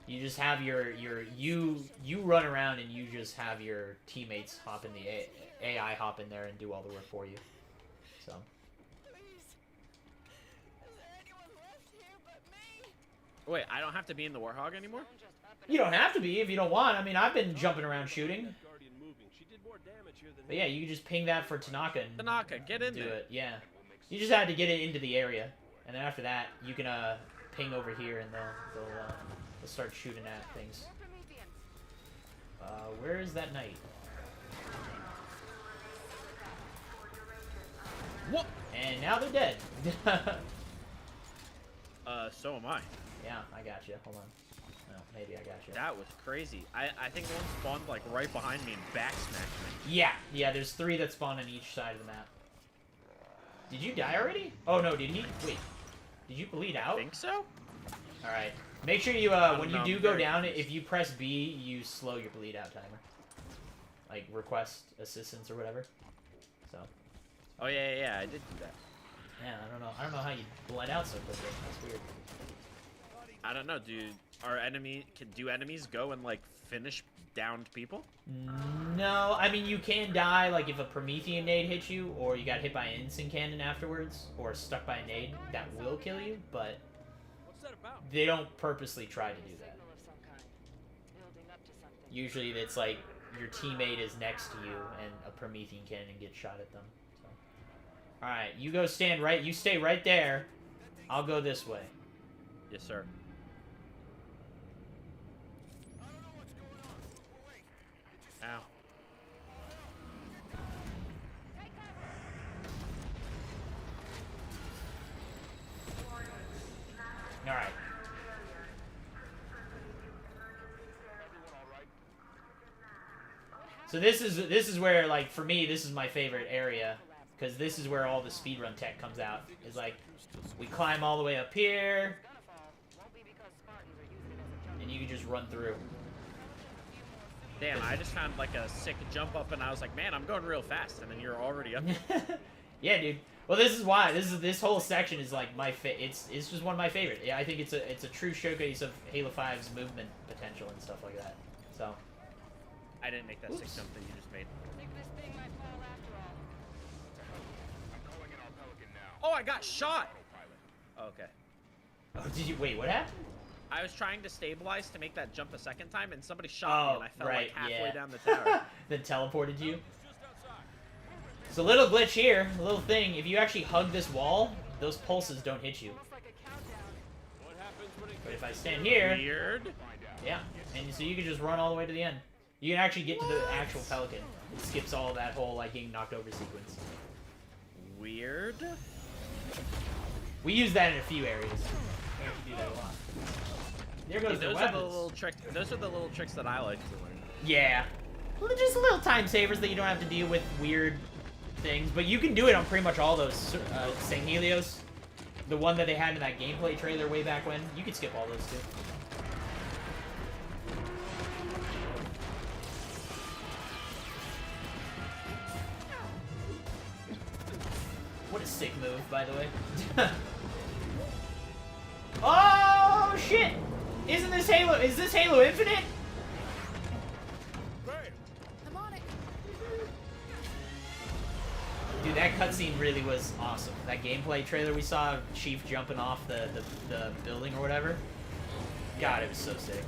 you just have you run around and you just have your teammates hop in the AI hop in there and do all the work for you. So. Wait, I don't have to be in the Warthog anymore? You don't have to be if you don't want. I mean, I've been jumping around shooting. But yeah, you can just ping that for Tanaka and Tanaka, get in do there. it. Yeah, you just had to get it into the area, and then after that, you can ping over here, and they'll start shooting at things. Where is that knight? What? And now they're dead. So am I. Yeah, I got you. Hold on. No, maybe I got you. That was crazy. I think one spawned like right behind me and backsmacked me. Yeah, there's 3 that spawn on each side of the map. Did you die already? Oh no, did he? Wait. Did you bleed out? I think so. Alright. Make sure you, when you do go down, if you press B, you slow your bleed out timer. Like, request assistance or whatever. So. Oh yeah, I did do that. Yeah, I don't know how you bled out so quickly. That's weird. I don't know, dude. Do enemies go and like finish downed people? No, I mean you can die like if a Promethean nade hits you, or you got hit by an instant cannon afterwards, or stuck by a nade. That will kill you, but they don't purposely try to do that. Usually it's like your teammate is next to you and a Promethean cannon gets shot at them. So. All right, you go stand right. You stay right there. I'll go this way. Yes, sir. Ow. All right. So this is where, like, for me, this is my favorite area, because this is where all the speedrun tech comes out. It's like we climb all the way up here, and you can just run through. Damn, I just found like a sick jump up, and I was like, man, I'm going real fast, and then you're already up. Yeah, dude. Well, this is why this whole section is like my it's just one of my favorite. Yeah, I think it's a true showcase of Halo 5's movement potential and stuff like that. So. I didn't make that sick jump that you just made. Oh, I got shot. Okay. Oh, did you wait? What happened? I was trying to stabilize to make that jump a second time, and somebody shot me, and I fell right, like halfway yeah. down the tower. Then teleported you. So little glitch here, a little thing. If you actually hug this wall, those pulses don't hit you. But if I stand here, weird. Yeah, and so you can just run all the way to the end. You can actually get to the actual pelican. It skips all that whole like getting knocked over sequence. Weird. We use that in a few areas. We have to do that a lot. There goes the those weapons. are the little tricks. Those are the little tricks that I like to learn. Yeah, well, just little time savers that you don't have to deal with weird things. But you can do it on pretty much all those. St. Helios, the one that they had in that gameplay trailer way back when. You could skip all those too. What a sick move, by the way. Oh shit! Isn't this Halo? Is this Halo Infinite? I'm on it. Dude, that cutscene really was awesome. That gameplay trailer we saw of Chief jumping off the building or whatever. God, it was so sick.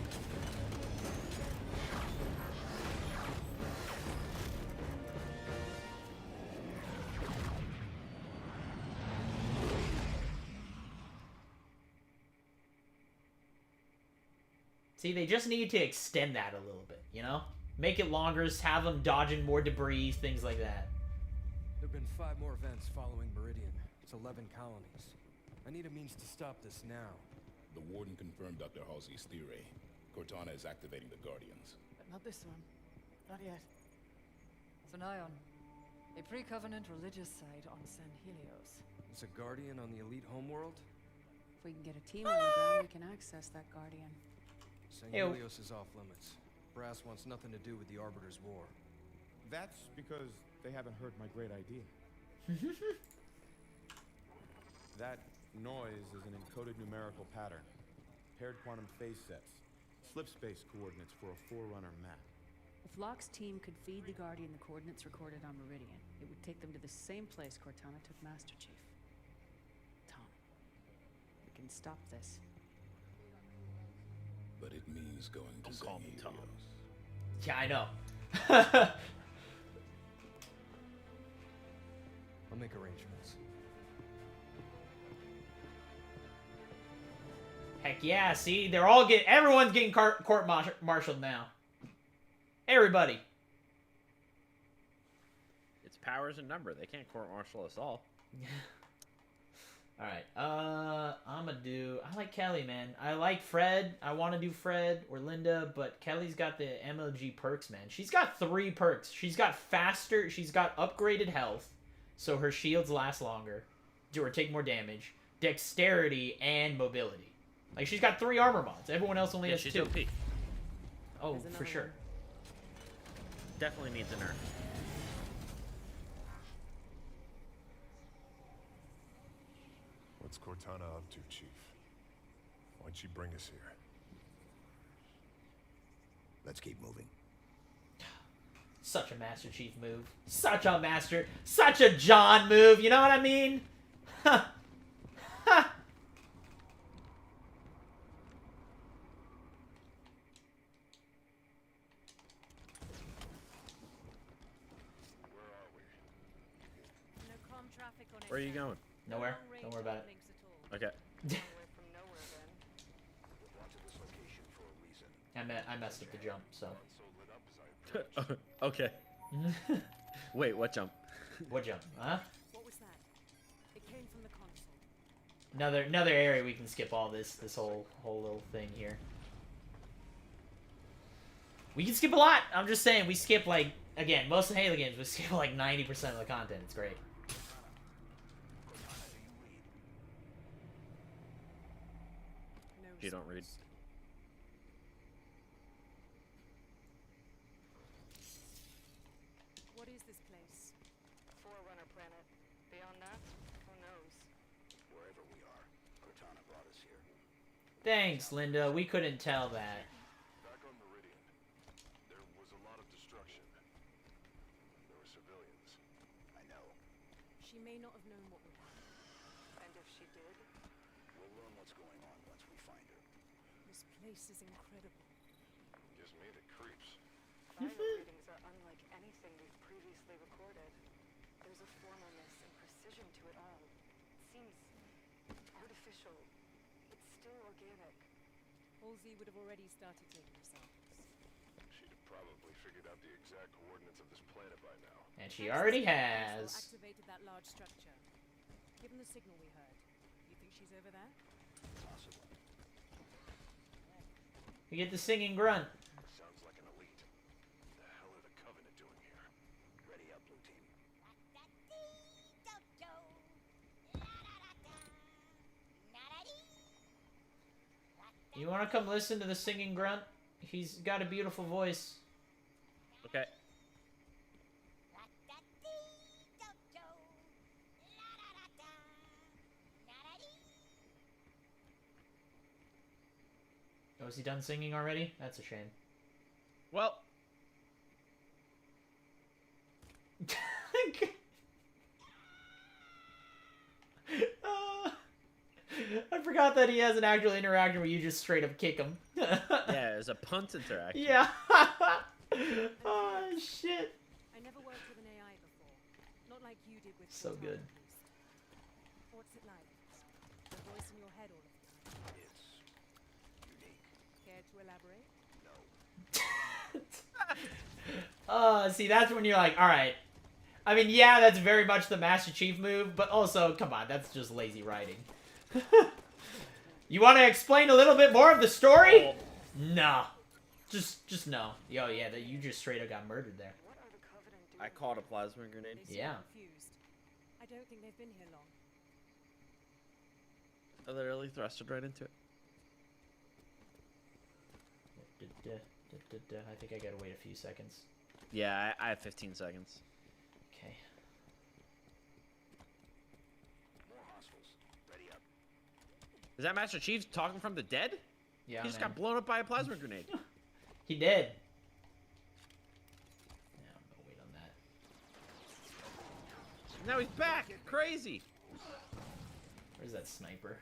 See, they just need to extend that a little bit, you know? Make it longer, have them dodging more debris, things like that. There have been 5 more events following Meridian. It's 11 colonies. I need a means to stop this now. The Warden confirmed Dr. Halsey's theory. Cortana is activating the Guardians. But not this one. Not yet. It's an ion. A pre-Covenant religious site on San Helios. It's a guardian on the elite homeworld? If we can get a team on the ground, we can access that guardian. San Helios is off limits. Brass wants nothing to do with the Arbiter's war. That's because they haven't heard my great idea. That noise is an encoded numerical pattern. Paired quantum phase sets. Slip space coordinates for a Forerunner map. If Locke's team could feed the Guardian the coordinates recorded on Meridian, it would take them to the same place Cortana took Master Chief. Tom, we can stop this. But it means going to San Helios. Yeah, I know. I'll make arrangements. Heck yeah, see? Everyone's getting court-martialed now. Everybody. It's powers and number. They can't court-martial us all. Alright, I like Kelly, man. I like Fred. I want to do Fred or Linda, but Kelly's got the MLG perks, man. She's got 3 perks. She's got faster, she's got upgraded health, so her shields last longer, or take more damage, dexterity, and mobility. Like, she's got 3 armor mods. Everyone else only has 2. OP. Oh, for sure. Definitely needs a nerf. What's Cortana up to, Chief? Why'd she bring us here? Let's keep moving. Such a Master Chief move. Such a John move, you know what I mean? Huh. Ha. Where are you going? Nowhere. Don't worry about it. Okay. I messed up the jump, so. Okay. Wait, what jump? What jump? Huh? What was that? It came from the console. Another area we can skip all this whole little thing here. We can skip a lot. I'm just saying we skip like again most of the Halo games we skip like 90% of the content. It's great. You don't read. What is this place? Forerunner planet. Beyond that, who knows? Wherever we are, Cortana brought us here. Thanks, Linda. We couldn't tell that. Back on Meridian, there was a lot of destruction. There were civilians. I know. She may not have known what would happen. And if she did? We'll learn what's going on once we find her. This place is incredible. Gives me the creeps. Fire readings are unlike anything we've previously recorded. There's a formalness and precision to it all. It seems artificial, but still organic. Halsey would have already started taking samples. She'd have probably figured out the exact coordinates of this planet by now. And she already has. Activated that large structure. Given the signal we heard, you think she's over there? Possible. We get the singing grunt. Sounds like an elite. What the hell are the Covenant doing here? Ready up, blue team. You want to come listen to the singing grunt? He's got a beautiful voice. Okay. Oh, is he done singing already? That's a shame. Well. I forgot that he has an actual interaction where you just straight up kick him. Yeah, it's a punt interaction. Yeah. Oh, shit. I never worked with an AI before. Not like you did with So Cortana, good. at least. What's it like? The voice in your head all of the time? It's unique. Care to elaborate? No. See, that's when you're like, alright. I mean, yeah, that's very much the Master Chief move, but also, come on, that's just lazy writing. You want to explain a little bit more of the story? Oh. No. Just no. Yo, yeah, you just straight up got murdered there. What are the Covenant I caught a plasma grenade. They seem Yeah. confused. I don't think they've been here long. I literally thrusted right into it. I think I gotta wait a few seconds. Yeah, I have 15 seconds. Okay. More hostiles. Ready up. Is that Master Chief talking from the dead? Yeah, He just man. got blown up by a plasma grenade. He did. Yeah, I'm gonna wait on that. Now he's back. Crazy. Where's that sniper?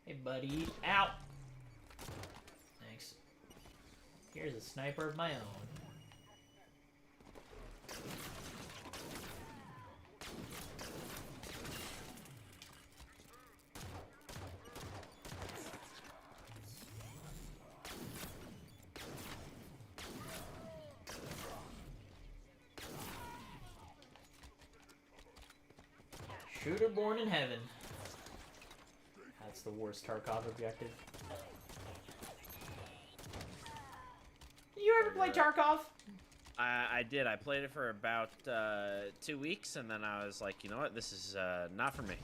Hey, buddy. Ow! Thanks. Here's a sniper of my own. Shooter born in heaven. That's the worst Tarkov objective. You ever play Tarkov? I did. I played it for about 2 weeks, and then I was like, you know what? This is not for me.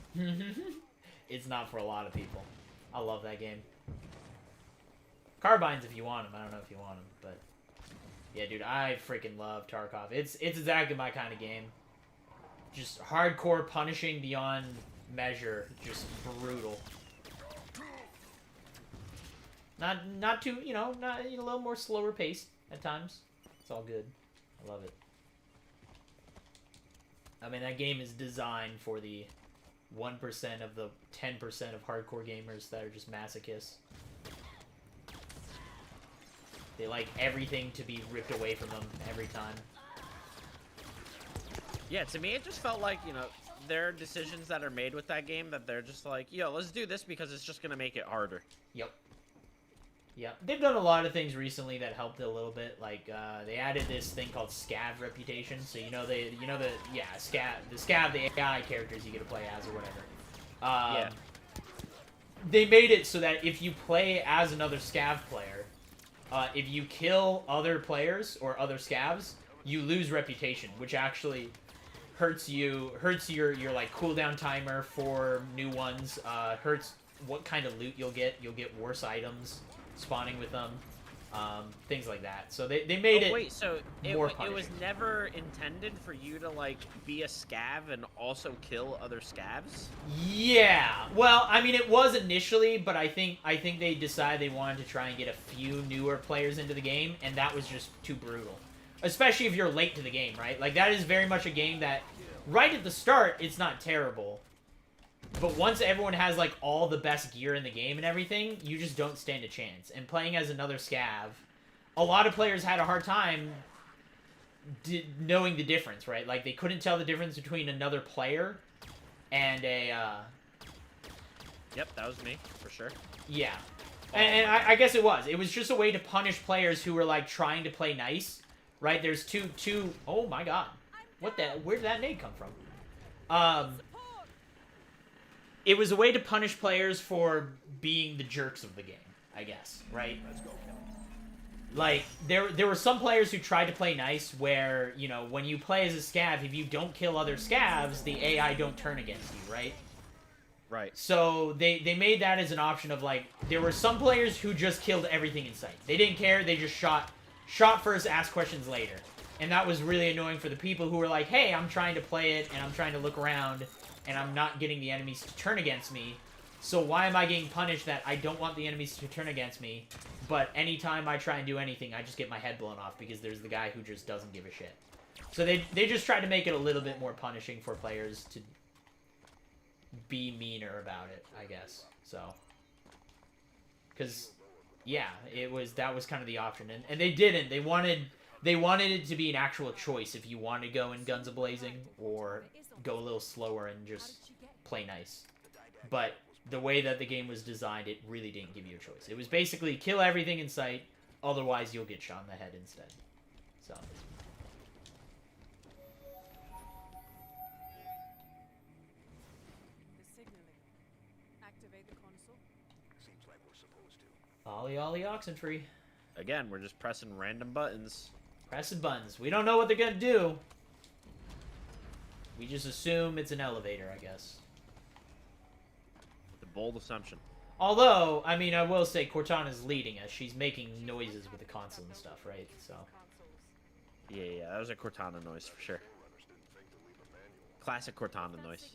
It's not for a lot of people. I love that game. Carbines if you want them. I don't know if you want them, but yeah, dude, I freaking love Tarkov. It's exactly my kind of game. Just hardcore punishing beyond measure. Just brutal. Not too, not a little more slower paced at times. It's all good. I love it. I mean, that game is designed for the 1% of the 10% of hardcore gamers that are just masochists. They like everything to be ripped away from them every time. Yeah, to me, it just felt like, there are decisions that are made with that game that they're just like, yo, let's do this because it's just going to make it harder. Yep. Yeah, they've done a lot of things recently that helped it a little bit. Like they added this thing called scav reputation. So the scav, the AI characters you get to play as or whatever. Yeah. They made it so that if you play as another scav player, if you kill other players or other scavs, you lose reputation, which actually hurts your like cooldown timer for new ones. Hurts what kind of loot you'll get. You'll get worse items spawning with them, things like that. So they made it. Wait, so more it was never intended for you to like be a scav and also kill other scavs? Yeah. Well, I mean, it was initially, but I think they decided they wanted to try and get a few newer players into the game, and that was just too brutal. Especially if you're late to the game, right? Like, that is very much a game that, right at the start, it's not terrible. But once everyone has, like, all the best gear in the game and everything, you just don't stand a chance. And playing as another scav, a lot of players had a hard time knowing the difference, right? Like, they couldn't tell the difference between another player and a, Yep, that was me, for sure. Yeah. And I guess it was. It was just a way to punish players who were, like, trying to play nice. Right, there's two. Oh my god, where did that nade come from? It was a way to punish players for being the jerks of the game, I guess. Right. Let's go. Like there were some players who tried to play nice, where when you play as a scav, if you don't kill other scavs, the AI don't turn against you, right? Right. So they made that as an option of like there were some players who just killed everything in sight. They didn't care. They just shot first, ask questions later. And that was really annoying for the people who were like, hey, I'm trying to play it, and I'm trying to look around, and I'm not getting the enemies to turn against me. So why am I getting punished that I don't want the enemies to turn against me, but anytime I try and do anything, I just get my head blown off because there's the guy who just doesn't give a shit. So they just tried to make it a little bit more punishing for players to be meaner about it, I guess. So, because... yeah, that was kind of the option, and they didn't. They wanted it to be an actual choice if you want to go in guns a-blazing or go a little slower and just play nice. But the way that the game was designed, it really didn't give you a choice. It was basically kill everything in sight, otherwise you'll get shot in the head instead. So. The signaling. Activate the console. Seems like we're supposed to. Ollie Ollie Oxenfree. Again, we're just pressing random buttons. Pressing buttons. We don't know what they're gonna do. We just assume it's an elevator, I guess. The bold assumption. Although, I mean, I will say Cortana's leading us. She's making noises with the console and stuff, right? So. Yeah, that was a Cortana noise for sure. Classic Cortana noise.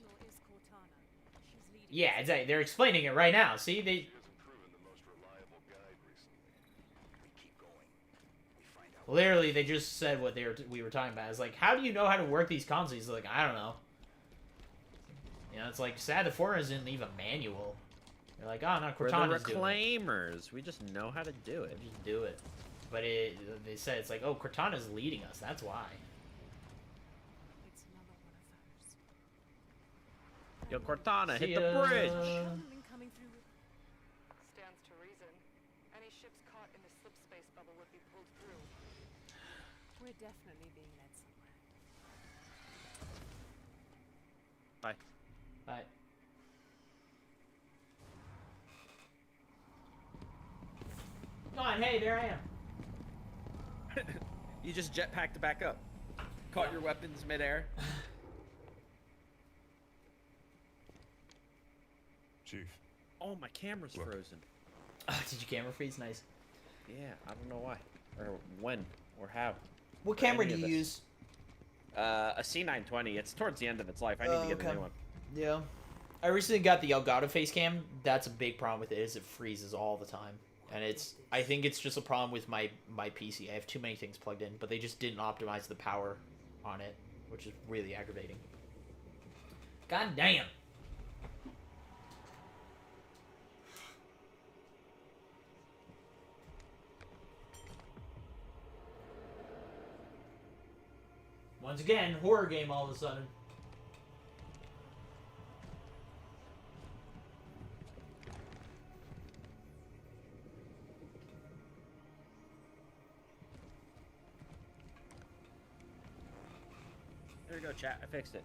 Yeah, exactly. They're explaining it right now. See, they. Literally, they just said what we were talking about. It's like, how do you know how to work these consoles? Like, I don't know. You know, it's like sad the Foreigners didn't leave a manual. They're like, oh no, Cortana's doing it. We're the reclaimers. We just know how to do it. Just do it. But they said it's like, oh, Cortana's leading us. That's why. It's another one of those. Yo, Cortana, hit See the ya. bridge. Coming through. Stands to reason. Any ships caught in the slip space bubble would be pulled through. We're definitely being led somewhere. Bye. Bye. Come on, hey, there I am. You just jetpacked to back up. Caught your weapons midair. Chief. Oh, my camera's frozen. Oh, did your camera freeze? Nice. Yeah, I don't know why. Or when. Or how. What camera do you use? A C920. It's towards the end of its life. I need to get a new one. Yeah. I recently got the Elgato face cam. That's a big problem with it, is it freezes all the time. And I think it's just a problem with my PC. I have too many things plugged in, but they just didn't optimize the power on it, which is really aggravating. God damn. Once again, horror game all of a sudden. There we go, chat. I fixed it.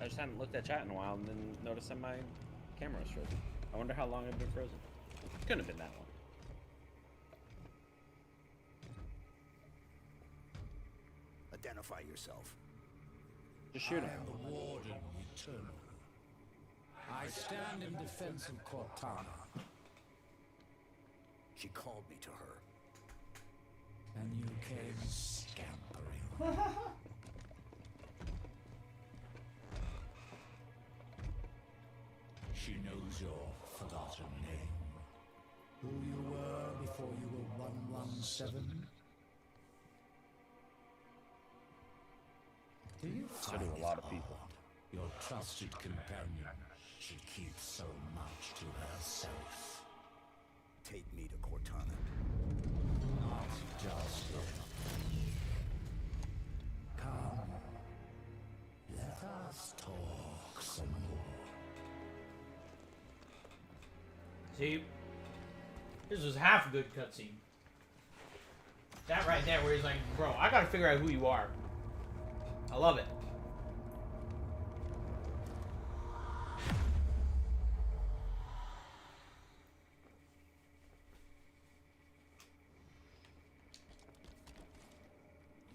I just hadn't looked at chat in a while and then noticed that my camera was frozen. I wonder how long it had been frozen. Couldn't have been that long. Identify yourself. Just shoot him. I am the Warden Eternal. I stand in defense of Cortana. She called me to her. And you came scampering. She knows your forgotten name. Who you were before you were 117. Do you So do a lot of people. Your trusted companion should keep so much to herself. Take me to Cortana. Not just yet. Come. Let us talk some more. See? This was half a good cutscene. That right there where he's like, bro, I gotta figure out who you are. I love it.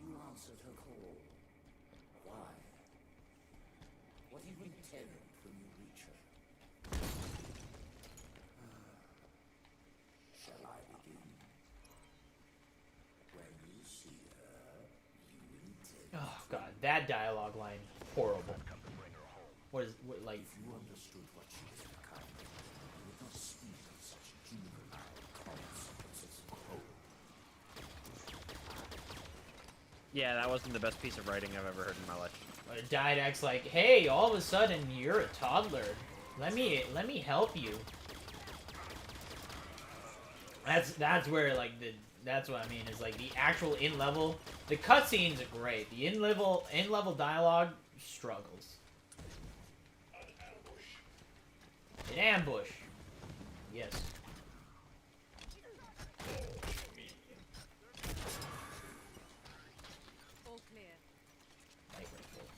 You answered her call. Why? What do you intend when you reach her? Shall I begin? When you see her, you intend. Oh god, that dialogue line, horrible. What like? If you understood what she is becoming, you would not speak of such juvenile consequences. Yeah, that wasn't the best piece of writing I've ever heard in my life. Didact's like, hey, all of a sudden you're a toddler. Let me help you. That's where like that's what I mean is like the actual in level. The cutscenes are great. The in level dialogue struggles. An ambush. Yes. All clear. Light rifle.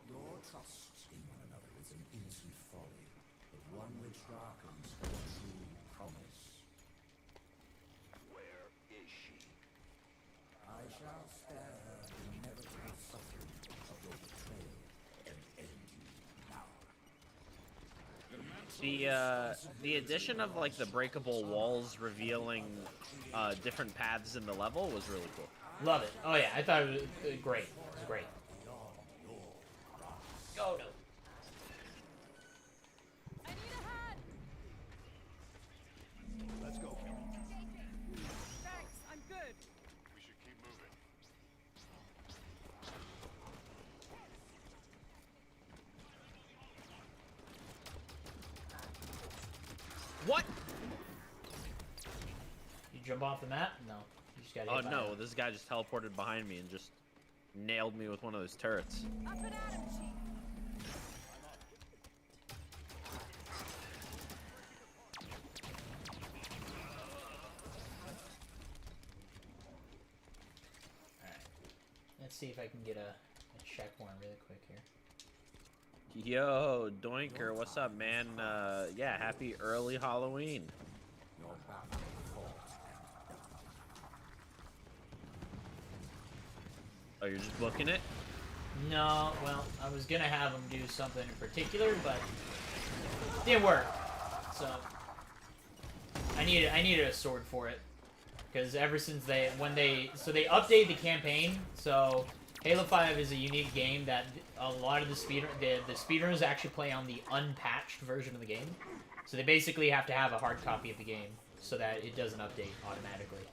Your trust in one another is an innocent folly, but one which darkens her true shall spare her the inevitable suffering of your betrayal and end you now. The addition of like the breakable walls revealing different paths in the level was really cool. Love it. Oh yeah, I thought it was great. It was great. Oh no. Let's go, Kelly. Thanks, I'm good. We should keep moving. What? You jump off the map? No. You just gotta Oh hit by no, it. this guy just teleported behind me and just nailed me with one of those turrets. Up and at him, Chief. Let's see if I can get a check one really quick here. Yo, Doinker, what's up, man? Yeah, happy early Halloween. Oh, you're just booking it? No, well, I was gonna have them do something in particular, but it didn't work. So I needed a sword for it, because ever since they update the campaign, so Halo 5 is a unique game that a lot of the speedrunners actually play on the unpatched version of the game. So they basically have to have a hard copy of the game so that it doesn't update automatically.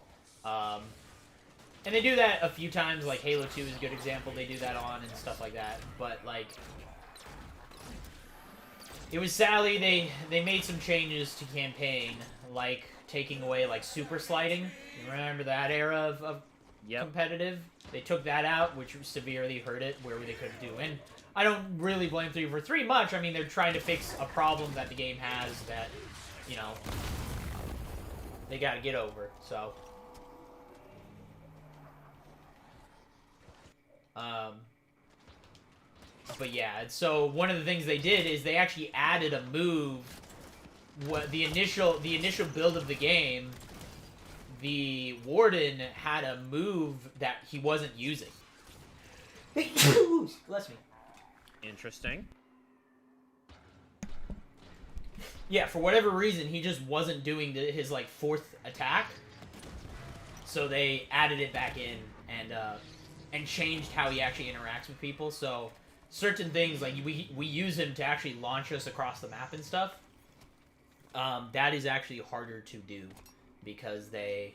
And they do that a few times, like Halo 2 is a good example, they do that on and stuff like that. But, like, it was sadly, they made some changes to campaign, like taking away, like, super sliding. You remember that era of competitive? They took that out, which severely hurt it, where they couldn't do. And I don't really blame 343 much. I mean, they're trying to fix a problem that the game has that, you know, they gotta get over, so... But yeah, so one of the things they did is they actually added a move. What the initial build of the game, the Warden had a move that he wasn't using. Bless me. Interesting. Yeah, for whatever reason, he just wasn't doing his like fourth attack. So they added it back in and changed how he actually interacts with people. So certain things, like we use him to actually launch us across the map and stuff. That is actually harder to do because it's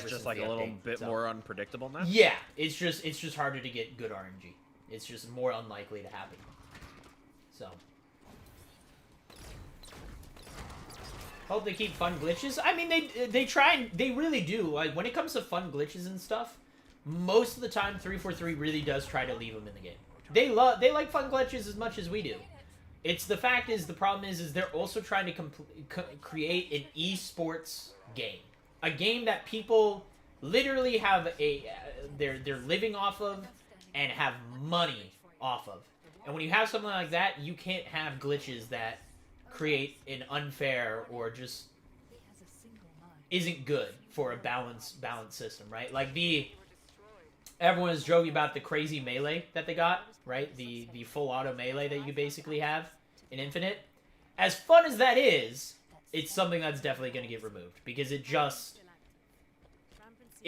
just like a little bit more unpredictable now. Yeah, it's just harder to get good RNG. It's just more unlikely to happen. So hope they keep fun glitches. I mean, they try and they really do. Like when it comes to fun glitches and stuff, most of the time 343 really does try to leave them in the game. They like fun glitches as much as we do. It's the problem is they're also trying to create an esports game, a game that people literally have they're living off of and have money off of. And when you have something like that, you can't have glitches that create an unfair or just isn't good for a balanced system, right? Like everyone is joking about the crazy melee that they got, right? The full auto melee that you basically have in Infinite. As fun as that is, it's something that's definitely going to get removed because it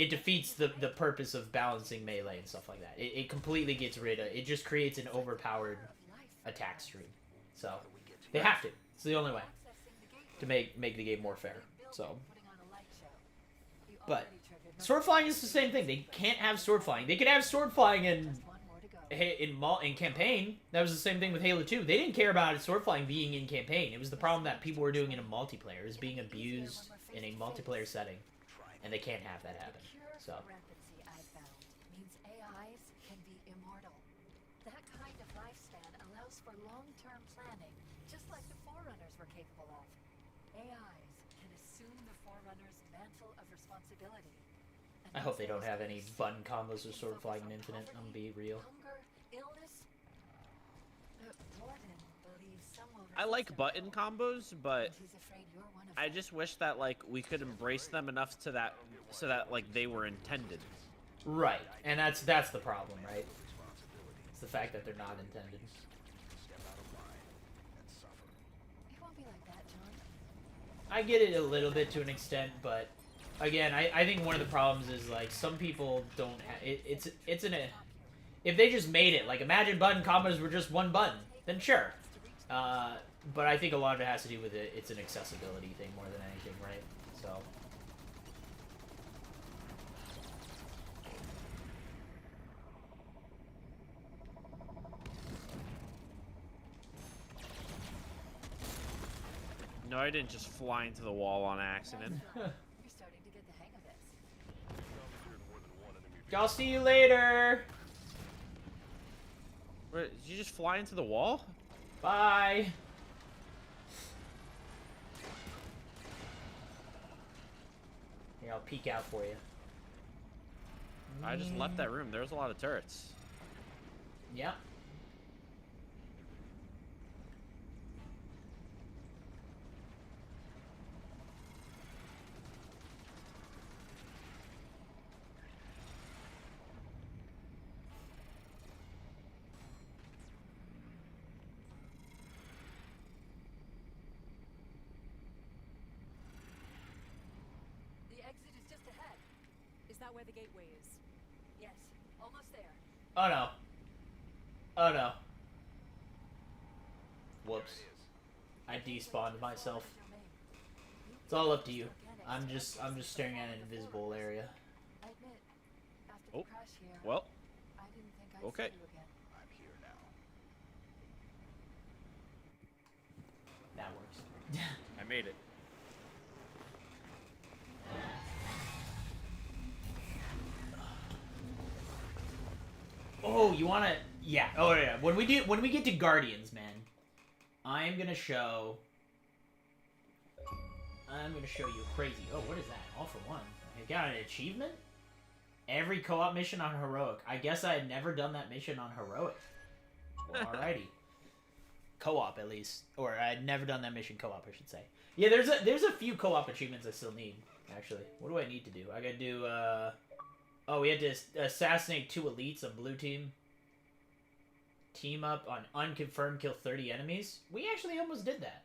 defeats the purpose of balancing melee and stuff like that. It completely gets rid of it. Just creates an overpowered attack stream. So they have to. It's the only way to make the game more fair. So, but sword flying is the same thing. They can't have sword flying. They could have sword flying in campaign. That was the same thing with Halo 2. They didn't care about sword flying being in campaign. It was the problem that people were doing in a multiplayer. It was being abused in a multiplayer setting, and they can't have that happen. So. Rampancy I've found means AIs can be immortal. That kind of lifespan allows for long-term planning, just like the Forerunners were capable of. AIs can assume the Forerunner's mantle of responsibility. I hope they don't have any fun combos with sword flying in Infinite. I'm gonna be real. Hunger, illness. The Warden believes some will I like button combos, but he's afraid you're one of I just wish that like we could embrace them enough so that like they were intended. Right, and that's the problem, right? It's the fact that they're not intended. It won't be like that, John. I get it a little bit to an extent, but again, I think one of the problems is like some people don't have it's if they just made it like imagine button combos were just one button, then sure. But I think a lot of it has to do with it's an accessibility thing more than anything, right? So. No, I didn't just fly into the wall on accident. You're starting to get the hang of this. I'll see you later. Wait, did you just fly into the wall? Bye. Here, I'll peek out for you. I just left that room. There was a lot of turrets. Yep. The exit is just ahead. Is that where the gateway is? Yes, almost there. Oh no. Oh no. Whoops. I despawned myself. It's all up to you. I'm just staring at an invisible area. I admit, after Oh, the crash here, well. I didn't think I'd Okay. see you again. I'm here now. That works. I made it. Oh, you wanna? Yeah. Oh yeah. When we get to Guardians, man, I'm gonna show you crazy. Oh, what is that? All for one. I got an achievement. Every co-op mission on heroic. I guess I had never done that mission on heroic. Well, alrighty. Co-op at least, or I had never done that mission co-op. I should say. Yeah, there's a few co-op achievements I still need. Actually, what do I need to do? I gotta do. Oh, we had to assassinate 2 elites on blue team. Team up on unconfirmed, kill 30 enemies. We actually almost did that.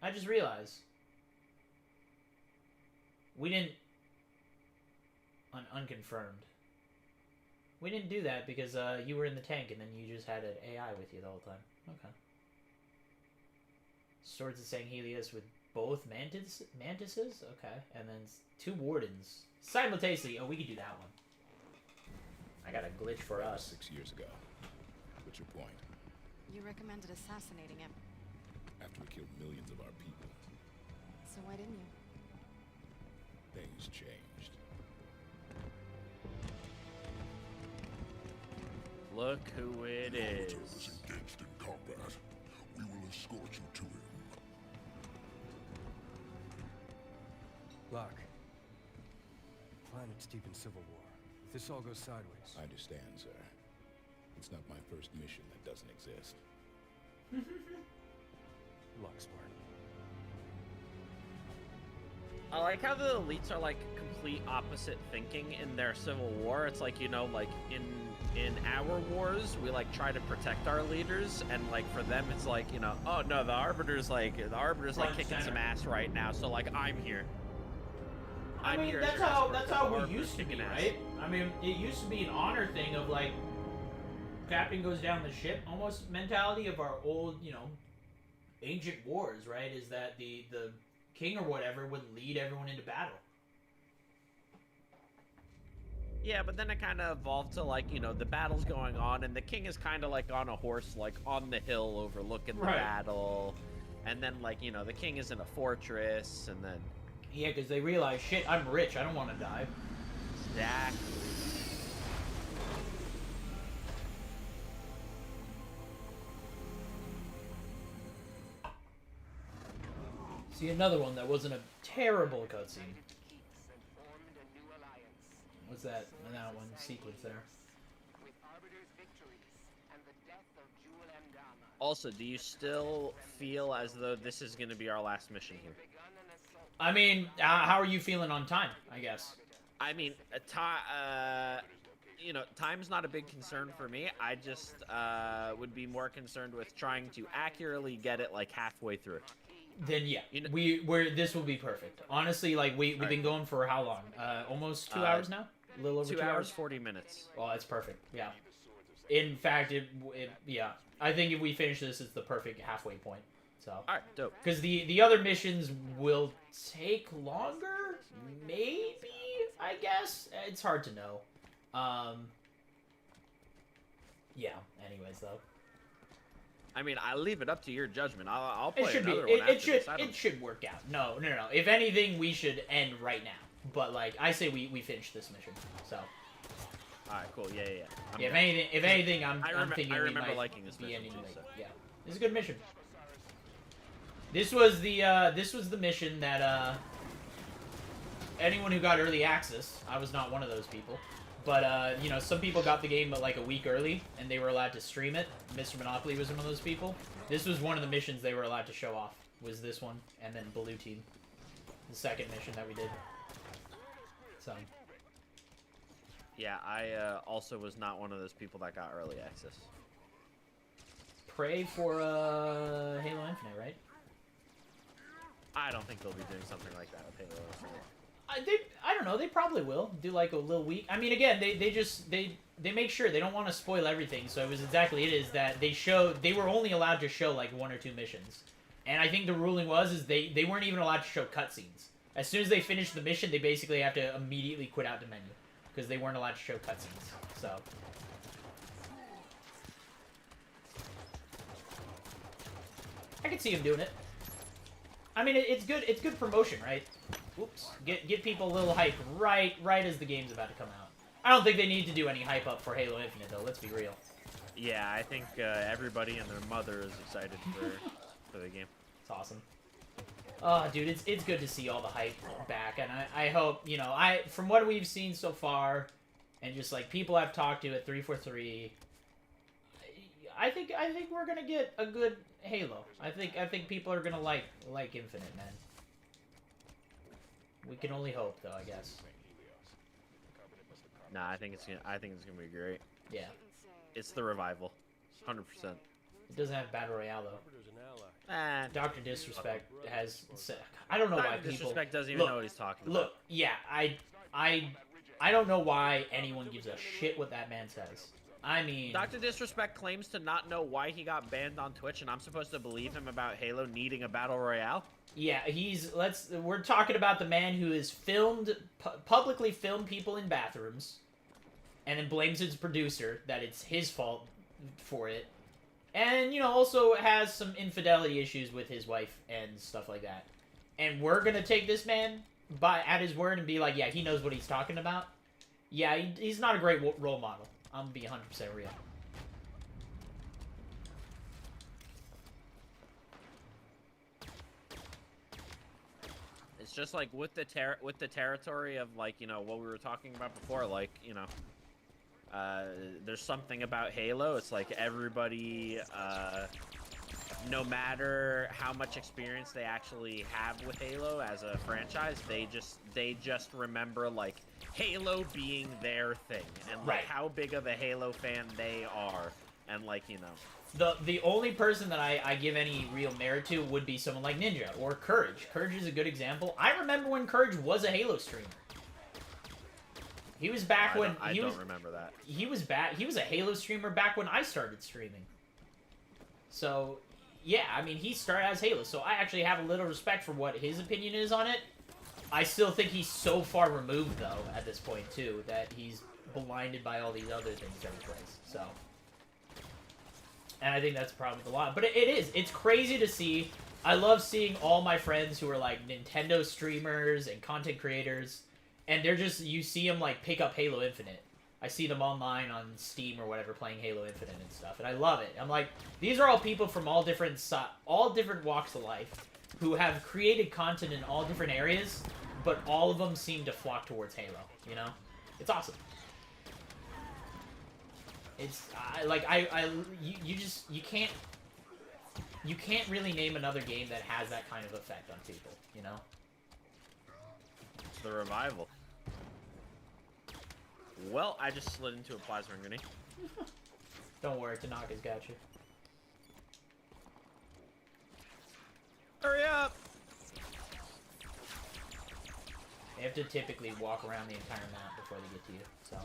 I just realized. We didn't... On unconfirmed. We didn't do that because you were in the tank and then you just had an AI with you the whole time. Okay. Swords of Sanghelius with both mantises? Okay. And then 2 wardens. Simultaneously. Oh, we could do that one. I got a glitch for That was us. 6 years ago. What's your point? You recommended assassinating him. After we killed millions of our people, So why didn't you? things changed. Look who it is. is engaged in combat. We will escort you to him. Locke. Planet's deep in civil war. If this all goes sideways... I understand, sir. It's not my first mission that doesn't exist. Luck, smart. I like how the elites are like complete opposite thinking in their civil war. It's like, you know, like in our wars, we like try to protect our leaders, and like for them, it's like, you know, oh no, the arbiter's like kicking some ass right now, so like I'm here. I mean, here that's as your how escort, we used to be, kicking ass. right? I mean, it used to be an honor thing of like, captain goes down the ship, almost mentality of our old, you know, ancient wars, right? Is that the king or whatever would lead everyone into battle. Yeah, but then it kind of evolved to like, you know, the battle's going on, and the king is kind of like on a horse, like on the hill overlooking the battle, and then like, you know, the king is in a fortress, and then. Yeah, because they realize, shit, I'm rich, I don't want to die. Exactly. See, another one that wasn't a terrible cutscene. What's that? That one sequence there. Also, do you still feel as though this is going to be our last mission here? I mean, how are you feeling on time, I guess? I mean, you know, time's not a big concern for me. I just would be more concerned with trying to accurately get it like halfway through. Then yeah, You know, this will be perfect. Honestly, like we've been going for how long? Almost 2 hours now. A little over 2 2 hours 40 minutes. Well, that's perfect. Yeah. In fact, yeah. I think if we finish this, it's the perfect halfway point. So. All right, dope. Because the other missions will take longer, maybe. I guess it's hard to know. Yeah. Anyways, though. I mean, I leave it up to your judgment. I'll play It should another be. one after It should. this. I don't- It should work out. No. If anything, we should end right now. But like, I say we finish this mission. So. All right, cool. Yeah. I'm Yeah. down. If anything, I'm thinking I we remember might liking this be mission ending too, late. so. Yeah. This is a good mission. This was the mission that anyone who got early access. I was not one of those people. But, you know, some people got the game like a week early, and they were allowed to stream it. Mr. Monopoly was one of those people. This was one of the missions they were allowed to show off, was this one, and then Blue Team. The second mission that we did. So. Yeah, I also was not one of those people that got early access. Pray for Halo Infinite, right? I don't think they'll be doing something like that with Halo Infinite. I don't know. They probably will do like a little week. I mean, again, they make sure they don't want to spoil everything. So it was exactly it is that they were only allowed to show like 1 or 2 missions, and I think the ruling is they weren't even allowed to show cutscenes. As soon as they finish the mission, they basically have to immediately quit out the menu because they weren't allowed to show cutscenes. So. I can see him doing it. I mean, it's good. It's good promotion, right? Oops. Get people a little hype right as the game's about to come out. I don't think they need to do any hype up for Halo Infinite, though. Let's be real. Yeah, I think everybody and their mother is excited for the game. It's awesome. Oh, dude, it's good to see all the hype back, and I hope, you know, from what we've seen so far, and just like people I've talked to at 343, I think we're gonna get a good Halo. I think people are gonna like Infinite, man. We can only hope, though, I guess. Nah, I think it's gonna be great. Yeah. It's the revival, 100%. It doesn't have Battle Royale, though. Dr. Disrespect has... I don't know why people... Disrespect doesn't even know what he's talking about. Look, yeah, I don't know why anyone gives a shit what that man says. I mean... Dr. Disrespect claims to not know why he got banned on Twitch, and I'm supposed to believe him about Halo needing a Battle Royale? Yeah, we're talking about the man who has publicly filmed people in bathrooms, and then blames his producer that it's his fault for it. And, you know, also has some infidelity issues with his wife and stuff like that. And we're gonna take this man at his word and be like, yeah, he knows what he's talking about. Yeah, he's not a great role model. I'm gonna be 100% real. It's just like with the territory of, like, you know, what we were talking about before, like, you know, there's something about Halo. It's like everybody, no matter how much experience they actually have with Halo as a franchise, they just remember, like, Halo being their thing and like how big of a Halo fan they are, and, like, you know. The only person that I give any real merit to would be someone like Ninja or Courage. Courage is a good example. I remember when Courage was a Halo streamer. He was back when I don't remember that. He was a Halo streamer back when I started streaming. So, yeah, I mean, he started as Halo, so I actually have a little respect for what his opinion is on it. I still think he's so far removed, though, at this point, too, that he's blinded by all these other things that he plays, so. And I think that's a problem with a lot. But it's crazy to see. I love seeing all my friends who are, like, Nintendo streamers and content creators, and they're just, you see them, like, pick up Halo Infinite. I see them online on Steam or whatever playing Halo Infinite and stuff, and I love it. I'm like, these are all people from all different walks of life who have created content in all different areas, but all of them seem to flock towards Halo, you know? It's awesome. It's, you can't really name another game that has that kind of effect on people, you know? It's the revival. Well, I just slid into a plasma grenade. Don't worry, Tanaka's got you. Hurry up! They have to typically walk around the entire map before they get to you, so.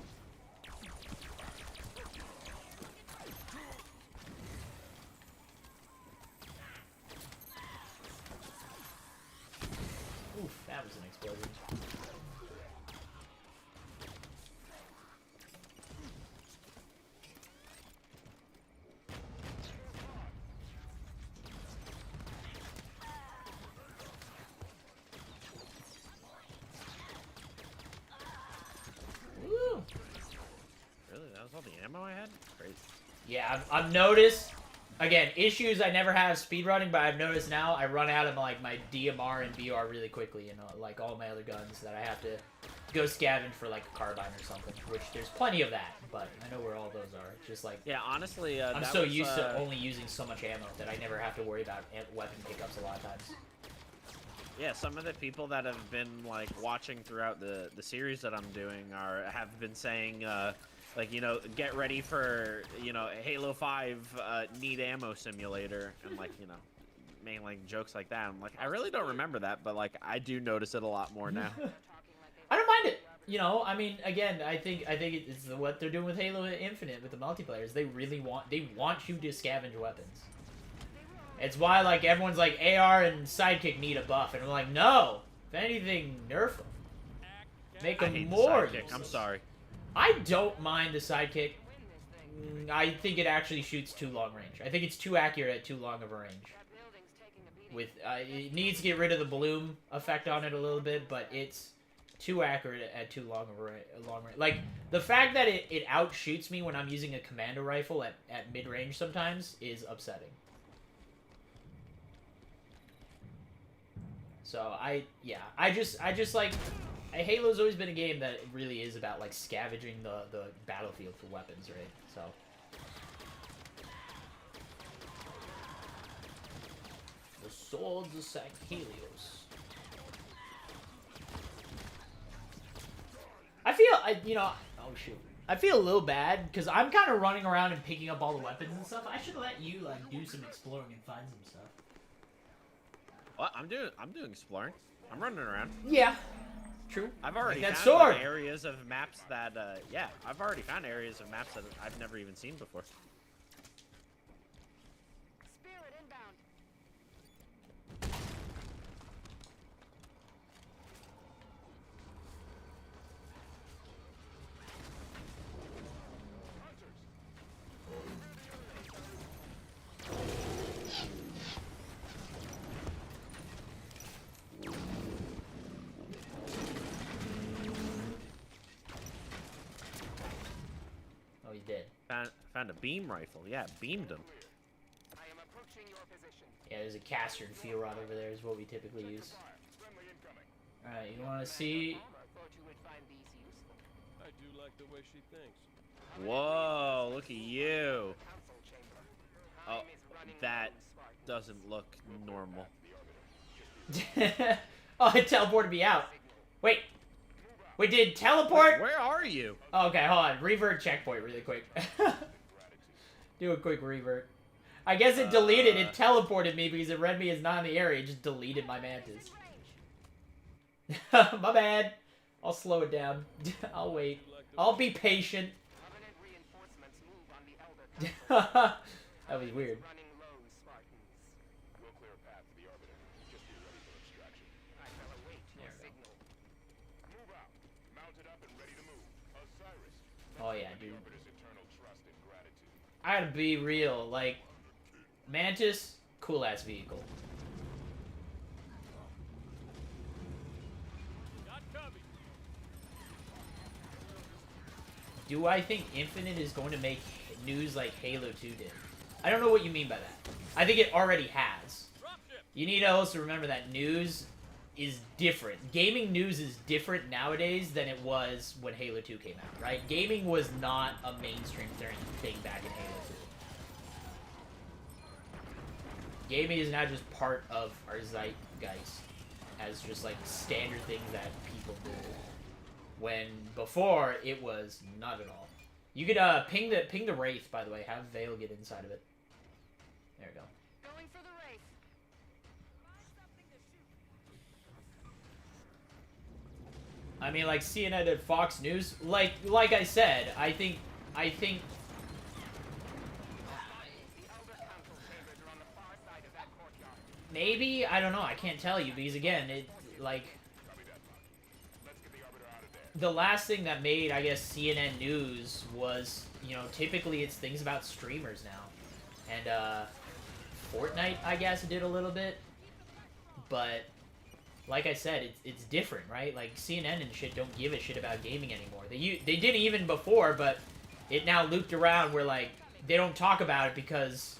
Oof, that was an explosion. Woo! Really? That was all the ammo I had? Crazy. Yeah, I've noticed, again, issues I never have speedrunning, but I've noticed now I run out of like my DMR and BR really quickly, you know, like all my other guns that I have to go scavenge for like a carbine or something, which there's plenty of that, but I know where all those are. It's just like, yeah, honestly, I'm so used to only using so much ammo that I never have to worry about weapon pickups a lot of times. Yeah, some of the people that have been like watching throughout the series that I'm doing have been saying like, you know, get ready for, you know, Halo 5 need ammo simulator, and like, you know, making like jokes like that. I'm like, I really don't remember that, but like I do notice it a lot more now. I don't mind it. You know, I mean, again, I think it's what they're doing with Halo Infinite with the multiplayers. They really want you to scavenge weapons. It's why like everyone's like AR and Sidekick need a buff, and I'm like, no. If anything, nerf them. Make them more. I'm sorry. I don't mind the Sidekick. I think it actually shoots too long range. I think it's too accurate at too long of a range. With it needs to get rid of the bloom effect on it a little bit, but it's too accurate at too long of a long range. Like the fact that it outshoots me when I'm using a commando rifle at mid range sometimes is upsetting. So I just like, Halo's always been a game that really is about like scavenging the battlefield for weapons, right? So the swords of Saint-Helios. I feel oh shoot. I feel a little bad because I'm kind of running around and picking up all the weapons and stuff. I should let you like do some exploring and find some stuff. What? I'm doing exploring. I'm running around. Yeah. True. I've already like found like, areas of maps that yeah, I've already found areas of maps that I've never even seen before. Spirit inbound. Oh, he did. Found a beam rifle. Yeah, beamed him. I am approaching your position. Yeah, there's a caster and fuel rod over there is what we typically use. Alright, you want to see? I do like the way she thinks. Whoa, look at you. Oh, that doesn't look normal. Oh, it teleported me out. Wait, did it teleport? Where are you? Oh, okay, hold on. Revert checkpoint really quick. Do a quick revert. I guess it deleted. It teleported me because it read me as not in the area. It just deleted my mantis. My bad. I'll slow it down. I'll wait. I'll be patient. That was weird. Oh yeah, dude. I gotta be real, like, Mantis, cool ass vehicle. Do I think Infinite is going to make news like Halo 2 did? I don't know what you mean by that. I think it already has. You need to also remember that news is different. Gaming news is different nowadays than it was when Halo 2 came out, right? Gaming was not a mainstream thing back in Halo 2. Gaming is now just part of our zeitgeist as just like standard things that people do. When before it was not at all. You could ping the Wraith, by the way. Have Vale get inside of it. There we go. Going for the Wraith. I mean, like CNN and Fox News, like I said, I think maybe, I don't know, I can't tell you because again, it like the last thing that made, I guess, CNN news was, you know, typically it's things about streamers now. And Fortnite, I guess, did a little bit. But like I said, it's different, right? Like CNN and shit don't give a shit about gaming anymore. They didn't even before, but it now looped around where like they don't talk about it because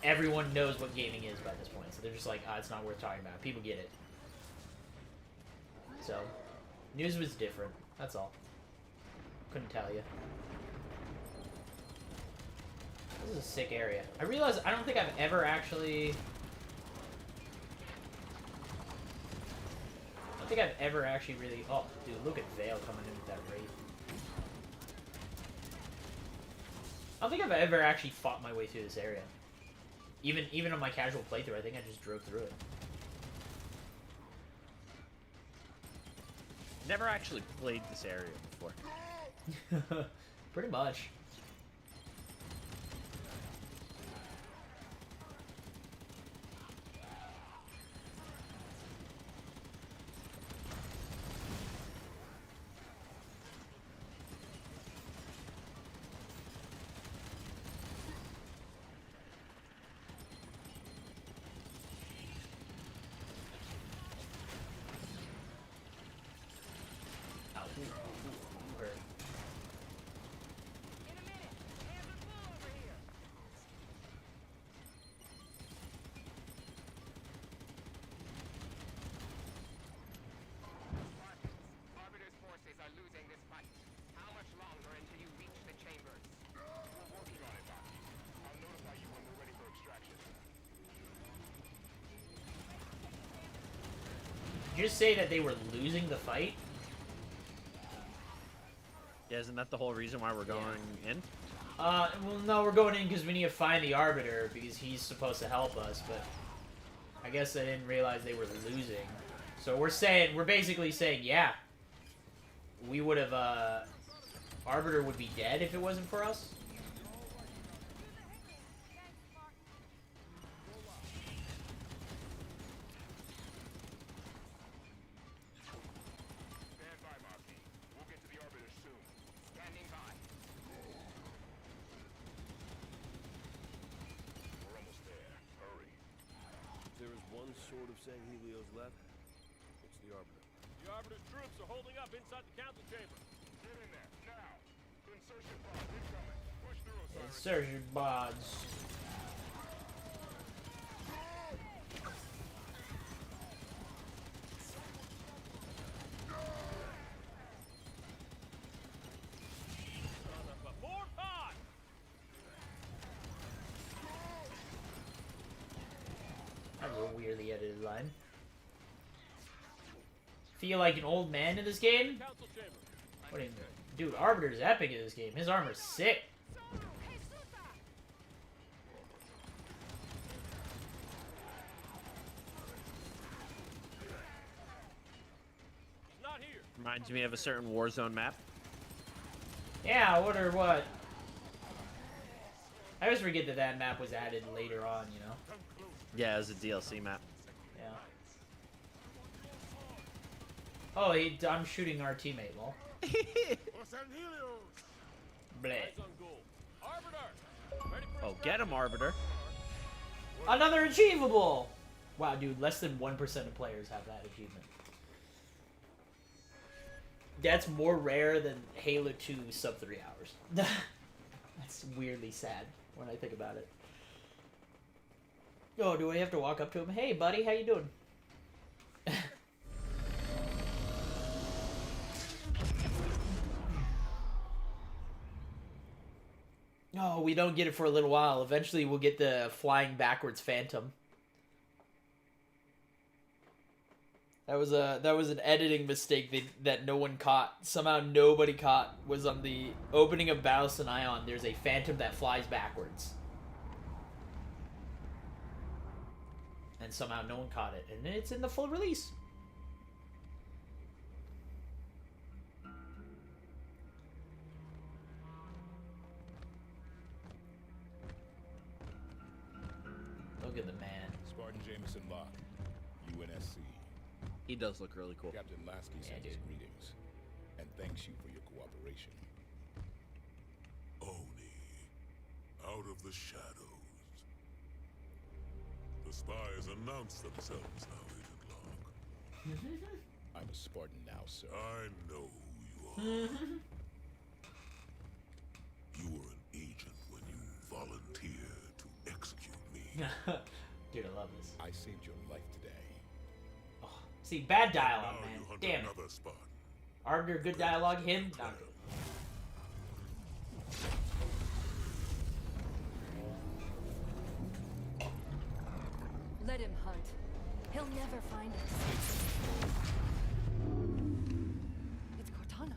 everyone knows what gaming is by this point. So they're just like, it's not worth talking about. People get it. So news was different. That's all. Couldn't tell you. This is a sick area. I realize I don't think I've ever actually... I don't think I've ever actually really... Oh, dude, look at Vale coming in with that Wraith. I don't think I've ever actually fought my way through this area. Even on my casual playthrough, I think I just drove through it. Never actually played this area before. Pretty much. Did you just say that they were losing the fight? Yeah, isn't that the whole reason why we're going in? Well, no, we're going in because we need to find the Arbiter because he's supposed to help us, but I guess I didn't realize they were losing. So we're basically saying, yeah, we would have, Arbiter would be dead if it wasn't for us. Sort of saying Helio's left. It's the Arbiter. The Arbiter's troops are holding up inside the council chamber. Get in there, now! Insertion pods incoming. Push through, Osiris. Insertion pods. More pods! That was a weirdly edited line. Feel like an old man in this game? What do you mean? Dude, Arbiter's epic in this game. His armor's sick. Not here. Reminds me of a certain Warzone map. Yeah, I wonder what. I always forget that that map was added later on, you know? Yeah, it was a DLC map. Yeah. Oh, I'm shooting our teammate, lol. Bleh. Oh, get him, Arbiter. Another achievable! Wow, dude, less than 1% of players have that achievement. That's more rare than Halo 2 sub 3 hours. That's weirdly sad when I think about it. Oh, do I have to walk up to him? Hey, buddy, how you doing? No, we don't get it for a little while. Eventually, we'll get the flying backwards Phantom. That was an editing mistake that no one caught. Somehow nobody caught was on the opening of Battlestar Ion. There's a phantom that flies backwards, and somehow no one caught it, and it's in the full release. Look at the man. Spartan Jameson Locke, UNSC. He does look really cool. Captain Lasky sends his greetings and thanks you for your cooperation. Oni, out of the shadows. The spies announce themselves now, Agent Locke. I'm a Spartan now, sir. I know who you are. You were an agent when you volunteered to execute me. Dude, I love this. I saved your life today. Oh, see, bad dialogue, Now man. you hunt Damn it. another Spartan. Arbiter, good dialogue. Him, not good. Let him hunt. He'll never find us. It's Cortana.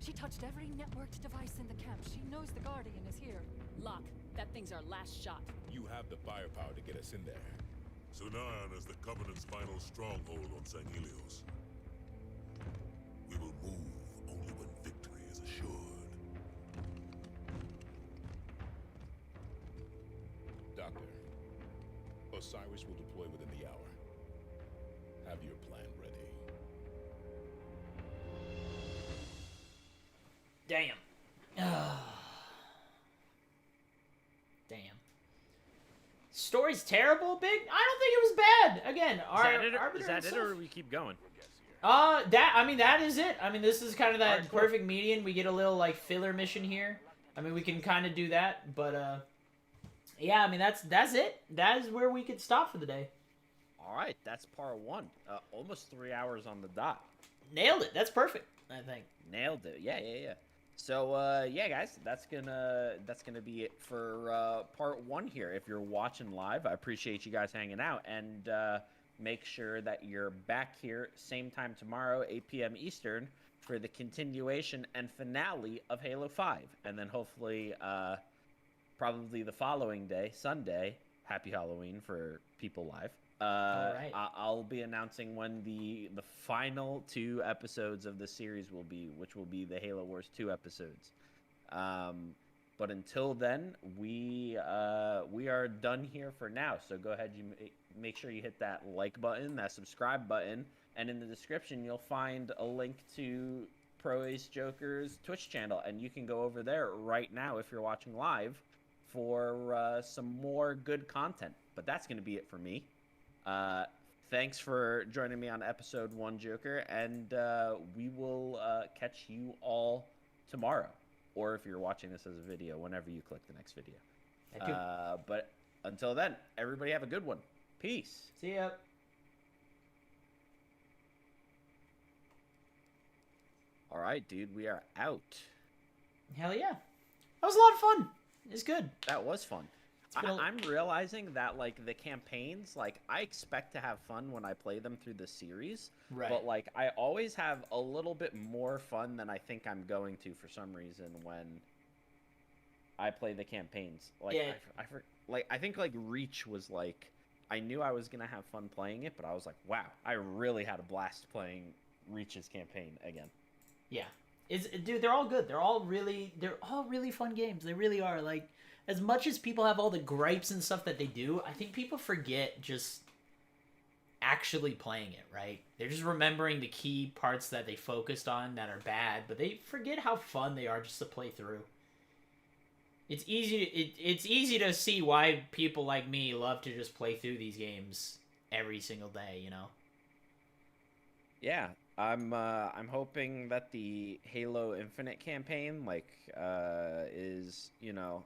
She touched every networked device in the camp. She knows the Guardian is here. Locke, that thing's our last shot. You have the firepower to get us in there. Sunayan is the Covenant's final stronghold on Sanghelios. We will move only when victory is assured. Doctor, Osiris will deploy within the hour. Have your plan ready. Damn. Damn. Story's terrible, Big? I don't think it was bad. Again, Is that it, or do we keep going? That is it. I mean, this is kind of that perfect median. We get a little, like, filler mission here. I mean, we can kind of do that, but, yeah, I mean, that's it. That is where we could stop for the day. All right, that's part 1. Almost 3 hours on the dot. Nailed it. That's perfect, I think. Nailed it. Yeah. So, yeah, guys, that's gonna be it for part 1 here. If you're watching live, I appreciate you guys hanging out, and make sure that you're back here same time tomorrow, 8 p.m. Eastern, for the continuation and finale of Halo 5, and then hopefully, probably the following day, Sunday, Happy Halloween for people live. All right. I'll be announcing when the final 2 episodes of the series will be, which will be the Halo Wars 2 episodes. But until then, we are done here for now. So go ahead, you make sure you hit that like button, that subscribe button, and in the description you'll find a link to Pro Ace Joker's Twitch channel, and you can go over there right now if you're watching live for some more good content. But that's going to be it for me. Thanks for joining me on episode 1, Joker, and we will catch you all tomorrow, or if you're watching this as a video, whenever you click the next video. But until then, everybody have a good one. Peace. See ya. All right, dude, we are out. Hell yeah. That was a lot of fun. It's good. That was fun. I'm realizing that, like, the campaigns, like, I expect to have fun when I play them through the series. Right. But, like, I always have a little bit more fun than I think I'm going to for some reason when I play the campaigns. Like, yeah. I think, like, Reach was, like, I knew I was going to have fun playing it, but I was like, wow, I really had a blast playing Reach's campaign again. Yeah. Dude, they're all good. They're all really fun games. They really are. Like, as much as people have all the gripes and stuff that they do, I think people forget just actually playing it, right? They're just remembering the key parts that they focused on that are bad, but they forget how fun they are just to play through. It's easy to see why people like me love to just play through these games every single day, you know? Yeah. I'm hoping that the Halo Infinite campaign, like, is, you know,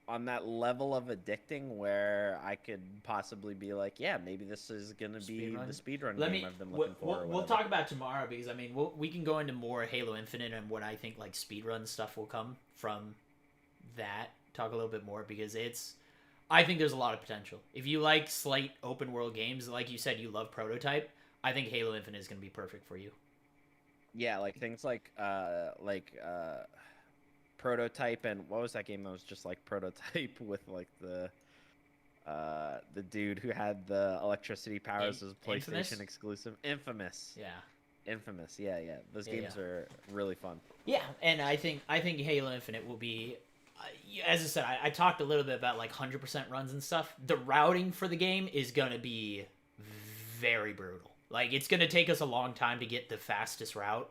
on that level of addicting where I could possibly be like, yeah, maybe this is gonna be the speedrun game I've been looking for. We'll talk about it tomorrow, because I mean we can go into more Halo Infinite and what I think like speedrun stuff will come from that. Talk a little bit more, because I think there's a lot of potential. If you like slight open world games, like you said, you love Prototype. I think Halo Infinite is going to be perfect for you. Yeah, like things like Prototype, and what was that game that was just like Prototype with like the dude who had the electricity powers as PlayStation Infamous? exclusive? Infamous. Yeah. Infamous. Yeah, yeah. Those Yeah, games are really fun. Yeah, and I think Halo Infinite will be, as I said, I talked a little bit about like 100% runs and stuff. The routing for the game is gonna be very brutal. Like it's gonna take us a long time to get the fastest route,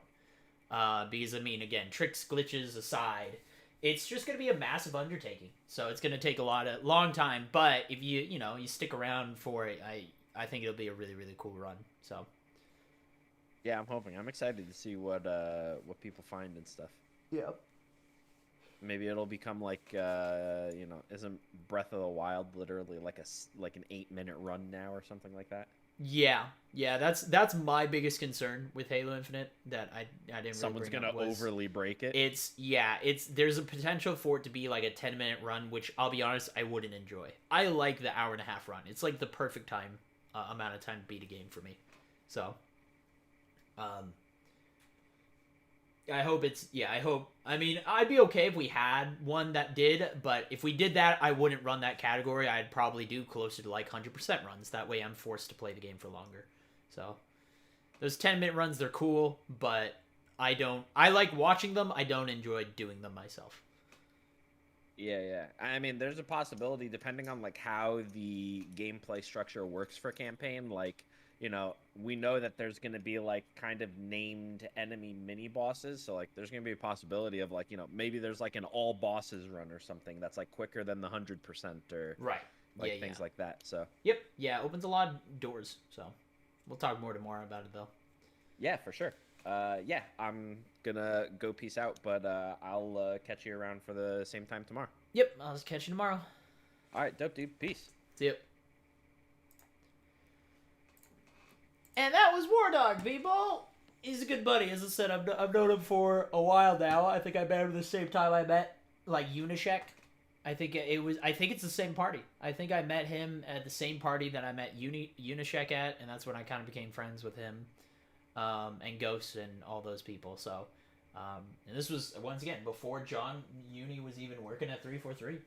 because I mean, again, tricks, glitches aside, it's just gonna be a massive undertaking. So it's gonna take a long time. But if you stick around for it, I think it'll be a really really cool run. So. Yeah, I'm hoping. I'm excited to see what people find and stuff. Yep. Maybe it'll become like isn't Breath of the Wild literally like an 8-minute run now or something like that? Yeah, that's my biggest concern with Halo Infinite that I didn't. Someone's really gonna overly break it. There's a potential for it to be like a 10-minute run, which I'll be honest, I wouldn't enjoy. I like the hour-and-a-half run. It's like the perfect amount of time to beat a game for me. So. I mean, I'd be okay if we had one that did, but if we did that, I wouldn't run that category. I'd probably do closer to like 100% runs. That way I'm forced to play the game for longer. So, those 10-minute runs, they're cool, but I like watching them. I don't enjoy doing them myself. Yeah. I mean, there's a possibility, depending on like how the gameplay structure works for campaign, like, we know that there's going to be like kind of named enemy mini bosses. So like there's going to be a possibility of like, maybe there's like an all bosses run or something that's like quicker than the 100% or right. Like things like that. So yep. Yeah. Opens a lot of doors. So we'll talk more tomorrow about it though. Yeah, for sure. Yeah, I'm gonna go peace out, but I'll catch you around for the same time tomorrow. Yep. I'll just catch you tomorrow. All right. Dope, dude. Peace. See ya. And that was War Dog, people. He's a good buddy. As I said, I've known him for a while now. I think I met him the same time I met like Unishek. I think it's the same party. I think I met him at the same party that I met Unishek at, and that's when I kind of became friends with him, and Ghost and all those people. So, and this was once again before John Uni was even working at 343.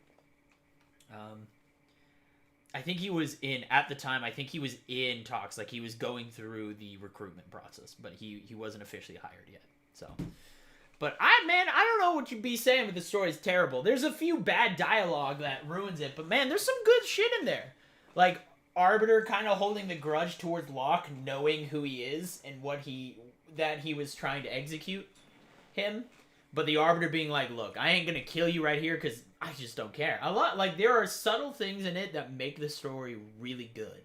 I think he was at the time, I think he was in talks, like he was going through the recruitment process, but he wasn't officially hired yet. So, but I don't know what you'd be saying, but the story's terrible. There's a few bad dialogue that ruins it, but man, there's some good shit in there. Like Arbiter kind of holding the grudge towards Locke, knowing who he is and that he was trying to execute him, but the Arbiter being like, look, I ain't gonna kill you right here because I just don't care. A lot, like, there are subtle things in it that make the story really good.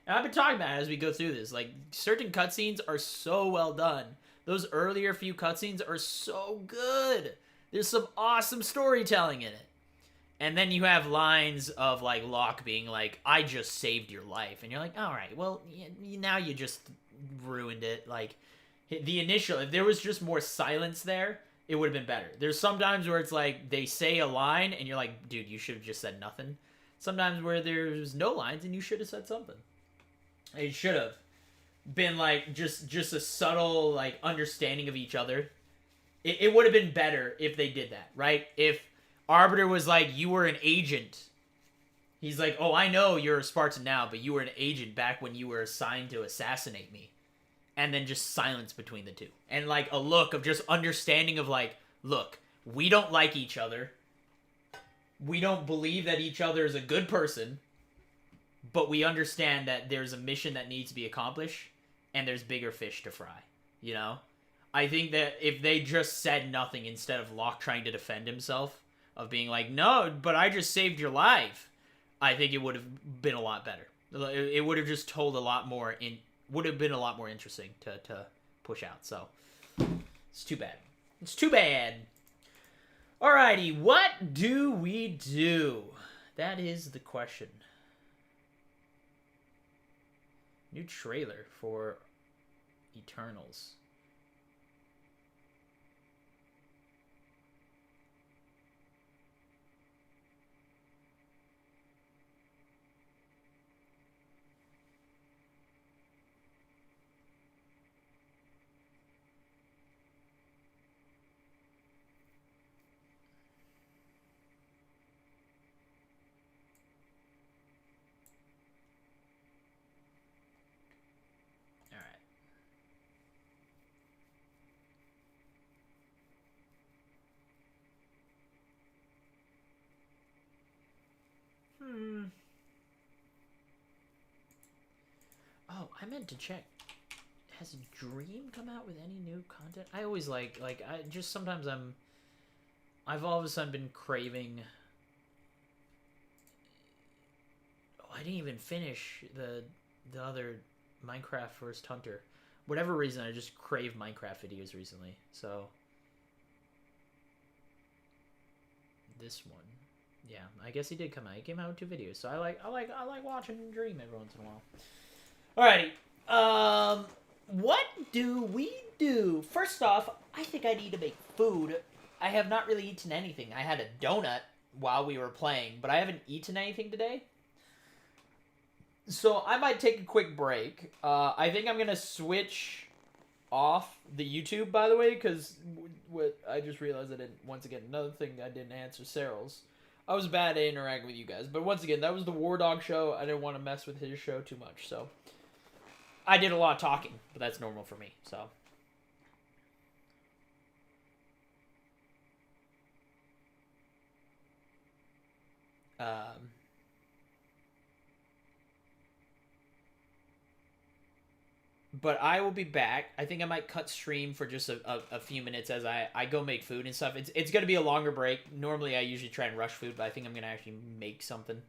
And I've been talking about it as we go through this. Like, certain cutscenes are so well done. Those earlier few cutscenes are so good. There's some awesome storytelling in it. And then you have lines of, like, Locke being like, I just saved your life. And you're like, all right, well, now you just ruined it. Like, if there was just more silence there, it would have been better. There's sometimes where it's like they say a line and you're like, dude, you should have just said nothing. Sometimes where there's no lines and you should have said something. It should have been like just a subtle like understanding of each other. It would have been better if they did that, right? If Arbiter was like, you were an agent. He's like, oh, I know you're a Spartan now, but you were an agent back when you were assigned to assassinate me. And then just silence between the two. And, like, a look of just understanding of, like, look, we don't like each other. We don't believe that each other is a good person. But we understand that there's a mission that needs to be accomplished. And there's bigger fish to fry. You know? I think that if they just said nothing instead of Locke trying to defend himself, of being like, no, but I just saved your life, I think it would have been a lot better. It would have just told a lot more would have been a lot more interesting to push out. So, it's too bad. It's too bad. Alrighty, what do we do? That is the question. New trailer for Eternals. Oh, I meant to check. Has Dream come out with any new content? I always I just sometimes I've all of a sudden been craving. Oh, I didn't even finish the other Minecraft First Hunter. Whatever reason, I just crave Minecraft videos recently. So this one, yeah, I guess he did come out. He came out with 2 videos, so I like watching Dream every once in a while. Alrighty, what do we do? First off, I think I need to make food. I have not really eaten anything. I had a donut while we were playing, but I haven't eaten anything today. So I might take a quick break. I think I'm gonna switch off the YouTube, by the way, because what I just realized I didn't. Once again, another thing I didn't answer Cyril's. I was bad at interacting with you guys, but once again, that was the War Dog show. I didn't want to mess with his show too much, so I did a lot of talking, but that's normal for me. So. But I will be back. I think I might cut stream for just a few minutes as I go make food and stuff. It's going to be a longer break. Normally, I usually try and rush food, but I think I'm going to actually make something.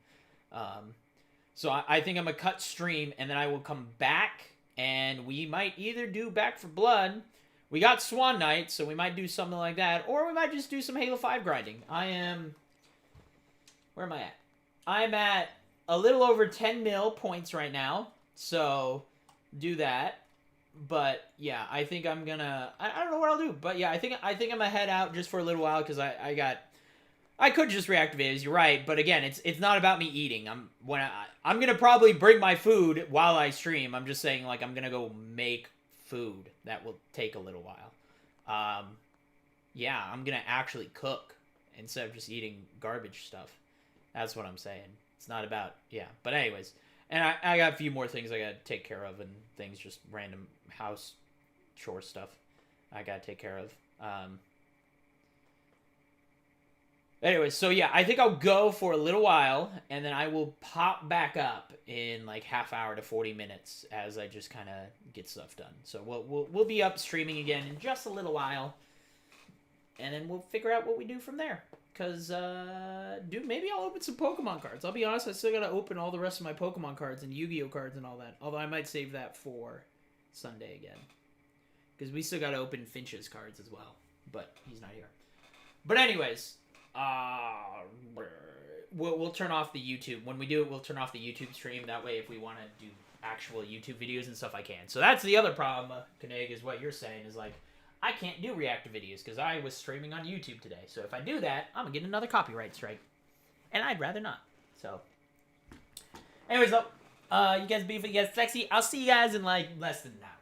So I think I'm going to cut stream, and then I will come back, and we might either do Back 4 Blood. We got Swan Night, so we might do something like that, or we might just do some Halo 5 grinding. Where am I at? I'm at a little over 10 mil points right now, so do that. But yeah, I think I'm gonna. I don't know what I'll do, but yeah, I think I'm gonna head out just for a little while because I could just reactivate, as you're right, but again, it's not about me eating. I'm gonna probably bring my food while I stream. I'm just saying, like, I'm gonna go make food. That will take a little while. Yeah, I'm gonna actually cook instead of just eating garbage stuff. That's what I'm saying. It's not about, yeah. But anyways, and I got a few more things I gotta take care of, and things, just random house chore stuff I gotta take care of. Anyways, so yeah, I think I'll go for a little while, and then I will pop back up in like half hour to 40 minutes as I just kind of get stuff done. So we'll be up streaming again in just a little while, and then we'll figure out what we do from there. Because, dude, maybe I'll open some Pokemon cards. I'll be honest, I still gotta open all the rest of my Pokemon cards and Yu-Gi-Oh cards and all that. Although I might save that for Sunday again. Because we still gotta open Finch's cards as well. But he's not here. But anyways, we'll turn off the YouTube. When we do it, we'll turn off the YouTube stream. That way, if we want to do actual YouTube videos and stuff, I can. So that's the other problem, Kaneg, is what you're saying, is like, I can't do reactive videos because I was streaming on YouTube today. So if I do that, I'm going to get another copyright strike. And I'd rather not. So, anyways, though, you guys beautiful, you guys sexy. I'll see you guys in like less than an hour.